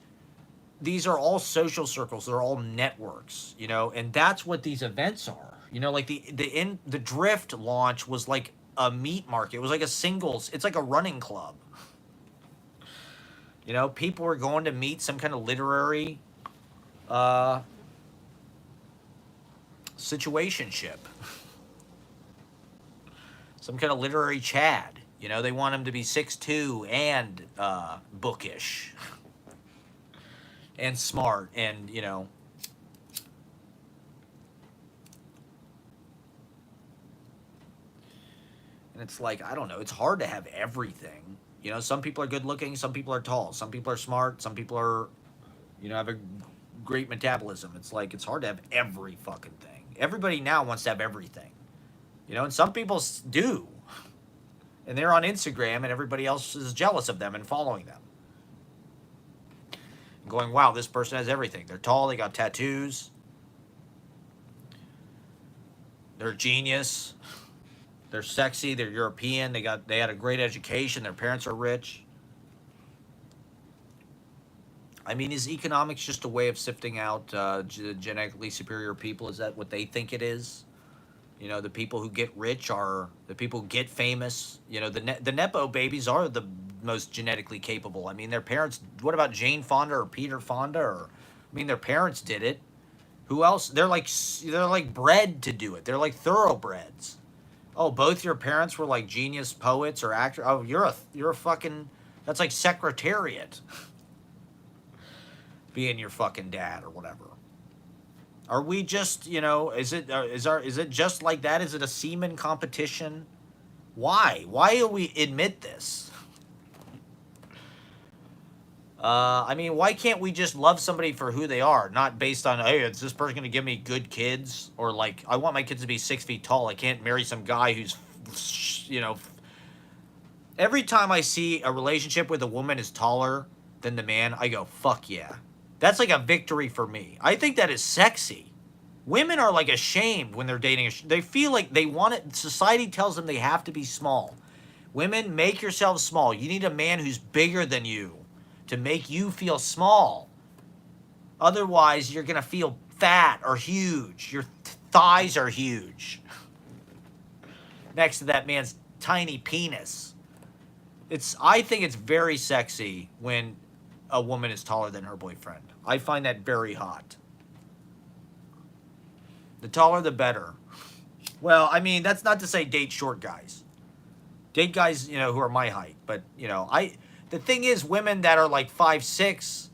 these are all social circles. They're all networks, you know, and that's what these events are. You know, like the Drift launch was like a meat market. It was like a singles. It's like a running club. You know, people were going to meet some kind of literary situationship. Some kind of literary Chad. You know, they want him to be 6'2" and bookish. And smart and, you know. And it's like, I don't know, it's hard to have everything. You know, some people are good looking, some people are tall, some people are smart, some people are, you know, have a great metabolism. It's like, it's hard to have every fucking thing. Everybody now wants to have everything. You know, and some people do. And they're on Instagram and everybody else is jealous of them and following them. Going, wow, this person has everything. They're tall, they got tattoos. They're a genius. They're sexy, they're European, they had a great education, their parents are rich. I mean, is economics just a way of sifting out genetically superior people? Is that what they think it is? You know, the people who get rich are the people who get famous. You know, the Nepo babies are the most genetically capable. I mean, their parents, what about Jane Fonda or Peter Fonda? I mean, their parents did it. Who else? They're like bred to do it. They're like thoroughbreds. Oh, both your parents were like genius poets or actors. Oh, you're a fucking That's like Secretariat being your fucking dad or whatever. Are we just, is it just like that? Is it a semen competition? Why? Why do we admit this? I mean, why can't we just love somebody for who they are, not based on, hey, is this person going to give me good kids? Or like, I want my kids to be 6 feet tall. I can't marry some guy who's, every time I see a relationship with a woman is taller than the man, I go, fuck yeah. That's like a victory for me. I think that is sexy. Women are like ashamed when they're dating. They feel like they want it. Society tells them they have to be small. Women, make yourselves small. You need a man who's bigger than you to make you feel small. Otherwise, you're going to feel fat or huge. Your thighs are huge next to that man's tiny penis. I think it's very sexy when a woman is taller than her boyfriend. I find that very hot. The taller, the better. Well, I mean, that's not to say date short guys. Date guys, who are my height. But, the thing is, women that are like 5'6",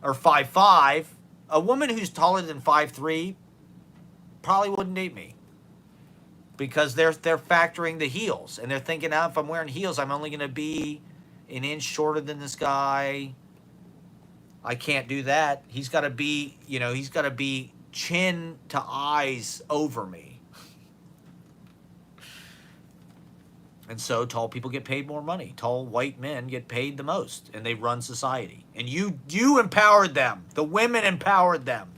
or 5'5", a woman who's taller than 5'3" probably wouldn't date me. Because they're factoring the heels. And they're thinking, if I'm wearing heels, I'm only going to be an inch shorter than this guy. I can't do that. He's got to be, chin to eyes over me. And so tall people get paid more money. Tall white men get paid the most, and they run society. And you empowered them. The women empowered them.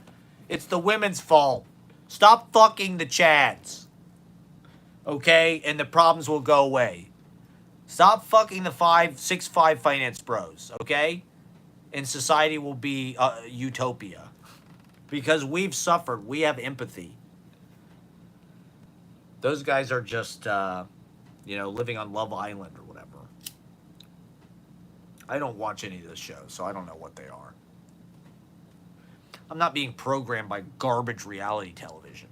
It's the women's fault. Stop fucking the Chads. Okay? And the problems will go away. Stop fucking the 6'5" finance bros. Okay? And society will be utopia. Because we've suffered. We have empathy. Those guys are just, living on Love Island or whatever. I don't watch any of those shows, so I don't know what they are. I'm not being programmed by garbage reality television.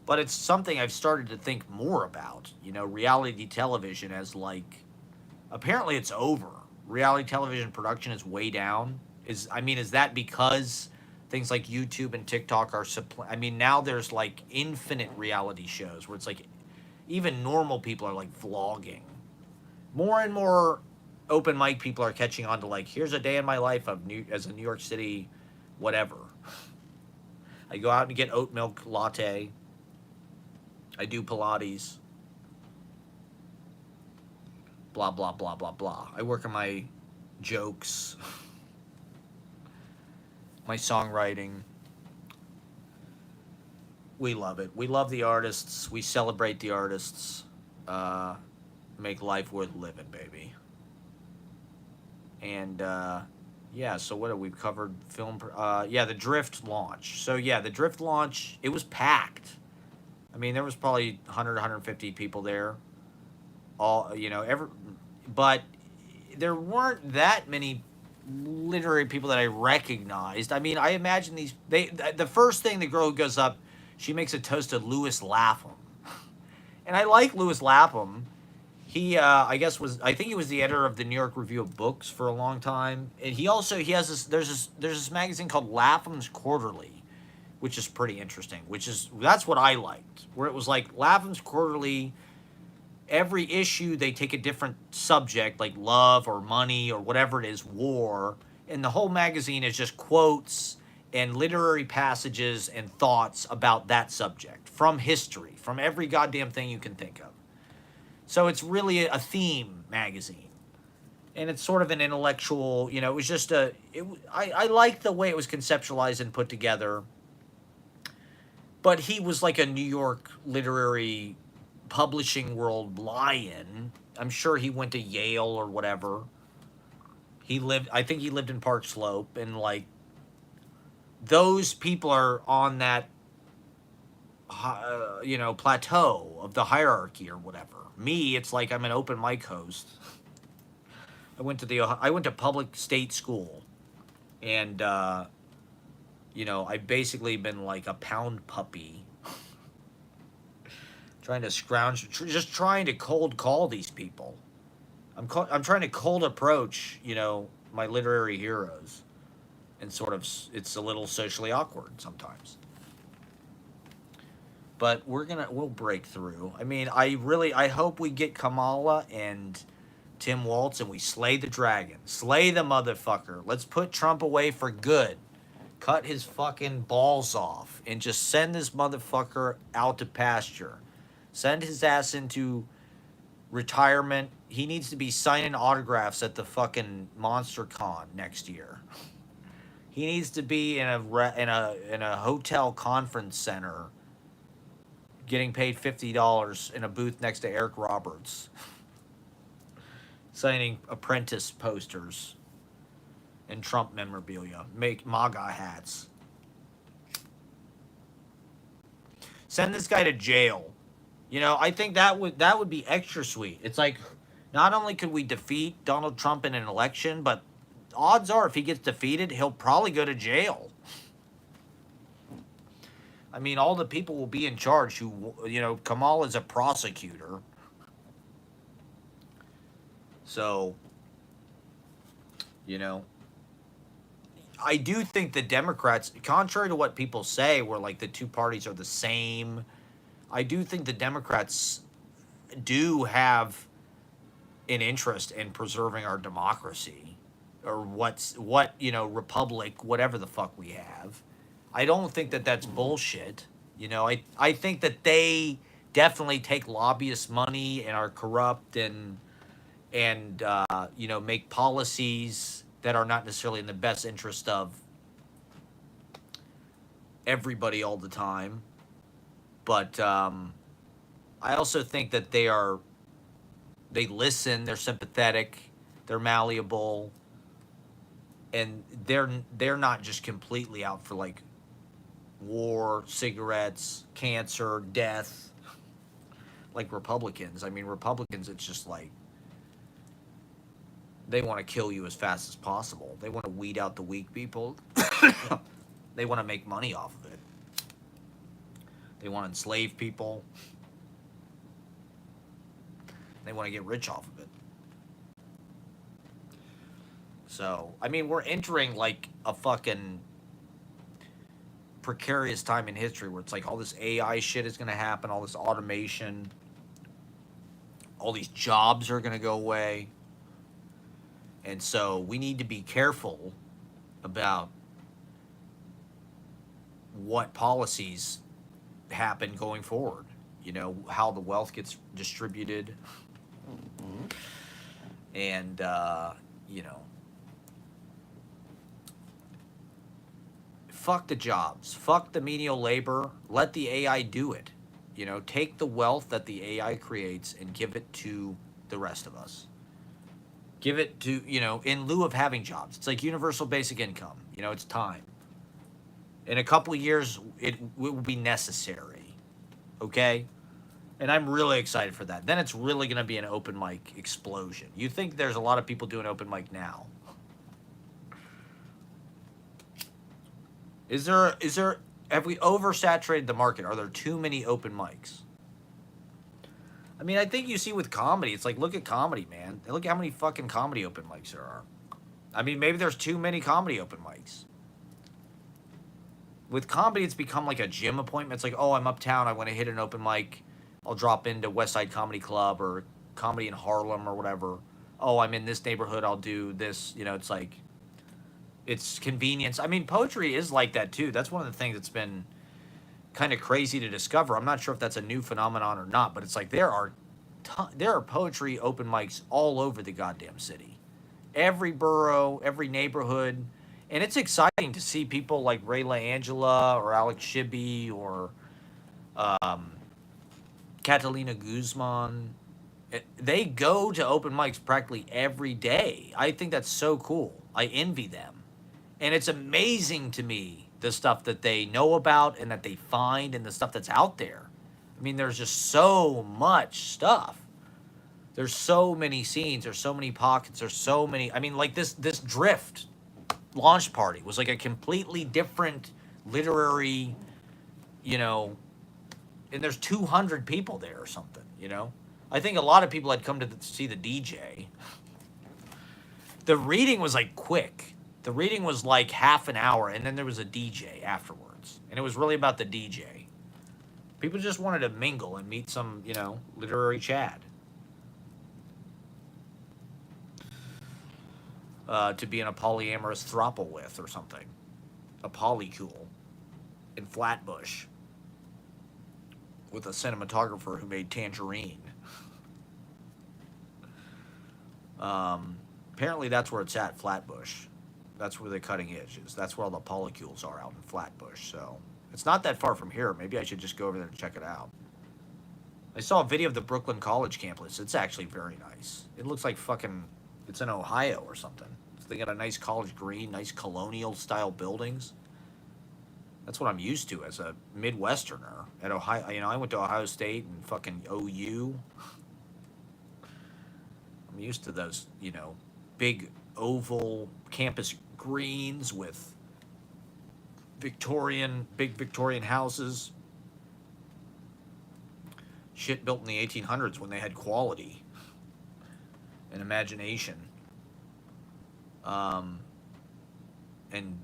But it's something I've started to think more about. Reality television as like, apparently it's over. Reality television production is way down. Is that because things like YouTube and TikTok are now there's like infinite reality shows where it's like even normal people are like vlogging. More and more open mic people are catching on to like, here's a day in my life as a New York City whatever. I go out and get oat milk latte. I do Pilates. Blah, blah, blah, blah, blah. I work on my jokes, my songwriting. We love it. We love the artists. We celebrate the artists. Make life worth living, baby. And, yeah, so what have we covered? The Drift launch. So, yeah, the Drift launch, it was packed. There was probably 100, 150 people there. But there weren't that many literary people that I recognized. I imagine the first thing the girl who goes up, she makes a toast to Lewis Lapham. And I like Lewis Lapham. He, I think he was the editor of the New York Review of Books for a long time. And he has there's this magazine called Lapham's Quarterly, which is pretty interesting, that's what I liked, where it was like Lapham's Quarterly. Every issue, they take a different subject, like love or money or whatever it is, war. And the whole magazine is just quotes and literary passages and thoughts about that subject from history, from every goddamn thing you can think of. So it's really a theme magazine. And it's sort of an intellectual, it was just I liked the way it was conceptualized and put together. But he was like a New York literary publishing world lion. I'm sure he went to Yale or whatever. I think he lived in Park Slope, and like those people are on that plateau of the hierarchy or whatever. Me, it's like I'm an open mic host. I went to public state school, and I've basically been like a pound puppy Trying to scrounge, just trying to cold call these people. I'm trying to cold approach, my literary heroes, and sort of it's a little socially awkward sometimes. But we'll break through. I mean, I hope we get Kamala and Tim Walz and we slay the dragon, slay the motherfucker. Let's put Trump away for good. Cut his fucking balls off and just send this motherfucker out to pasture. Send his ass into retirement. He needs to be signing autographs at the fucking Monster Con next year. He needs to be in a hotel conference center, getting paid $50 in a booth next to Eric Roberts, signing Apprentice posters and Trump memorabilia, make MAGA hats. Send this guy to jail. I think that would be extra sweet. It's like, not only could we defeat Donald Trump in an election, but odds are if he gets defeated, he'll probably go to jail. I mean, all the people will be in charge who, Kamal is a prosecutor. So, I do think the Democrats, contrary to what people say, where like the two parties are the same, I do think the Democrats do have an interest in preserving our democracy, or republic, whatever the fuck we have. I don't think that that's bullshit. I think that they definitely take lobbyist money and are corrupt and make policies that are not necessarily in the best interest of everybody all the time. But I also think that they listen, they're sympathetic, they're malleable, and they're not just completely out for like war, cigarettes, cancer, death, like Republicans. I mean, Republicans, it's just like they want to kill you as fast as possible. They want to weed out the weak people. They want to make money off of it. They want to enslave people. They want to get rich off of it. So, I mean, we're entering like a fucking precarious time in history where it's like all this AI shit is going to happen, all this automation, all these jobs are going to go away. And so we need to be careful about what policies happen going forward. How the wealth gets distributed. And, fuck the jobs. Fuck the menial labor. Let the AI do it. Take the wealth that the AI creates and give it to the rest of us. Give it to, in lieu of having jobs. It's like universal basic income. It's time. In a couple of years, it will be necessary. Okay? And I'm really excited for that. Then it's really going to be an open mic explosion. You think there's a lot of people doing open mic now. Have we oversaturated the market? Are there too many open mics? I mean, I think you see with comedy, it's like, look at comedy, man. Look at how many fucking comedy open mics there are. I mean, maybe there's too many comedy open mics. With comedy, it's become like a gym appointment. It's like, oh, I'm uptown, I want to hit an open mic. I'll drop into West Side Comedy Club or Comedy in Harlem or whatever. Oh, I'm in this neighborhood, I'll do this. It's like, it's convenience. I mean, poetry is like that too. That's one of the things that's been kind of crazy to discover. I'm not sure if that's a new phenomenon or not, but it's like there are poetry open mics all over the goddamn city. Every borough, every neighborhood. And it's exciting to see people like Ray LaAngela or Alex Shibby or Catalina Guzman. They go to open mics practically every day. I think that's so cool. I envy them. And it's amazing to me, the stuff that they know about and that they find and the stuff that's out there. I mean, there's just so much stuff. There's so many scenes. There's so many pockets. There's so many. I mean, like this Drift launch party was like a completely different literary, and there's 200 people there or something, you know? I think a lot of people had come to see the DJ. The reading was like quick. The reading was like half an hour, and then there was a DJ afterwards. And it was really about the DJ. People just wanted to mingle and meet some, you know, literary Chad. To be in a polyamorous throuple with or something. A polycool in Flatbush with a cinematographer who made Tangerine. Apparently that's where it's at, Flatbush. That's where the cutting edge is. That's where all the polycules are, out in Flatbush. So it's not that far from here. Maybe I should just go over there and check it out. I saw a video of the Brooklyn College campus. It's actually very nice. It looks like fucking, it's in Ohio or something. So they got a nice college green, nice colonial style buildings. That's what I'm used to as a Midwesterner at Ohio. You know, I went to Ohio State and fucking OU. I'm used to those, you know, big oval campus greens with big Victorian houses. Shit built in the 1800s when they had quality and imagination. And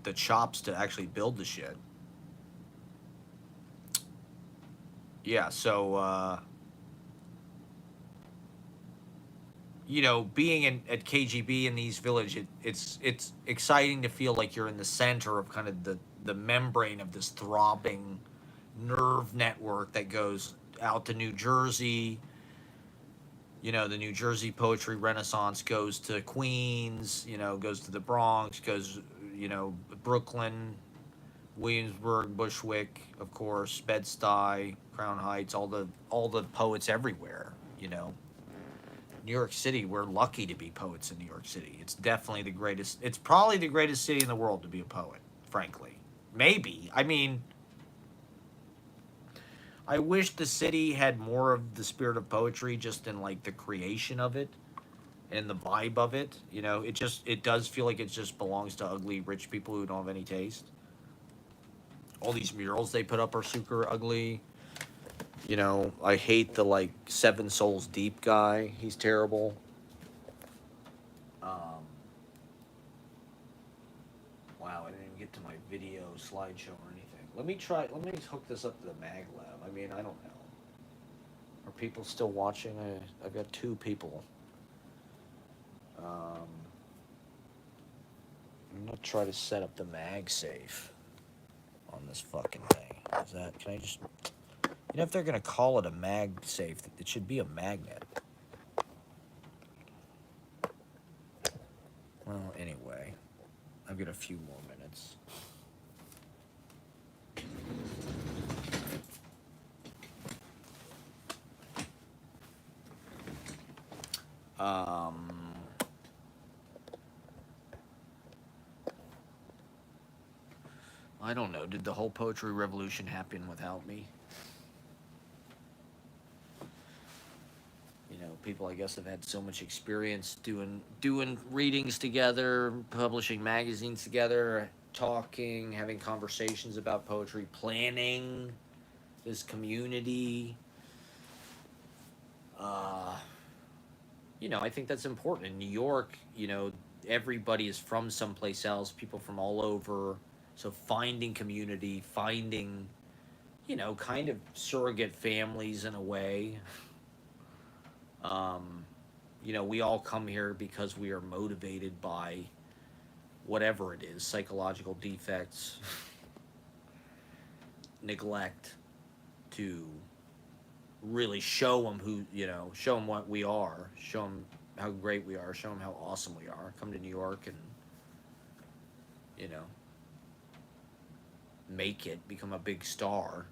the chops to actually build the shit. Yeah, so, you know, being at KGB in the East Village, it's exciting to feel like you're in the center of kind of the membrane of this throbbing nerve network that goes out to New Jersey. You know, the New Jersey poetry renaissance goes to Queens, you know, goes to the Bronx, goes, you know, Brooklyn, Williamsburg, Bushwick, of course, Bed-Stuy, Crown Heights, all the poets everywhere, you know. New York City, we're lucky to be poets in New York City. It's definitely the greatest, it's probably the greatest city in the world to be a poet, frankly. Maybe. I mean, I wish the city had more of the spirit of poetry just in like the creation of it and the vibe of it. You know, it does feel like it just belongs to ugly rich people who don't have any taste. All these murals they put up are super ugly. You know, I hate the like Seven Souls Deep guy. He's terrible. Wow, I didn't even get to my video slideshow or anything. Let me hook this up to the MagLab. I mean, I don't know. Are people still watching? I've got 2 people. I'm gonna try to set up the MagSafe on this fucking thing. Can I just, you know, if they're gonna call it a MagSafe, it should be a magnet. Well, anyway, I've got a few more minutes. I don't know. Did the whole poetry revolution happen without me? You know, people I guess have had so much experience doing readings together, publishing magazines together, talking, having conversations about poetry, planning this community. You know, I think that's important. In New York, you know, everybody is from someplace else, people from all over. So finding community, finding, you know, kind of surrogate families in a way. You know, we all come here because we are motivated by whatever it is, psychological defects, neglect, to really show them who, you know, show them what we are, show them how great we are, show them how awesome we are. Come to New York and, you know, make it, become a big star.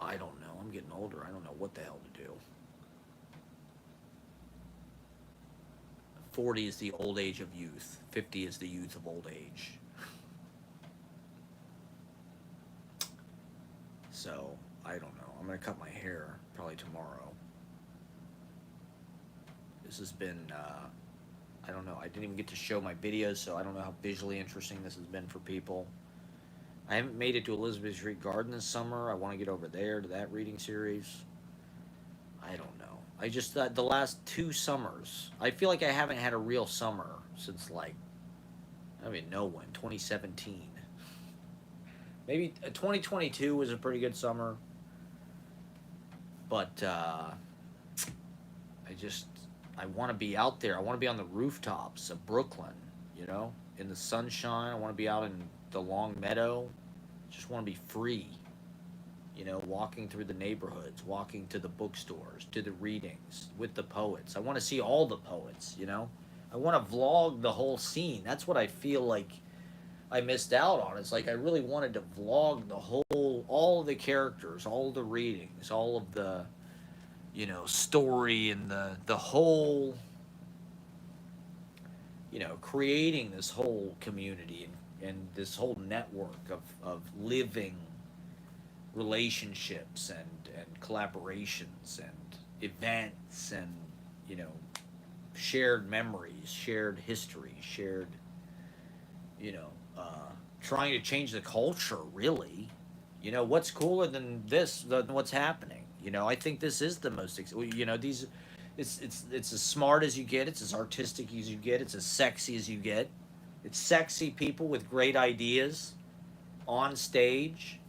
I don't know. I'm getting older. I don't know what the hell to do. 40 is the old age of youth. 50 is the youth of old age. So, I don't know. I'm going to cut my hair probably tomorrow. This has been, I don't know. I didn't even get to show my videos, so I don't know how visually interesting this has been for people. I haven't made it to Elizabeth Street Garden this summer. I want to get over there to that reading series. I don't know. I just thought the last 2 summers, I feel like I haven't had a real summer since like I don't even know when 2017. Maybe 2022 was a pretty good summer, but I just I want to be out there. I want to be on the rooftops of Brooklyn, you know, in the sunshine. I want to be out in the Long Meadow. Just want to be free, you know, walking through the neighborhoods, walking to the bookstores, to the readings with the poets. I want to see all the poets, you know. I want to vlog the whole scene. That's what I feel like I missed out on. It's like I really wanted to vlog the whole, all of the characters, all of the readings, all of the, you know, story and the whole, you know, creating this whole community and this whole network of living relationships and collaborations and events and, you know, shared memories, shared history, shared, you know, trying to change the culture, really. You know, what's cooler than this, than what's happening? You know, I think this is the most, you know, these, it's as smart as you get, it's as artistic as you get, it's as sexy as you get. It's sexy people with great ideas on stage,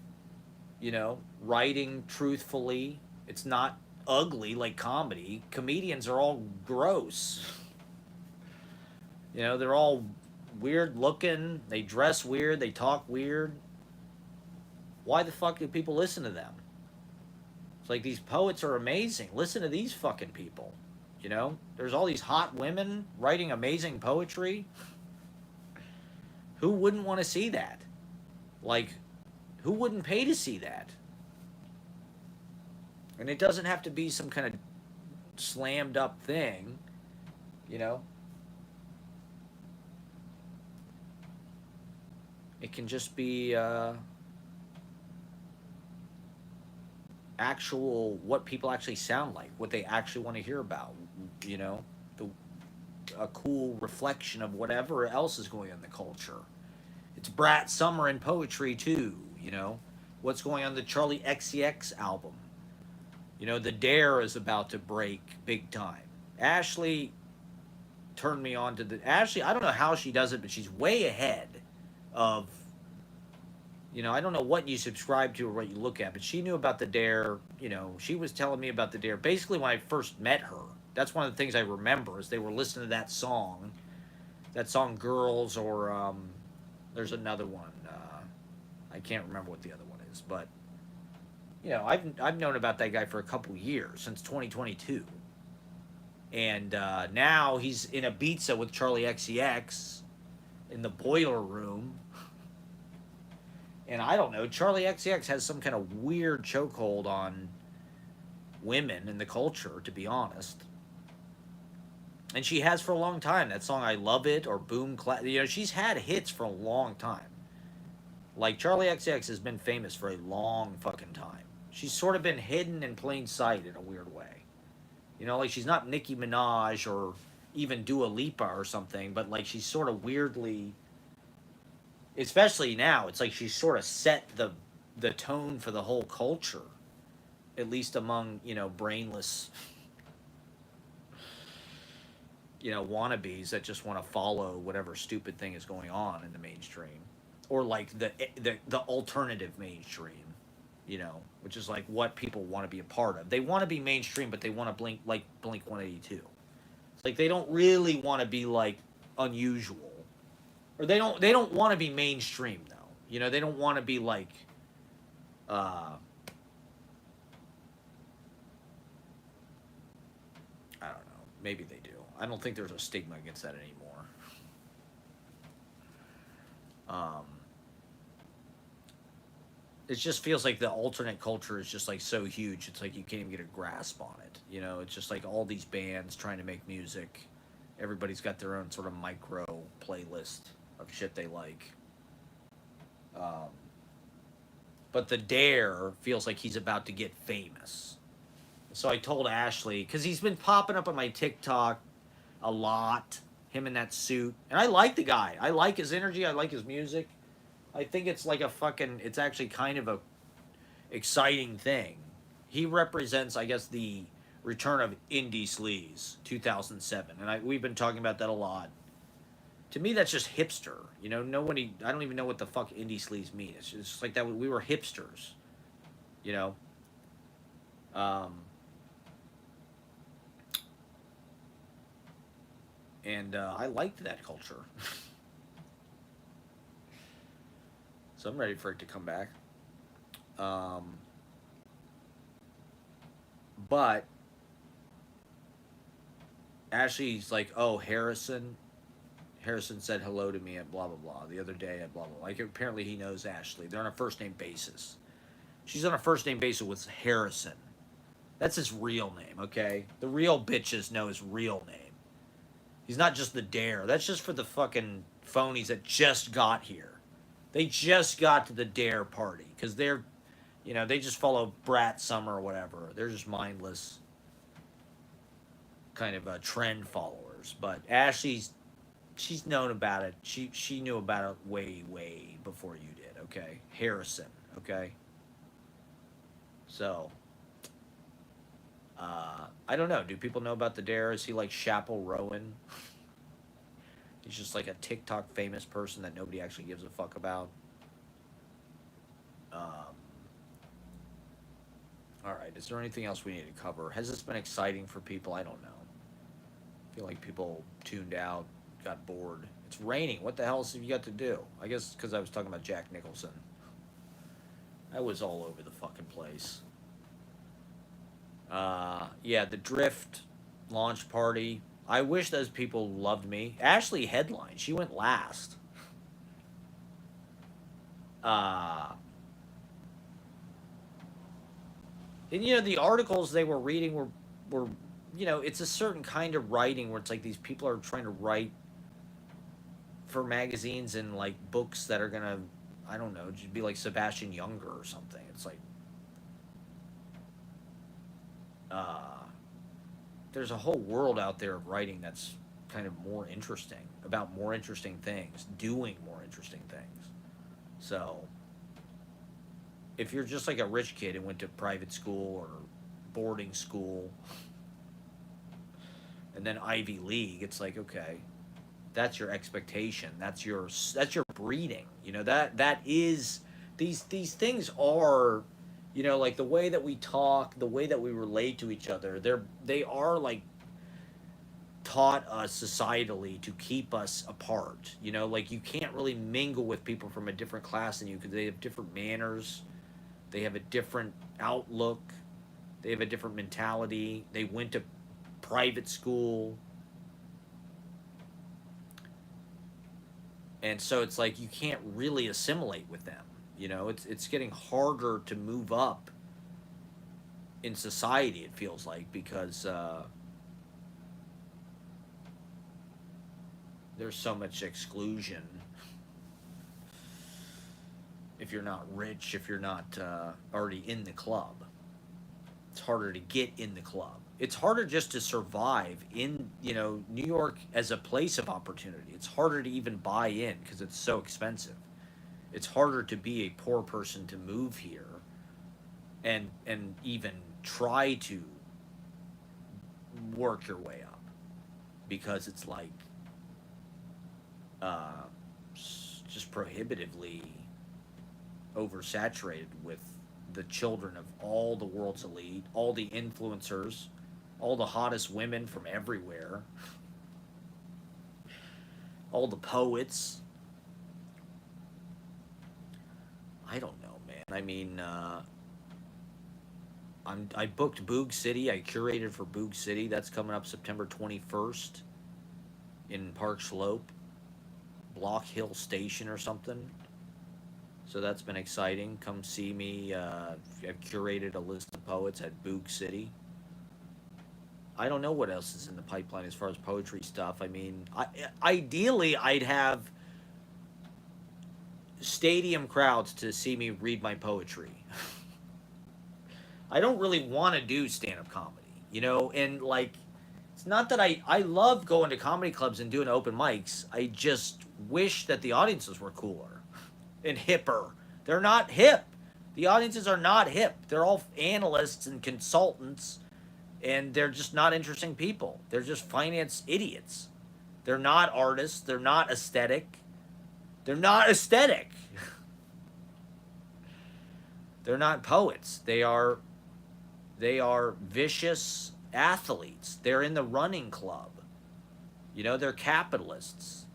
you know, writing truthfully. It's not ugly like comedy. Comedians are all gross. You know, they're all weird looking, they dress weird, they talk weird. Why the fuck do people listen to them? It's like these poets are amazing. Listen to these fucking people. You know, there's all these hot women writing amazing poetry. Who wouldn't want to see that? Like, who wouldn't pay to see that? And it doesn't have to be some kind of slammed up thing, you know? It can just be actual, what people actually sound like, what they actually want to hear about, you know? The, a cool reflection of whatever else is going on in the culture. It's Brat Summer in poetry too, you know? What's going on the Charlie XCX album? You know, the Dare is about to break big time. Ashley turned me on to the Ashley. I don't know how she does it, but she's way ahead of. You know, I don't know what you subscribe to or what you look at, but she knew about the Dare. You know, she was telling me about the Dare basically when I first met her. That's one of the things I remember is they were listening to that song "Girls," or there's another one. I can't remember what the other one is, but you know, I've known about that guy for a couple years since 2022, and now he's in Ibiza with Charlie XCX in the Boiler Room. And I don't know, Charlie XCX has some kind of weird chokehold on women in the culture, to be honest. And she has for a long time. That song "I Love It" or "Boom Clap," you know, she's had hits for a long time. Like Charlie XCX has been famous for a long fucking time. She's sort of been hidden in plain sight in a weird way. You know, like she's not Nicki Minaj or even Dua Lipa or something, but like she's sort of weirdly, especially now, it's like she's sort of set the tone for the whole culture, at least among, you know, brainless, you know, wannabes that just want to follow whatever stupid thing is going on in the mainstream, or like the alternative mainstream, you know, which is like what people want to be a part of. They want to be mainstream, but they want to Blink 182. It's like they don't really want to be like unusual, or they don't want to be mainstream though. You know, they don't want to be like uh I don't know. Maybe they do. I don't think there's a stigma against that anymore. Um, it just feels like the alternate culture is just like so huge. It's like you can't even get a grasp on it. You know, it's just like all these bands trying to make music. Everybody's got their own sort of micro playlist of shit they like. Um, but the Dare feels like he's about to get famous. So I told Ashley, because he's been popping up on my TikTok a lot, him in that suit. And I like the guy. I like his energy. I like his music. I think it's like a fucking. It's actually kind of a exciting thing. He represents, I guess, the return of indie sleaze, 2007, and we've been talking about that a lot. To me, that's just hipster. You know, nobody. I don't even know what the fuck indie sleaze mean. It's just like that. We were hipsters. You know. Um, and I liked that culture. So I'm ready for it to come back. Um, but Ashley's like, oh, Harrison. Harrison said hello to me at blah blah blah the other day at blah blah. Like apparently he knows Ashley. They're on a first name basis. She's on a first name basis with Harrison. That's his real name, okay? The real bitches know his real name. He's not just the dare. That's just for the fucking phonies that just got here. They just got to the dare party because they're, they just follow Brat Summer or whatever. They're just mindless kind of trend followers. But Ashley's, she's known about it. She knew about it way before you did. Okay, Harrison. Okay, so I don't know. Do people know about the dare? Is he like Chappell Rowan? He's just like a TikTok famous person that nobody actually gives a fuck about. All right. Is there anything else we need to cover? Has this been exciting for people? I don't know. I feel like people tuned out, got bored. It's raining. What the hell else have you got to do? I guess because I was talking about Jack Nicholson. I was all over the fucking place. Yeah, the Drift launch party. I wish those people loved me. Ashley headlined. She went last. Uh, and the articles they were reading were it's a certain kind of writing where it's like these people are trying to write for magazines and like books that are gonna, I don't know, just be like Sebastian Younger or something. It's like uh there's a whole world out there of writing that's kind of more interesting, about more interesting things, doing more interesting things. So if you're just like a rich kid and went to private school or boarding school and then Ivy League, it's like, okay, that's your expectation. That's your breeding. That is, these things are, like the way that we talk, the way that we relate to each other. They are like taught us societally to keep us apart. Like you can't really mingle with people from a different class than you because they have different manners, they have a different outlook, they have a different mentality. They went to private school. And so it's like you can't really assimilate with them. It's getting harder to move up in society. It feels like because there's so much exclusion. If you're not rich, if you're not already in the club, it's harder to get in the club. It's harder just to survive in New York as a place of opportunity. It's harder to even buy in because it's so expensive. It's harder to be a poor person to move here and even try to work your way up because it's like just prohibitively oversaturated with the children of all the world's elite, all the influencers, all the hottest women from everywhere, all the poets. I don't know, man. I mean, I booked Boog City. I curated for Boog City. That's coming up September 21st in Park Slope, Block Hill Station or something. So that's been exciting. Come see me. I've curated a list of poets at Boog City. I don't know what else is in the pipeline as far as poetry stuff. I mean, ideally, I'd have stadium crowds to see me read my poetry. I don't really want to do stand-up comedy, and like, it's not that I love going to comedy clubs and doing open mics. I just wish that the audiences were cooler. and hipper. They're not hip. The audiences are not hip. They're all analysts and consultants, and they're just not interesting people. They're just finance idiots. They're not artists. They're not aesthetic. They're not aesthetic. They're not poets. They are vicious athletes. They're in the running club. They're capitalists.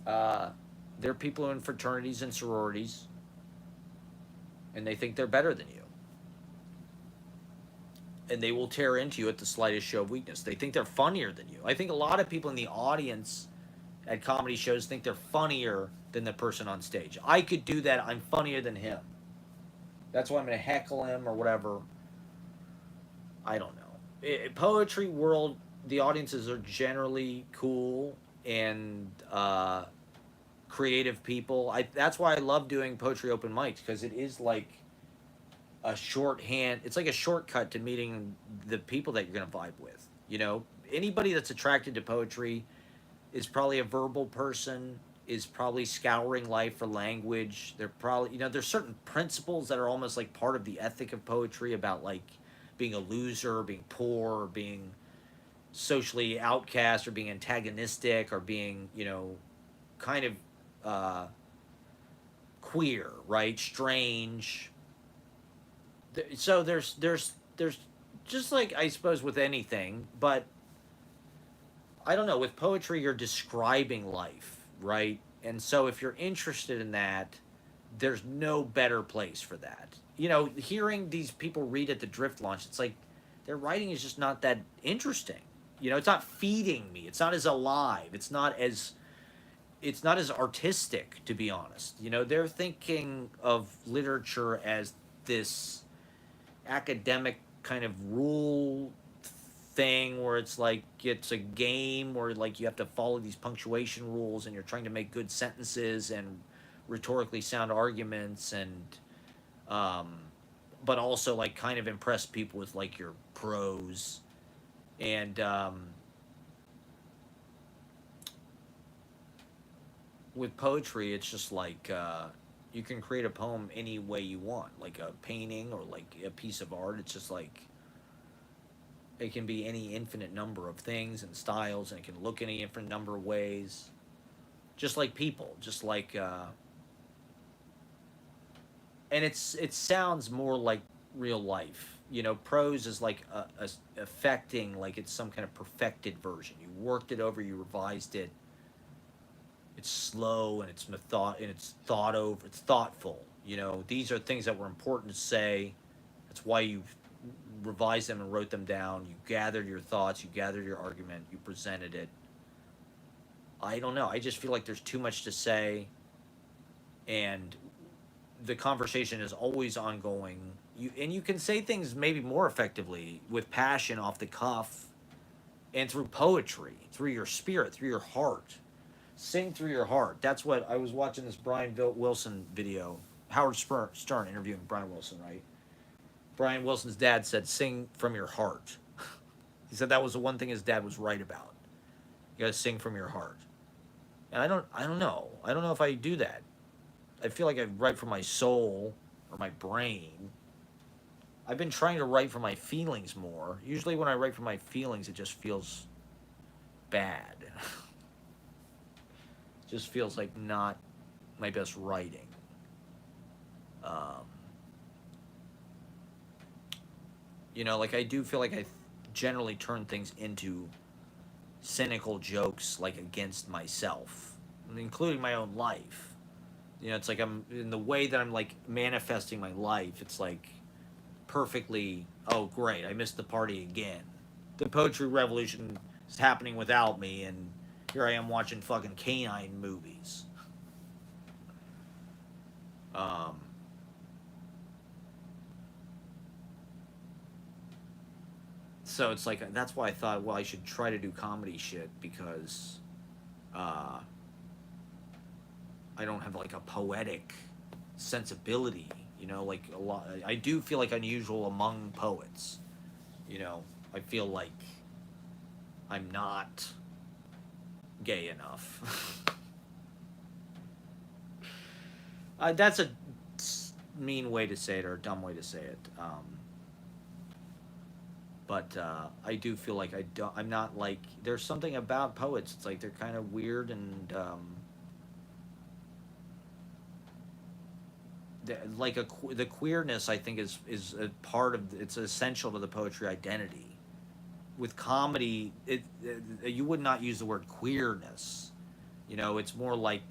Uh, they're people in fraternities and sororities, and they think they're better than you. And they will tear into you at the slightest show of weakness. They think they're funnier than you. I think a lot of people in the audience at comedy shows think they're funnier than the person on stage. I could do that. I'm funnier than him. That's why I'm going to heckle him or whatever. I don't know. Poetry world, the audiences are generally cool and creative people. That's why I love doing poetry open mics, because it is like a shorthand. It's like a shortcut to meeting the people that you're going to vibe with. Anybody that's attracted to poetry is probably a verbal person, is probably scouring life for language. They're probably, there's certain principles that are almost like part of the ethic of poetry, about like being a loser, being poor, or being socially outcast, or being antagonistic, or being, kind of queer, right? Strange. So there's just like, I suppose, with anything, but I don't know, with poetry you're describing life, right? And so if you're interested in that, there's no better place for that. Hearing these people read at the Drift launch, it's like their writing is just not that interesting. It's not feeding me. It's not as alive. It's not as artistic, to be honest. They're thinking of literature as this academic kind of rule thing, where it's like it's a game where like you have to follow these punctuation rules, and you're trying to make good sentences and rhetorically sound arguments, and but also like kind of impress people with like your prose. And with poetry, it's just like you can create a poem any way you want, like a painting or like a piece of art. It's just like it can be any infinite number of things and styles, and it can look any infinite number of ways. Just like people, just like, and it sounds more like real life. Prose is like affecting, like it's some kind of perfected version. You worked it over, you revised it. It's slow, and it's thought over. It's thoughtful. These are things that were important to say. That's why you revised them and wrote them down. You gathered your thoughts. You gathered your argument. You presented it. I don't know. I just feel like there's too much to say, and the conversation is always ongoing. You can say things maybe more effectively with passion, off the cuff, and through poetry, through your spirit, through your heart. Sing through your heart. That's what I was watching, this Brian Wilson video. Howard Stern interviewing Brian Wilson, right? Brian Wilson's dad said, "Sing from your heart." He said that was the one thing his dad was right about. You got to sing from your heart. And I don't know. I don't know if I do that. I feel like I write from my soul or my brain. I've been trying to write from my feelings more. Usually when I write from my feelings, it just feels bad. Just feels like not my best writing. Um, like I do feel like I generally turn things into cynical jokes, like against myself, including my own life. It's like I'm in the way that I'm like manifesting my life. It's like perfectly, oh great, I missed the party again. The poetry revolution is happening without me, and here I am watching fucking canine movies. Um, so it's like, that's why I thought, well, I should try to do comedy shit, because uh, I don't have like a poetic sensibility, like a lot. I do feel like unusual among poets. I feel like I'm not gay enough. That's a mean way to say it or a dumb way to say it. But I do feel like I'm not like. There's something about poets. It's like they're kind of weird and like the queerness. I think is a part of it's essential to the poetry identity. With comedy, you would not use the word queerness. It's more like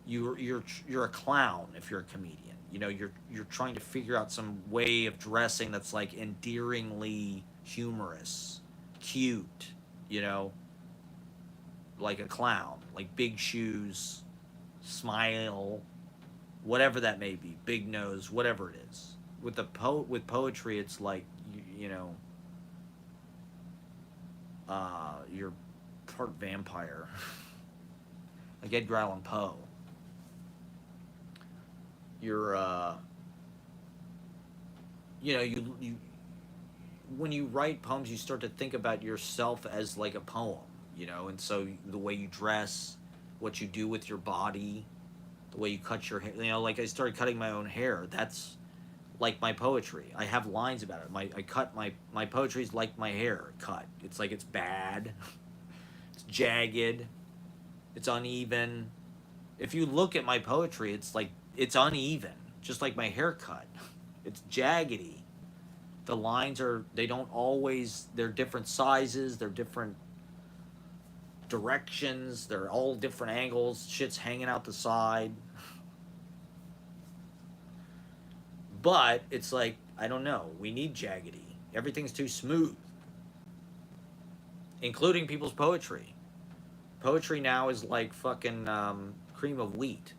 you're a clown if you're a comedian. You're trying to figure out some way of dressing that's like endearingly humorous, cute. You know, like a clown, like big shoes, smile, whatever that may be, big nose, whatever it is. With poetry, it's like you're part vampire, like Edgar Allan Poe. You're you when you write poems, you start to think about yourself as like a poem, and so the way you dress, what you do with your body, the way you cut your hair, like I started cutting my own hair. That's like my poetry. I have lines about it. My poetry's like my hair cut. It's like it's bad, it's jagged, it's uneven. If you look at my poetry, it's like it's uneven, just like my haircut. It's jaggedy. The lines they don't always, they're different sizes, they're different directions, they're all different angles, shit's hanging out the side. But it's like, I don't know, we need jaggedy. Everything's too smooth, including people's poetry. Poetry now is like fucking cream of wheat.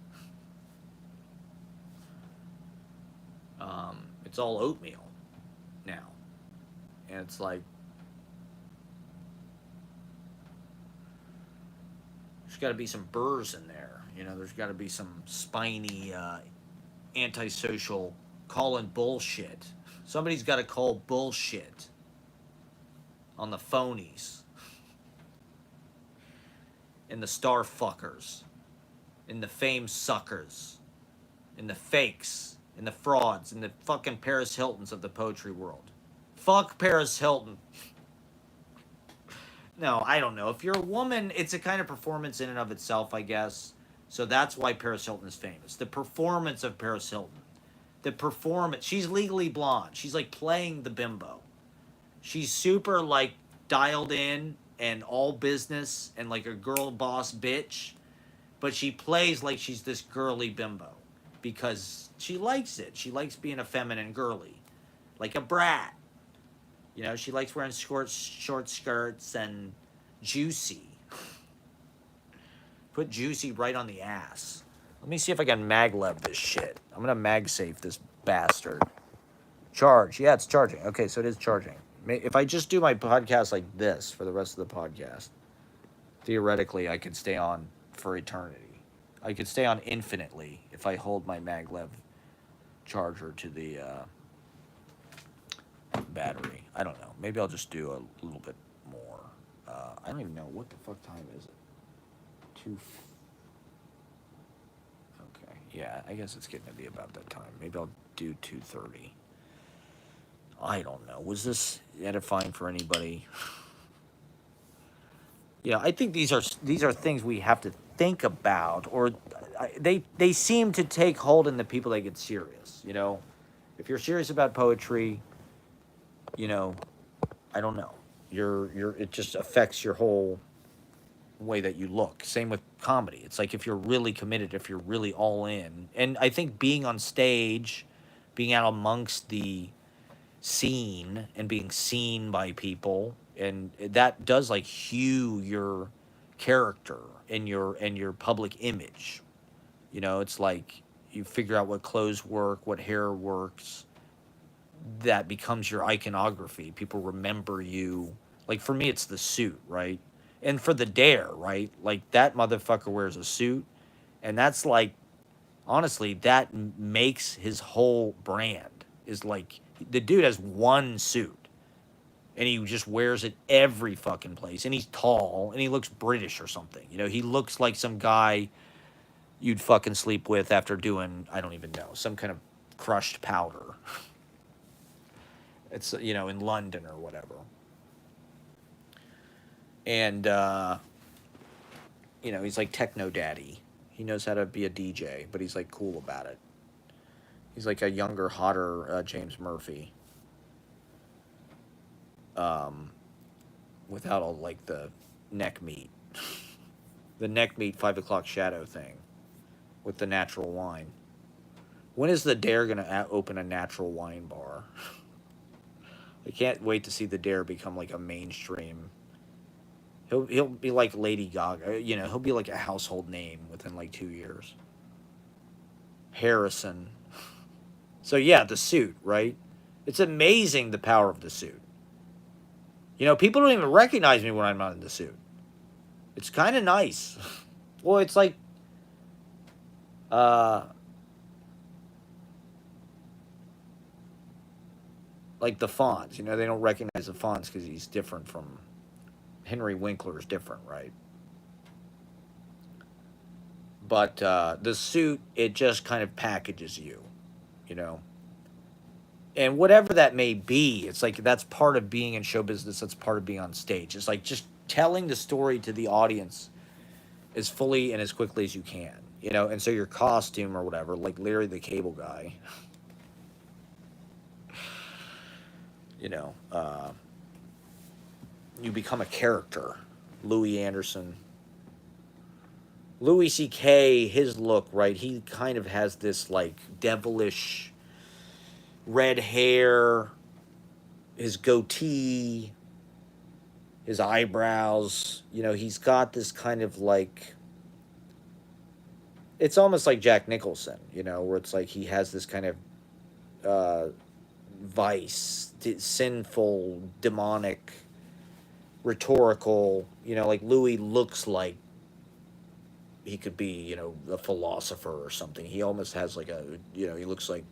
It's all oatmeal now. And it's like, there's got to be some burrs in there. There's got to be some spiny, antisocial calling bullshit. Somebody's got to call bullshit on the phonies and the star fuckers and the fame suckers and the fakes and the frauds and the fucking Paris Hiltons of the poetry world. Fuck Paris Hilton. No, I don't know. If you're a woman, it's a kind of performance in and of itself, I guess. So that's why Paris Hilton is famous. The performance of Paris Hilton. The performance. She's legally blonde. She's like playing the bimbo. She's super like dialed in and all business and like a girl boss bitch. But she plays like she's this girly bimbo because she likes it. She likes being a feminine girly, like a brat. She likes wearing short skirts and juicy. Put juicy right on the ass. Let me see if I can maglev this shit. I'm gonna magsafe this bastard. Charge. Yeah, it's charging. Okay, so it is charging. If I just do my podcast like this for the rest of the podcast, theoretically I could stay on for eternity. I could stay on infinitely if I hold my maglev charger to the battery. I don't know. Maybe I'll just do a little bit more. I don't even know what the fuck time is it. Okay, yeah, I guess it's getting to be about that time. Maybe I'll do 2:30. I don't know. Was this edifying for anybody? I think these are things we have to think about, or they seem to take hold in the people that get serious. If you're serious about poetry, I don't know. It just affects your whole way that you look. Same with comedy. It's like if you're really committed, if you're really all in. And I think being on stage, being out amongst the scene and being seen by people, and that does like hue your character and your public image. It's like you figure out what clothes work, what hair works. That becomes your iconography. People remember you. Like for me, it's the suit, right? And for the dare, right? Like that motherfucker wears a suit, and that's like, honestly, that makes his whole brand. Is like the dude has one suit, and he just wears it every fucking place, and he's tall, and he looks British or something. He looks like some guy you'd fucking sleep with after doing, I don't even know, some kind of crushed powder. It's, in London or whatever. And, he's like techno daddy. He knows how to be a DJ, but he's like cool about it. He's like a younger, hotter James Murphy. Um, Without all like the neck meat. The neck meat 5 o'clock shadow thing with the natural wine. When is the Dare gonna open a natural wine bar? I can't wait to see the Dare become like a mainstream. He'll be like Lady Gaga. He'll be like a household name within like 2 years. Harrison. So yeah, the suit, right? It's amazing the power of the suit. People don't even recognize me when I'm not in the suit. It's kind of nice. Well, it's uh, like the Fonz. They don't recognize the Fonz because he's different from Henry Winkler is different, right? But the suit, it just kind of packages you, you know. And whatever that may be, it's like that's part of being in show business. That's part of being on stage. It's like just telling the story to the audience as fully and as quickly as you can, And so your costume or whatever, like Larry the Cable Guy, you know, uh, you become a character. Louis Anderson. Louis C.K., his look, right? He kind of has this like devilish red hair, his goatee, his eyebrows. He's got this kind of like. It's almost like Jack Nicholson, where it's like he has this kind of uh, vice, sinful, demonic, rhetorical. Like Louis looks like he could be, a philosopher or something. He almost has like he looks like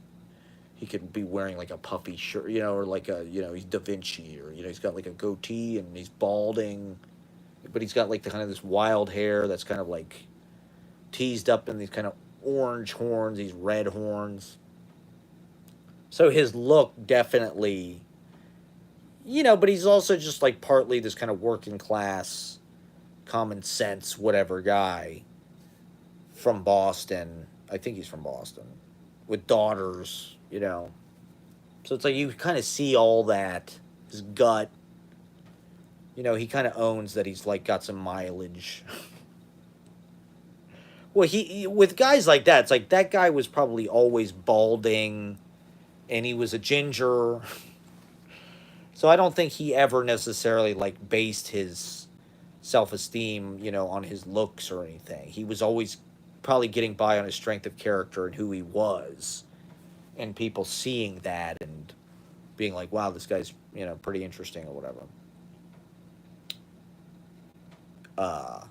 he could be wearing like a puffy shirt, or like he's Da Vinci, or he's got like a goatee and he's balding, but he's got like the kind of this wild hair that's kind of like teased up in these kind of orange horns, these red horns. So his look definitely, but he's also just like partly this kind of working class, common sense, whatever guy from Boston. I think he's from Boston with daughters. So it's like you kind of see all that. His gut. He kind of owns that he's like got some mileage. Well, he with guys like that, it's like that guy was probably always balding, and he was a ginger. So I don't think he ever necessarily like based his self-esteem, on his looks or anything. He was always probably getting by on his strength of character and who he was, and people seeing that and being like, "Wow, this guy's pretty interesting" or whatever. Uh,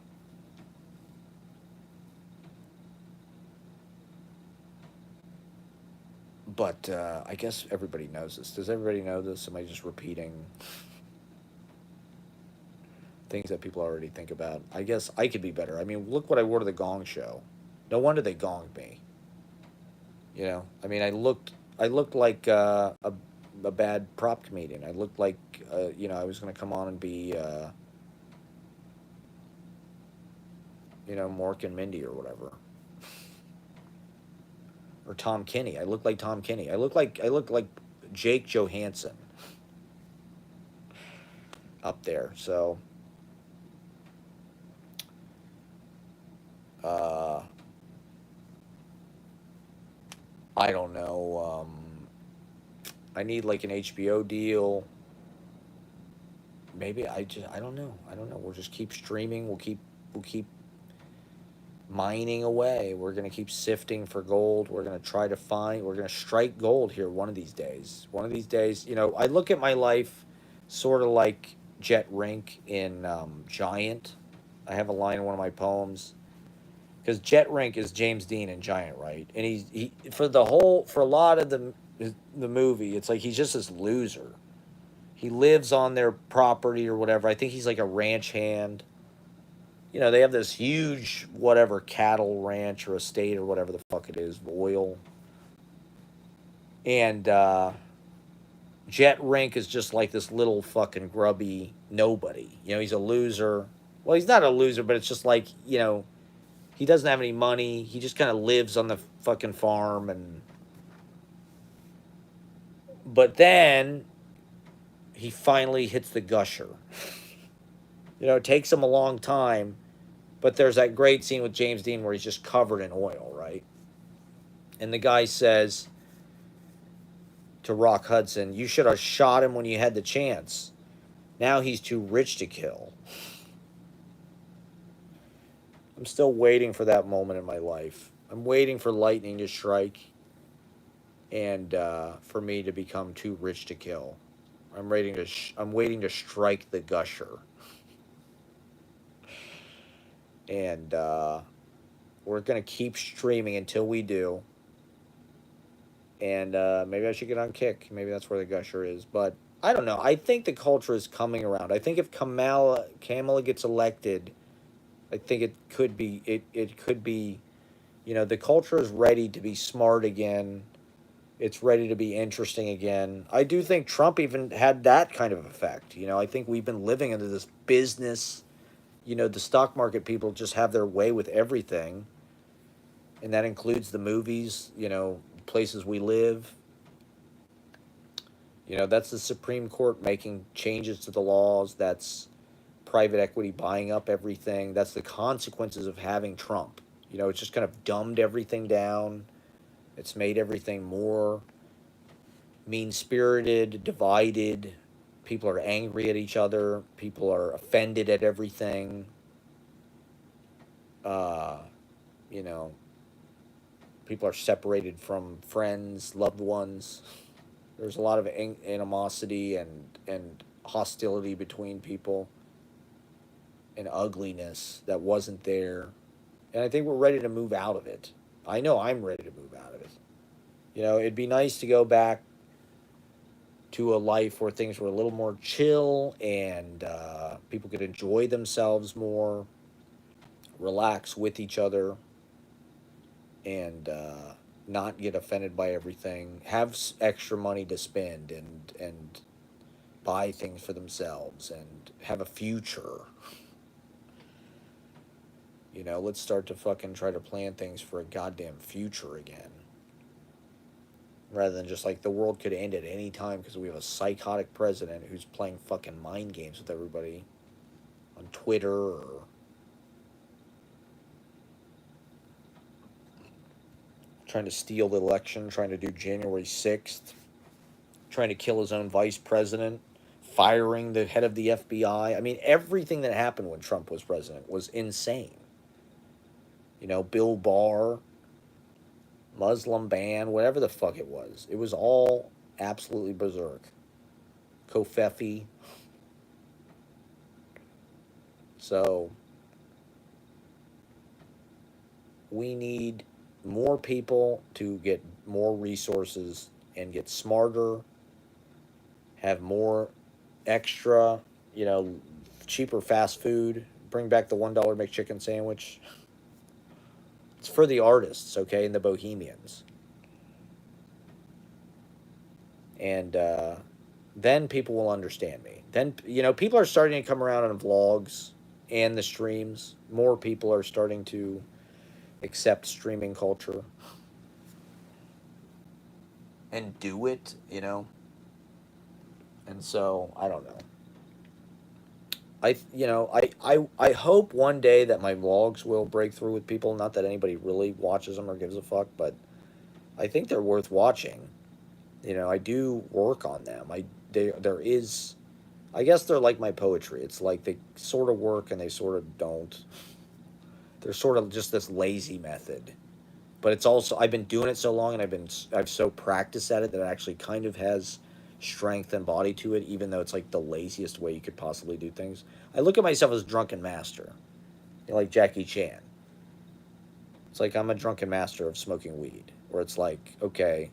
but I guess everybody knows this. Does everybody know this? Am I just repeating things that people already think about? I guess I could be better. I mean, look what I wore to the Gong Show. No wonder they gonged me. I mean, I looked like a bad prop comedian. I looked like I was going to come on and be Mork and Mindy or whatever, or Tom Kenny. I looked like Tom Kenny. I look like Jake Johansson up there. So uh, I don't know. I need like an HBO deal. Maybe I don't know. I don't know. We'll just keep streaming. We'll keep mining away. We're gonna keep sifting for gold. We're gonna try to find. We're gonna strike gold here one of these days. One of these days, I look at my life sort of like Jet Rink in Giant. I have a line in one of my poems because Jet Rink is James Dean in Giant, right? And he for a lot of the movie, it's like he's just this loser. He lives on their property or whatever. I think he's like a ranch hand. they have this huge whatever cattle ranch or estate or whatever the fuck it is, oil, and Jet Rink is just like this little fucking grubby nobody. He's a loser. Well, he's not a loser, but it's just like, he doesn't have any money. He just kind of lives on the fucking farm. But then he finally hits the gusher. It takes him a long time, but there's that great scene with James Dean where he's just covered in oil, right? And the guy says to Rock Hudson, "You should have shot him when you had the chance. Now he's too rich to kill." I'm still waiting for that moment in my life. I'm waiting for lightning to strike and for me to become too rich to kill. I'm waiting to strike the gusher. And we're going to keep streaming until we do. And maybe I should get on Kick. Maybe that's where the gusher is. But I don't know. I think the culture is coming around. I think if Kamala gets elected, I think it could be, the culture is ready to be smart again. It's ready to be interesting again. I do think Trump even had that kind of effect. I think we've been living into this business. The stock market people just have their way with everything. And that includes the movies, places we live. That's the Supreme Court making changes to the laws. That's private equity buying up everything. That's the consequences of having Trump. It's just kind of dumbed everything down. It's made everything more mean-spirited, divided. People are angry at each other. People are offended at everything. Uh, you know, People are separated from friends, loved ones. There's a lot of animosity and hostility between people and ugliness that wasn't there. And I think we're ready to move out of it. I know I'm ready to move out of it. It'd be nice to go back to a life where things were a little more chill and people could enjoy themselves more, relax with each other, and not get offended by everything. Have extra money to spend and buy things for themselves and have a future. Let's start to fucking try to plan things for a goddamn future again. Rather than just like the world could end at any time because we have a psychotic president who's playing fucking mind games with everybody on Twitter or trying to steal the election, trying to do January 6th, trying to kill his own vice president, firing the head of the FBI. I mean, everything that happened when Trump was president was insane. Bill Barr, Muslim ban, whatever the fuck it was. It was all absolutely berserk. Kofefi. So, we need more people to get more resources and get smarter, have more extra, cheaper fast food, bring back the $1 McChicken sandwich. It's for the artists, okay, and the bohemians. And then people will understand me. Then, people are starting to come around on vlogs and the streams. More people are starting to accept streaming culture and do it. And so, I don't know. I hope one day that my vlogs will break through with people. Not that anybody really watches them or gives a fuck, but I think they're worth watching. I do work on them. There is, I guess they're like my poetry. It's like they sort of work and they sort of don't. They're sort of just this lazy method. But it's also, I've been doing it so long and I've so practiced at it that it actually kind of has strength and body to it, even though it's like the laziest way you could possibly do things. I look at myself as drunken master, like Jackie Chan. It's like I'm a drunken master of smoking weed, where it's like, okay,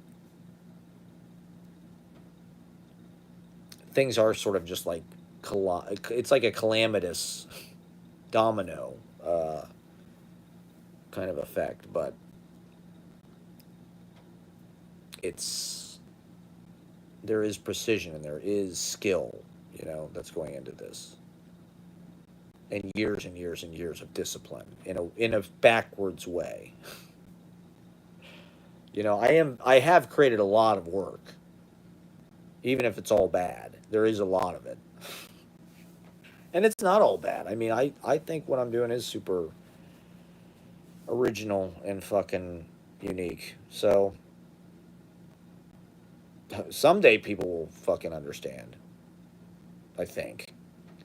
things are sort of just like, it's like a calamitous domino kind of effect, but there is precision and there is skill, that's going into this, and years and years and years of discipline in a backwards way. I have created a lot of work, even if it's all bad. There is a lot of it, and it's not all bad. I mean, I think what I'm doing is super original and fucking unique. So someday people will fucking understand. I think.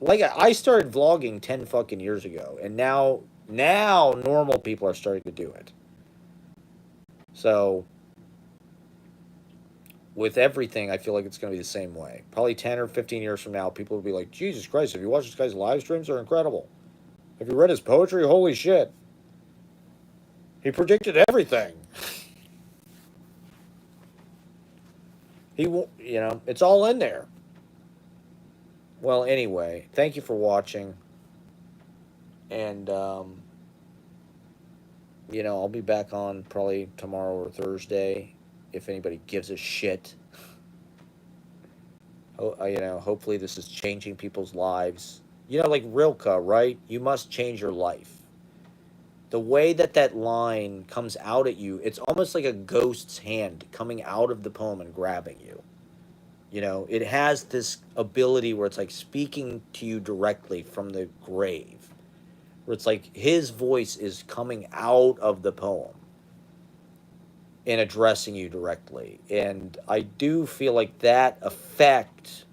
Like I started vlogging 10 fucking years ago, and now normal people are starting to do it. So with everything, I feel like it's going to be the same way. Probably 10 or 15 years from now, people will be like, Jesus Christ, have you watched this guy's live streams? They're incredible. Have you read his poetry? Holy shit. He predicted everything. He will, it's all in there. Well, anyway, thank you for watching. And, I'll be back on probably tomorrow or Thursday if anybody gives a shit. Hopefully this is changing people's lives. Like Rilke, right? You must change your life. The way that line comes out at you, it's almost like a ghost's hand coming out of the poem and grabbing you. It has this ability where it's like speaking to you directly from the grave, where it's like his voice is coming out of the poem and addressing you directly. And I do feel like that effect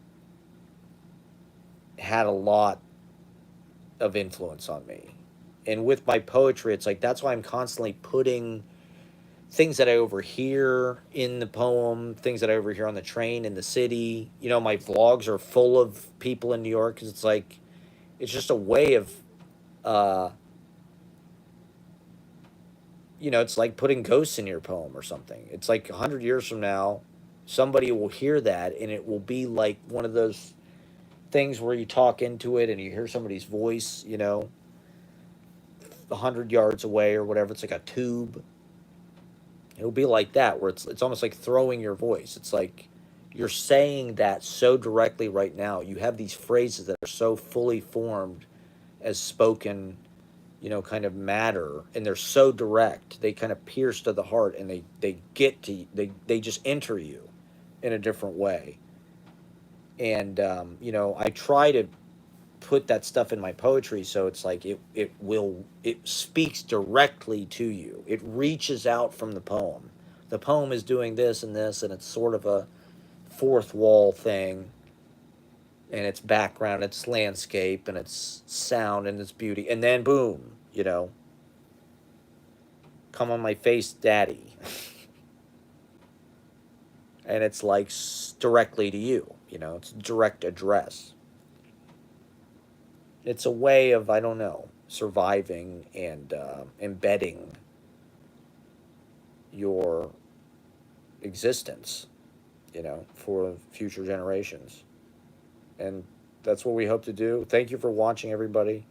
had a lot of influence on me. And with my poetry, it's like that's why I'm constantly putting things that I overhear in the poem, things that I overhear on the train in the city. My vlogs are full of people in New York because it's just a way of, it's like putting ghosts in your poem or something. It's like 100 years from now, somebody will hear that and it will be like one of those things where you talk into it and you hear somebody's voice, 100 yards away or whatever. It's like a tube. It'll be like that, where it's almost like throwing your voice. It's like you're saying that so directly right now. You have these phrases that are so fully formed as spoken, kind of matter, and they're so direct. They kind of pierce to the heart, and they get to you. They just enter you in a different way. And I try to put that stuff in my poetry so it's like it speaks directly to you. It reaches out from the poem. The poem is doing this and this, and it's sort of a fourth wall thing, and it's background, it's landscape, and it's sound, and it's beauty, and then boom, come on my face, daddy. And it's like directly to you, it's direct address. It's a way of, I don't know, surviving and embedding your existence, for future generations. And that's what we hope to do. Thank you for watching, everybody.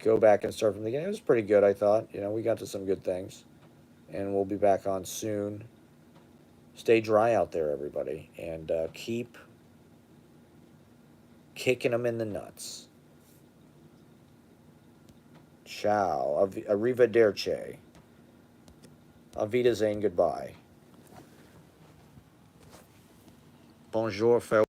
Go back and start from the beginning. It was pretty good, I thought. We got to some good things. And we'll be back on soon. Stay dry out there, everybody. And keep kicking them in the nuts. Ciao. Arrivederci. Auf Wiedersehen. Goodbye. Bonjour. Farewell.